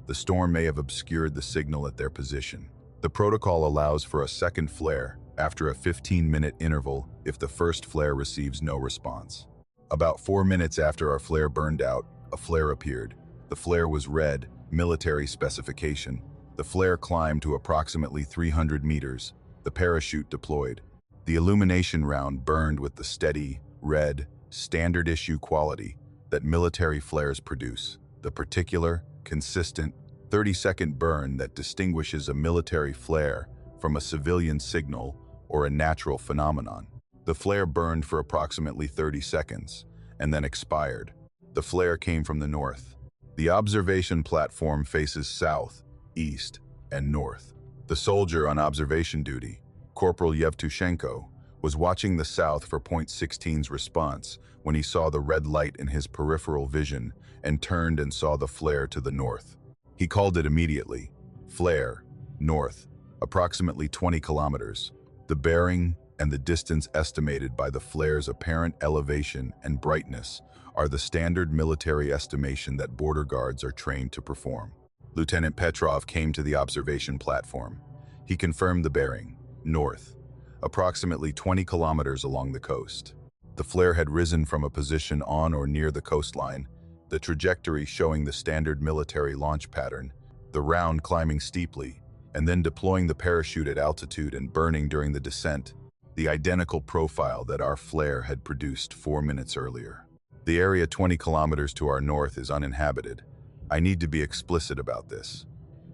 The storm may have obscured the signal at their position. The protocol allows for a second flare after a 15-minute interval if the first flare receives no response. About 4 minutes after our flare burned out, a flare appeared, The flare was red, military specification. The flare climbed to approximately 300 meters. The parachute deployed. The illumination round burned with the steady, red, standard-issue quality that military flares produce. The particular, consistent, 30-second burn that distinguishes a military flare from a civilian signal or a natural phenomenon. The flare burned for approximately 30 seconds and then expired. The flare came from the north. The observation platform faces south, east, and north. The soldier on observation duty, Corporal Yevtushenko, was watching the south for Point 16's response when he saw the red light in his peripheral vision and turned and saw the flare to the north. He called it immediately. Flare, north, approximately 20 kilometers. The bearing and the distance estimated by the flare's apparent elevation and brightness are the standard military estimation that border guards are trained to perform. Lieutenant Petrov came to the observation platform. He confirmed the bearing, north, approximately 20 kilometers along the coast. The flare had risen from a position on or near the coastline, the trajectory showing the standard military launch pattern, the round climbing steeply, and then deploying the parachute at altitude and burning during the descent, the identical profile that our flare had produced 4 minutes earlier. The area 20 kilometers to our north is uninhabited. I need to be explicit about this.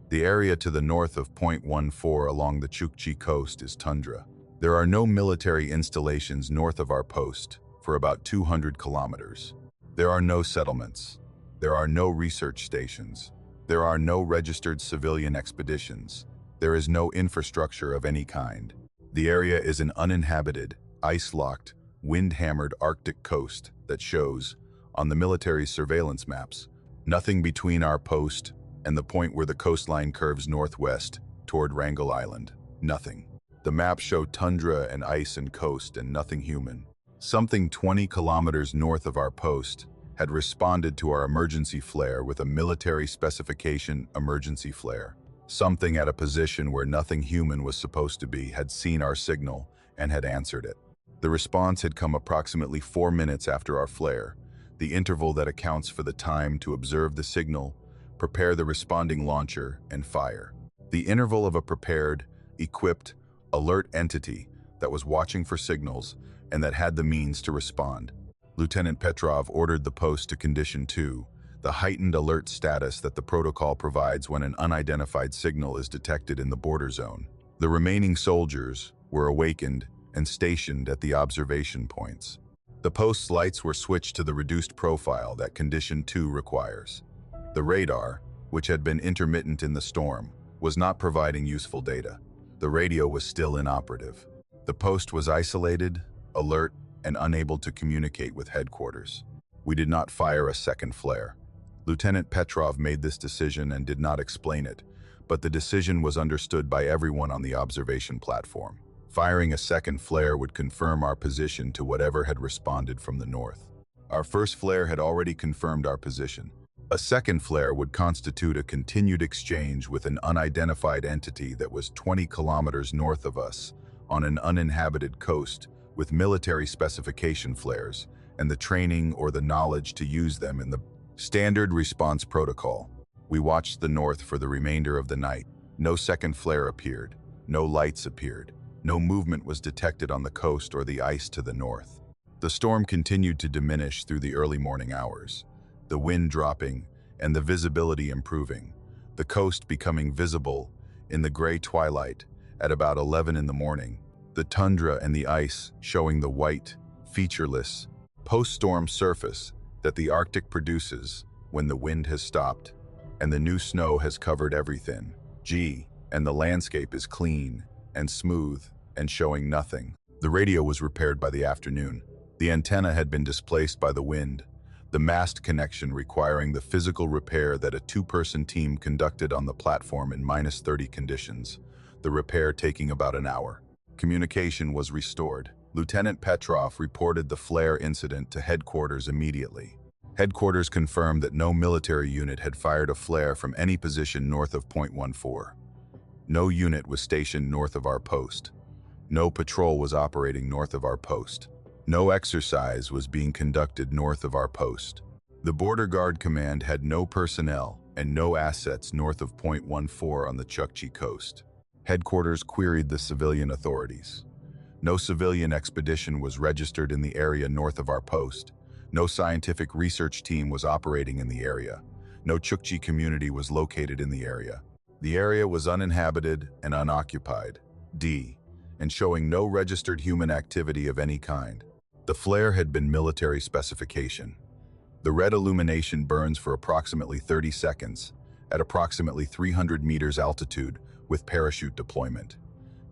The area to the north of Point 14 along the Chukchi coast is tundra. There are no military installations north of our post for about 200 kilometers. There are no settlements. There are no research stations. There are no registered civilian expeditions. There is no infrastructure of any kind. The area is an uninhabited, ice-locked, wind-hammered Arctic coast that shows, on the military surveillance maps, nothing between our post and the point where the coastline curves northwest toward Wrangel Island. Nothing. The maps show tundra and ice and coast and nothing human. Something 20 kilometers north of our post had responded to our emergency flare with a military specification emergency flare. Something at a position where nothing human was supposed to be had seen our signal and had answered it. The response had come approximately 4 minutes after our flare, the interval that accounts for the time to observe the signal, prepare the responding launcher, and fire. The interval of a prepared, equipped, alert entity that was watching for signals and that had the means to respond. Lieutenant Petrov ordered the post to Condition 2, the heightened alert status that the protocol provides when an unidentified signal is detected in the border zone. The remaining soldiers were awakened and stationed at the observation points. The post's lights were switched to the reduced profile that Condition 2 requires. The radar, which had been intermittent in the storm, was not providing useful data. The radio was still inoperative. The post was isolated, alert, and unable to communicate with headquarters. We did not fire a second flare. Lieutenant Petrov made this decision and did not explain it, but the decision was understood by everyone on the observation platform. Firing a second flare would confirm our position to whatever had responded from the north. Our first flare had already confirmed our position. A second flare would constitute a continued exchange with an unidentified entity that was 20 kilometers north of us, on an uninhabited coast, with military specification flares, and the training or the knowledge to use them in the standard response protocol. We watched the north for the remainder of the night. No second flare appeared. No lights appeared. No movement was detected on the coast or the ice to the north. The storm continued to diminish through the early morning hours, the wind dropping and the visibility improving, the coast becoming visible in the gray twilight at about 11 in the morning, the tundra and the ice showing the white, featureless, post-storm surface that the Arctic produces when the wind has stopped and the new snow has covered everything. And the landscape is clean and smooth and showing nothing. The radio was repaired by the afternoon. The antenna had been displaced by the wind, the mast connection requiring the physical repair that a two-person team conducted on the platform in -30 conditions, the repair taking about an hour. Communication was restored. Lieutenant Petrov reported the flare incident to headquarters immediately. Headquarters confirmed that no military unit had fired a flare from any position north of Point 14. No unit was stationed north of our post. No patrol was operating north of our post. No exercise was being conducted north of our post. The Border Guard Command had no personnel and no assets north of Point 14 on the Chukchi coast. Headquarters queried the civilian authorities. No civilian expedition was registered in the area north of our post. No scientific research team was operating in the area. No Chukchi community was located in the area. The area was uninhabited and unoccupied. D. And showing no registered human activity of any kind. The flare had been military specification. The red illumination burns for approximately 30 seconds at approximately 300 meters altitude with parachute deployment.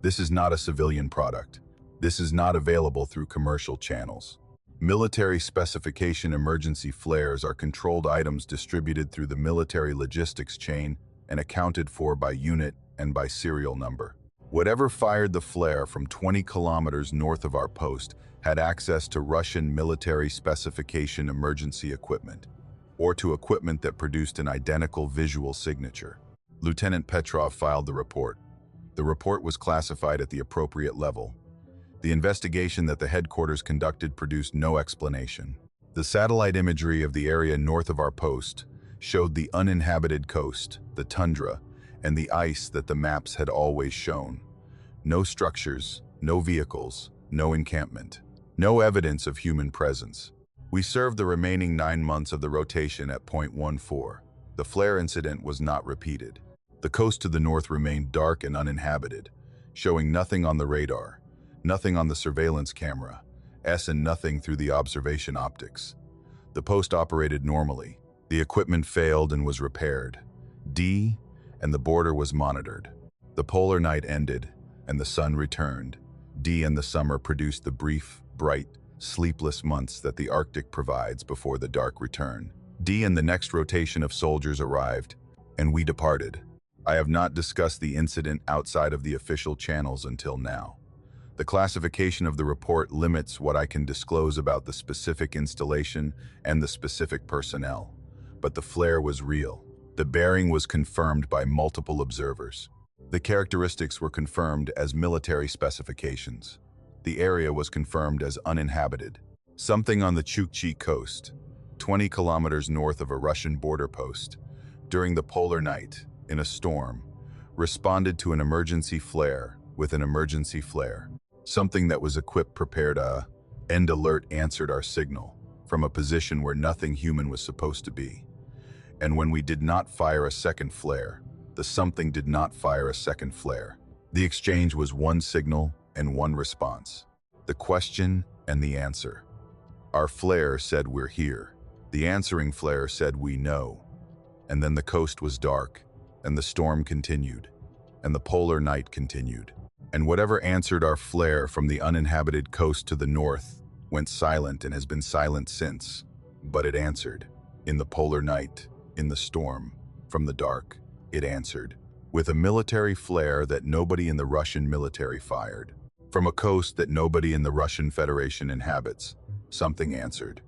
This is not a civilian product. This is not available through commercial channels. Military specification emergency flares are controlled items distributed through the military logistics chain and accounted for by unit and by serial number. Whatever fired the flare from 20 kilometers north of our post had access to Russian military specification emergency equipment, or to equipment that produced an identical visual signature. Lieutenant Petrov filed the report. The report was classified at the appropriate level. The investigation that the headquarters conducted produced no explanation. The satellite imagery of the area north of our post showed the uninhabited coast, the tundra, and the ice that the maps had always shown. No structures, no vehicles, no encampment, no evidence of human presence. We served the remaining 9 months of the rotation at Point 14. The flare incident was not repeated. The coast to the north remained dark and uninhabited, showing nothing on the radar, nothing on the surveillance camera, and nothing through the observation optics. The post operated normally. The equipment failed and was repaired. D. And the border was monitored. The polar night ended, and the sun returned. D. And the summer produced the brief, bright, sleepless months that the Arctic provides before the dark return. D. And the next rotation of soldiers arrived, and we departed. I have not discussed the incident outside of the official channels until now. The classification of the report limits what I can disclose about the specific installation and the specific personnel. But the flare was real. The bearing was confirmed by multiple observers. The characteristics were confirmed as military specifications. The area was confirmed as uninhabited. Something on the Chukchi coast, 20 kilometers north of a Russian border post, during the polar night, in a storm, responded to an emergency flare with an emergency flare. Something that was equipped prepared end alert answered our signal from a position where nothing human was supposed to be. And when we did not fire a second flare, the something did not fire a second flare. The exchange was one signal and one response. The question and the answer. Our flare said we're here. The answering flare said we know. And then the coast was dark, and the storm continued, and the polar night continued. And whatever answered our flare from the uninhabited coast to the north went silent and has been silent since. But it answered. In the polar night, in the storm, from the dark, it answered. With a military flare that nobody in the Russian military fired. From a coast that nobody in the Russian Federation inhabits, something answered.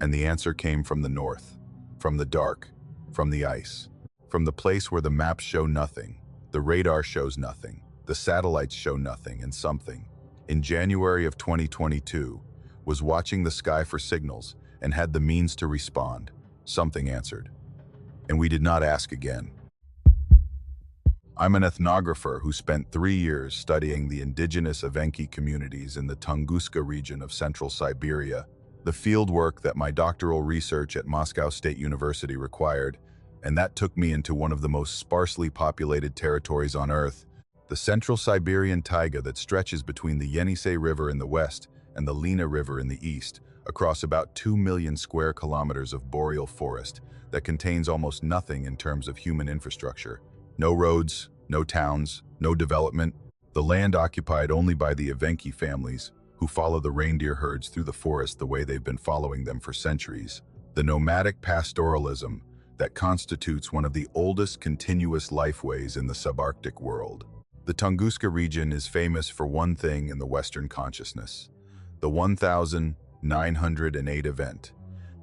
And the answer came from the north, from the dark, from the ice, from the place where the maps show nothing, the radar shows nothing, the satellites show nothing, and something, in January of 2022, was watching the sky for signals and had the means to respond. Something answered. And we did not ask again. I'm an ethnographer who spent 3 years studying the indigenous Evenki communities in the Tunguska region of central Siberia, the field work that my doctoral research at Moscow State University required, and that took me into one of the most sparsely populated territories on Earth, the central Siberian taiga that stretches between the Yenisei River in the west and the Lena River in the east, across about 2 million square kilometers of boreal forest that contains almost nothing in terms of human infrastructure. No roads, no towns, no development, the land occupied only by the Evenki families, who follow the reindeer herds through the forest the way they've been following them for centuries. The nomadic pastoralism that constitutes one of the oldest continuous lifeways in the subarctic world. The Tunguska region is famous for one thing in the Western consciousness: the 1908 event,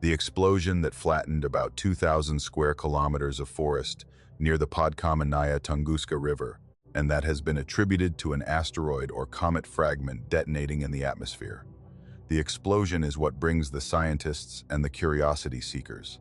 the explosion that flattened about 2,000 square kilometers of forest near the Podkamenaya Tunguska River, and that has been attributed to an asteroid or comet fragment detonating in the atmosphere. The explosion is what brings the scientists and the curiosity seekers.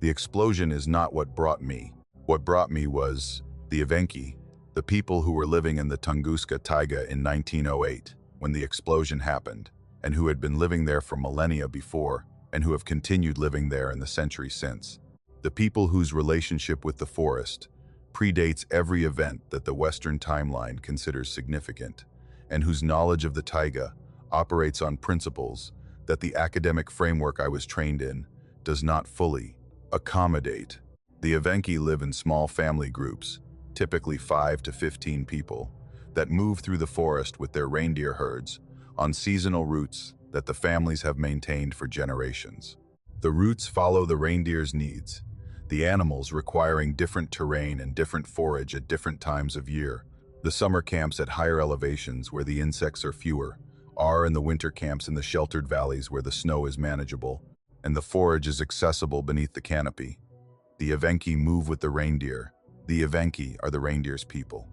The explosion is not what brought me. What brought me was the Evenki, the people who were living in the Tunguska taiga in 1908, when the explosion happened, and who had been living there for millennia before, and who have continued living there in the centuries since. The people whose relationship with the forest predates every event that the Western timeline considers significant, and whose knowledge of the taiga operates on principles that the academic framework I was trained in does not fully accommodate. The Evenki live in small family groups, typically 5 to 15 people, that move through the forest with their reindeer herds on seasonal routes that the families have maintained for generations. The routes follow the reindeer's needs, the animals requiring different terrain and different forage at different times of year. The summer camps at higher elevations where the insects are fewer, are in the winter camps in the sheltered valleys where the snow is manageable and the forage is accessible beneath the canopy. The Evenki move with the reindeer. The Evenki are the reindeer's people.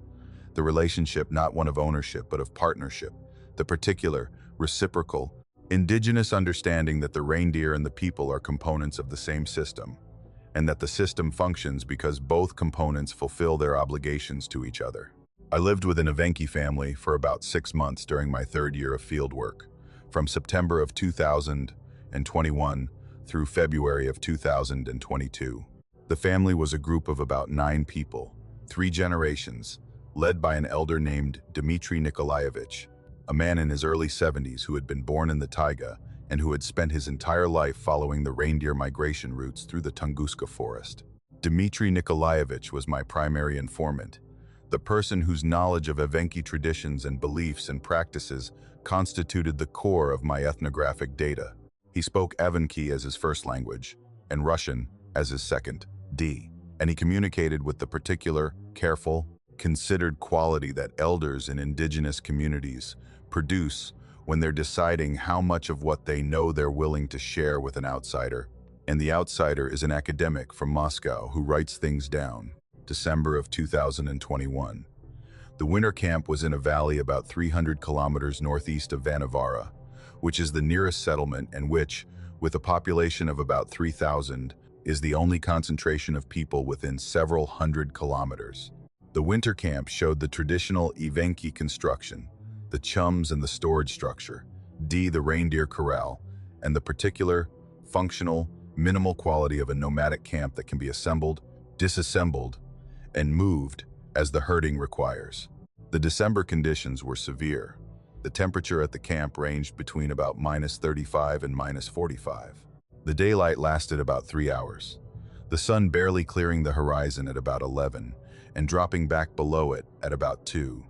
The relationship not one of ownership but of partnership, the particular, reciprocal, indigenous understanding that the reindeer and the people are components of the same system, and that the system functions because both components fulfill their obligations to each other. I lived with an Evenki family for about 6 months during my 3rd year of field work, from September of 2021 through February of 2022. The family was a group of about 9 people, 3 generations, led by an elder named Dmitry Nikolaevich, a man in his early 70s who had been born in the taiga and who had spent his entire life following the reindeer migration routes through the Tunguska forest. Dmitry Nikolaevich was my primary informant, the person whose knowledge of Evenki traditions and beliefs and practices constituted the core of my ethnographic data. He spoke Evenki as his first language, and Russian as his second, and he communicated with the particular, careful, considered quality that elders in indigenous communities produce when they're deciding how much of what they know they're willing to share with an outsider. And the outsider is an academic from Moscow who writes things down. December of 2021. The winter camp was in a valley about 300 kilometers northeast of Vanavara, which is the nearest settlement and which, with a population of about 3,000, is the only concentration of people within several hundred kilometers. The winter camp showed the traditional Evenki construction, the chums and the storage structure, the reindeer corral, and the particular, functional, minimal quality of a nomadic camp that can be assembled, disassembled, and moved as the herding requires. The December conditions were severe. The temperature at the camp ranged between about -35 and -45. The daylight lasted about 3 hours, the sun barely clearing the horizon at about 11 and dropping back below it at about 2.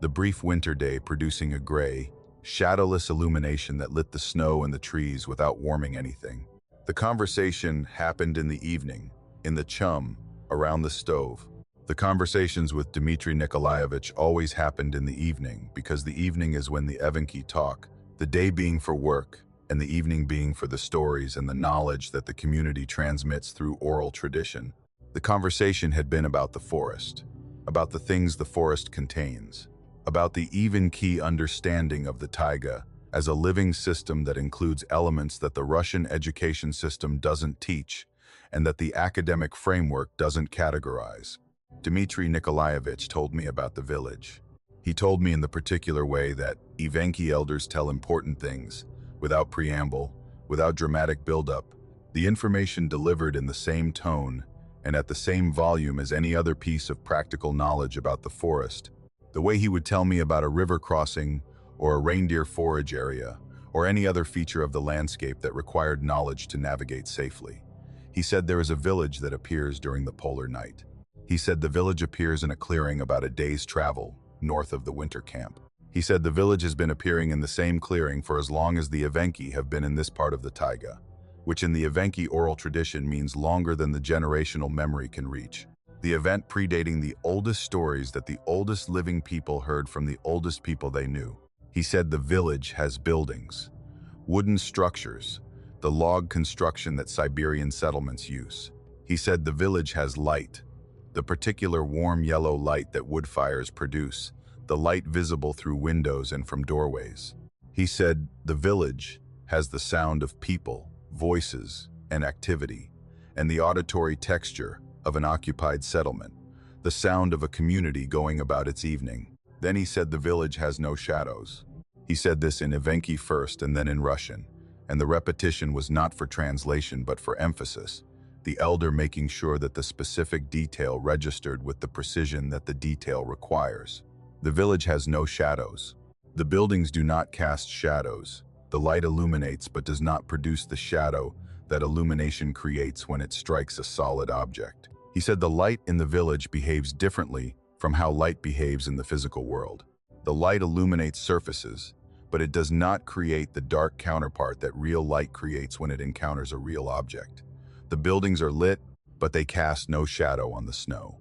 The brief winter day producing a gray, shadowless illumination that lit the snow and the trees without warming anything. The conversation happened in the evening, in the chum, around the stove. The conversations with Dmitry Nikolaevich always happened in the evening because the evening is when the Evenki talk, the day being for work and the evening being for the stories and the knowledge that the community transmits through oral tradition. The conversation had been about the forest, about the things the forest contains, about the Evenki understanding of the taiga as a living system that includes elements that the Russian education system doesn't teach and that the academic framework doesn't categorize. Dmitry Nikolaevich told me about the village. He told me in the particular way that Evenki elders tell important things, without preamble, without dramatic buildup, the information delivered in the same tone and at the same volume as any other piece of practical knowledge about the forest. The way he would tell me about a river crossing or a reindeer forage area or any other feature of the landscape that required knowledge to navigate safely. He said there is a village that appears during the polar night. He said the village appears in a clearing about a day's travel north of the winter camp. He said the village has been appearing in the same clearing for as long as the Evenki have been in this part of the taiga, which in the Evenki oral tradition means longer than the generational memory can reach. The event predating the oldest stories that the oldest living people heard from the oldest people they knew. He said the village has buildings, wooden structures, the log construction that Siberian settlements use. He said the village has light, the particular warm yellow light that wood fires produce, the light visible through windows and from doorways. He said the village has the sound of people, voices, and activity, and the auditory texture of an occupied settlement, the sound of a community going about its evening. Then he said the village has no shadows. He said this in Evenki first and then in Russian, and the repetition was not for translation but for emphasis, the elder making sure that the specific detail registered with the precision that the detail requires. The village has no shadows. The buildings do not cast shadows. The light illuminates but does not produce the shadow that illumination creates when it strikes a solid object. He said the light in the village behaves differently from how light behaves in the physical world. The light illuminates surfaces, but it does not create the dark counterpart that real light creates when it encounters a real object. The buildings are lit, but they cast no shadow on the snow.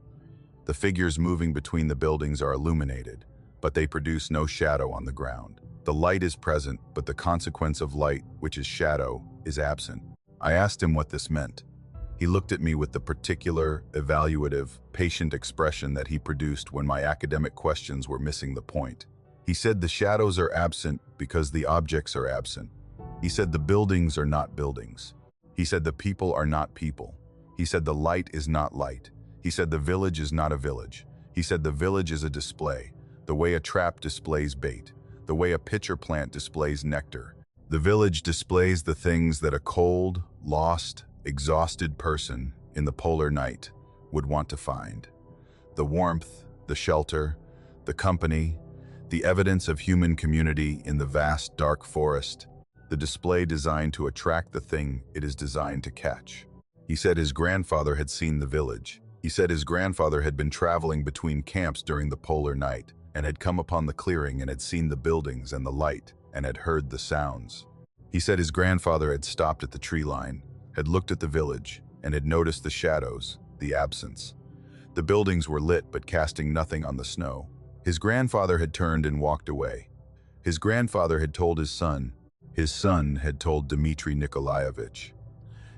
The figures moving between the buildings are illuminated, but they produce no shadow on the ground. The light is present, but the consequence of light, which is shadow, is absent. I asked him what this meant. He looked at me with the particular, evaluative, patient expression that he produced when my academic questions were missing the point. He said the shadows are absent because the objects are absent. He said the buildings are not buildings. He said the people are not people. He said the light is not light. He said the village is not a village. He said the village is a display, the way a trap displays bait, the way a pitcher plant displays nectar. The village displays the things that a cold, lost, exhausted person in the polar night would want to find. The warmth, the shelter, the company, the evidence of human community in the vast dark forest, the display designed to attract the thing it is designed to catch. He said his grandfather had seen the village. He said his grandfather had been traveling between camps during the polar night and had come upon the clearing and had seen the buildings and the light and had heard the sounds. He said his grandfather had stopped at the tree line, had looked at the village, and had noticed the shadows, the absence. The buildings were lit but casting nothing on the snow. His grandfather had turned and walked away. His grandfather had told his son had told Dmitry Nikolaevich.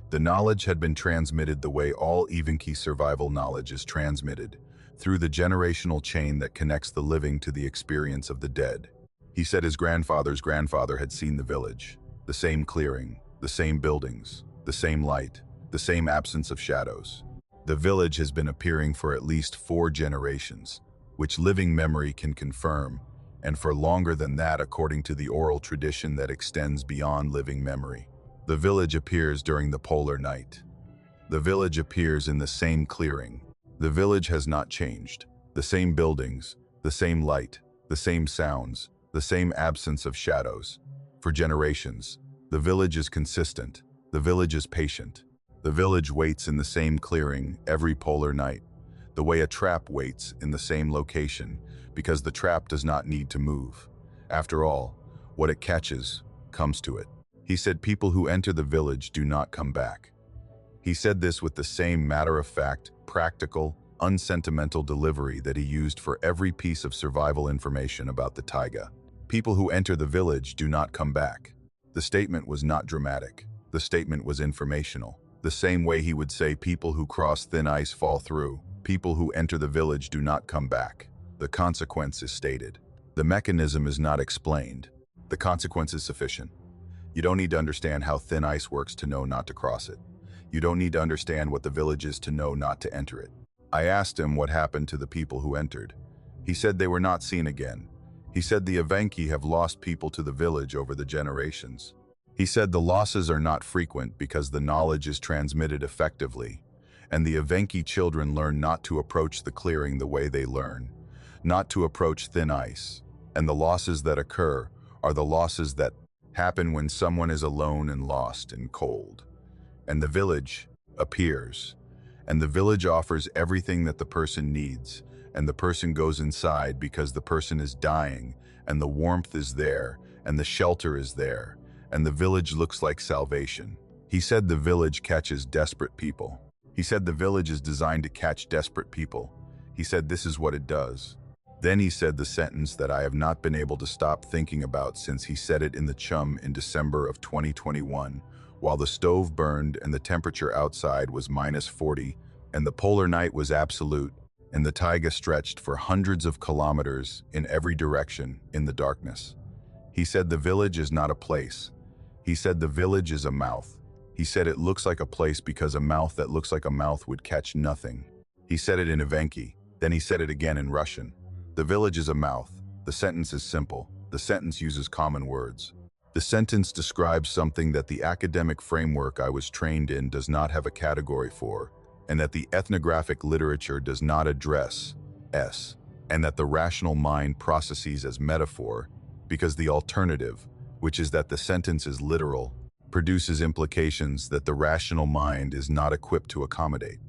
The knowledge had been transmitted the way all Evenki survival knowledge is transmitted, through the generational chain that connects the living to the experience of the dead. He said his grandfather's grandfather had seen the village, the same clearing, the same buildings, the same light, the same absence of shadows. The village has been appearing for at least 4 generations, which living memory can confirm, and for longer than that according to the oral tradition that extends beyond living memory. The village appears during the polar night. The village appears in the same clearing. The village has not changed. The same buildings, the same light, the same sounds, the same absence of shadows. For generations, the village is consistent. The village is patient. The village waits in the same clearing every polar night, the way a trap waits in the same location, because the trap does not need to move. After all, what it catches comes to it. He said people who enter the village do not come back. He said this with the same matter-of-fact, practical, unsentimental delivery that he used for every piece of survival information about the taiga. People who enter the village do not come back. The statement was not dramatic. The statement was informational. The same way he would say people who cross thin ice fall through. People who enter the village do not come back. The consequence is stated. The mechanism is not explained. The consequence is sufficient. You don't need to understand how thin ice works to know not to cross it. You don't need to understand what the village is to know not to enter it. I asked him what happened to the people who entered. He said they were not seen again. He said the Evenki have lost people to the village over the generations. He said the losses are not frequent because the knowledge is transmitted effectively, and the Evenki children learn not to approach the clearing the way they learn, not to approach thin ice, and the losses that occur are the losses that happen when someone is alone and lost and cold. And the village appears, and the village offers everything that the person needs, and the person goes inside because the person is dying, and the warmth is there, and the shelter is there, and the village looks like salvation. He said the village catches desperate people. He said the village is designed to catch desperate people. He said this is what it does. Then he said the sentence that I have not been able to stop thinking about since he said it in the Chum in December of 2021, while the stove burned and the temperature outside was -40, and the polar night was absolute, and the taiga stretched for hundreds of kilometers in every direction in the darkness. He said the village is not a place. He said the village is a mouth. He said it looks like a place because a mouth that looks like a mouth would catch nothing. He said it in Evenki, then he said it again in Russian. The village is a mouth. The sentence is simple. The sentence uses common words. The sentence describes something that the academic framework I was trained in does not have a category for, and that the ethnographic literature does not address, and that the rational mind processes as metaphor, because the alternative, which is that the sentence is literal, produces implications that the rational mind is not equipped to accommodate.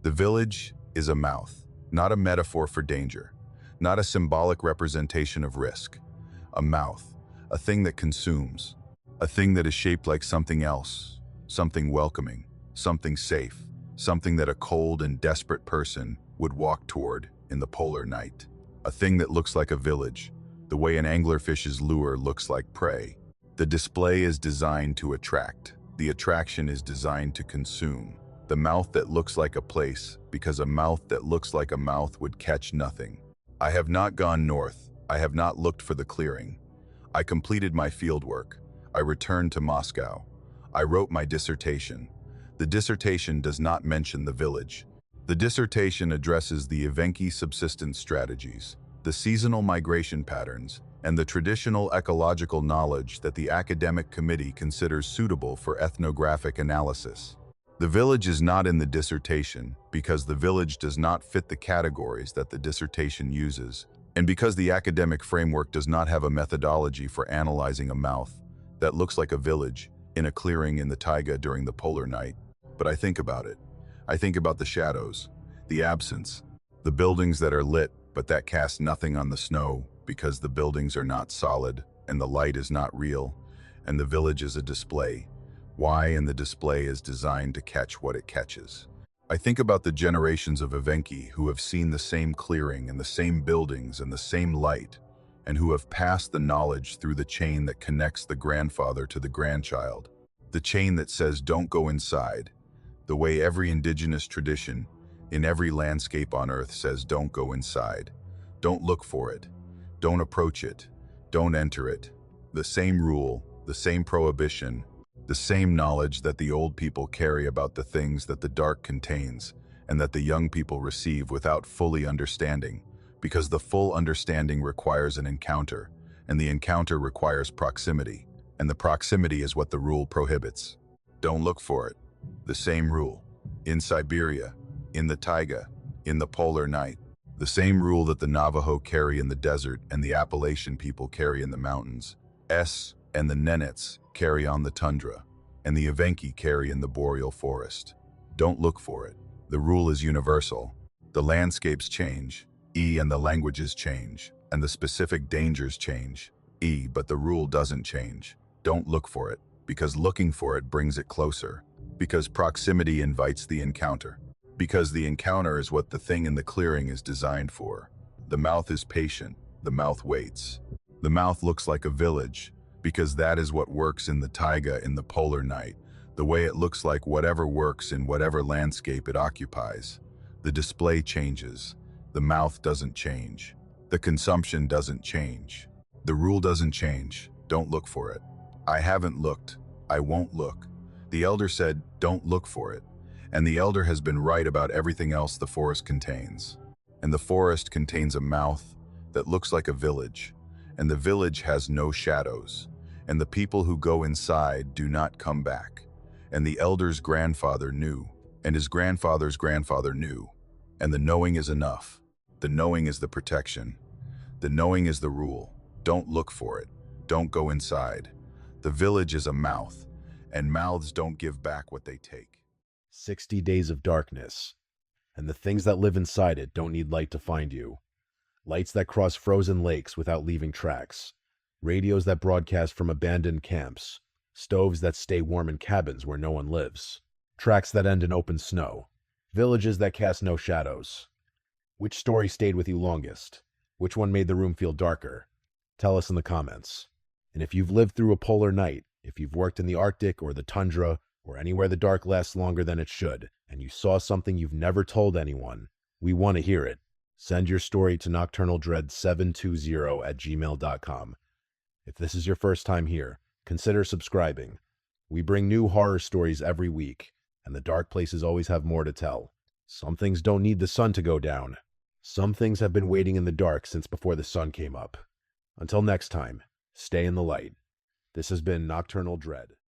The village is a mouth, not a metaphor for danger, not a symbolic representation of risk. A mouth, a thing that consumes, a thing that is shaped like something else, something welcoming, something safe, something that a cold and desperate person would walk toward in the polar night. A thing that looks like a village, the way an anglerfish's lure looks like prey. The display is designed to attract. The attraction is designed to consume. The mouth that looks like a place, because a mouth that looks like a mouth would catch nothing. I have not gone north. I have not looked for the clearing. I completed my fieldwork. I returned to Moscow. I wrote my dissertation. The dissertation does not mention the village. The dissertation addresses the Evenki subsistence strategies, the seasonal migration patterns, and the traditional ecological knowledge that the academic committee considers suitable for ethnographic analysis. The village is not in the dissertation because the village does not fit the categories that the dissertation uses, and because the academic framework does not have a methodology for analyzing a mouth that looks like a village in a clearing in the taiga during the polar night. But I think about it. I think about the shadows, the absence, the buildings that are lit but that cast nothing on the snow because the buildings are not solid and the light is not real, and the village is a display. Why? And the display is designed to catch what it catches. I think about the generations of Evenki who have seen the same clearing and the same buildings and the same light, and who have passed the knowledge through the chain that connects the grandfather to the grandchild. The chain that says don't go inside, the way every indigenous tradition in every landscape on earth says don't go inside. Don't look for it. Don't approach it. Don't enter it. The same rule, the same prohibition, the same knowledge that the old people carry about the things that the dark contains and that the young people receive without fully understanding, because the full understanding requires an encounter, and the encounter requires proximity, and the proximity is what the rule prohibits. Don't look for it. The same rule. In Siberia, in the taiga, in the polar night. The same rule that the Navajo carry in the desert and the Appalachian people carry in the mountains. And the Nenets carry on the tundra, and the Evenki carry in the boreal forest. Don't look for it. The rule is universal. The landscapes change, and the languages change, and the specific dangers change, but the rule doesn't change. Don't look for it, because looking for it brings it closer, because proximity invites the encounter, because the encounter is what the thing in the clearing is designed for. The mouth is patient. The mouth waits. The mouth looks like a village, because that is what works in the taiga in the polar night, the way it looks like whatever works in whatever landscape it occupies. The display changes. The mouth doesn't change. The consumption doesn't change. The rule doesn't change. Don't look for it. I haven't looked. I won't look. The elder said, don't look for it. And the elder has been right about everything else the forest contains. And the forest contains a mouth that looks like a village, and the village has no shadows. And the people who go inside do not come back. And the elder's grandfather knew, and his grandfather's grandfather knew. And the knowing is enough. The knowing is the protection. The knowing is the rule. Don't look for it. Don't go inside. The village is a mouth, and mouths don't give back what they take. 60 days of darkness, and the things that live inside it don't need light to find you. Lights that cross frozen lakes without leaving tracks. Radios that broadcast from abandoned camps, stoves that stay warm in cabins where no one lives, tracks that end in open snow, villages that cast no shadows. Which story stayed with you longest? Which one made the room feel darker? Tell us in the comments. And if you've lived through a polar night, if you've worked in the Arctic or the tundra, or anywhere the dark lasts longer than it should, and you saw something you've never told anyone, we want to hear it. Send your story to nocturnaldread720@gmail.com. If this is your first time here, consider subscribing. We bring new horror stories every week, and the dark places always have more to tell. Some things don't need the sun to go down. Some things have been waiting in the dark since before the sun came up. Until next time, stay in the light. This has been Nocturnal Dread.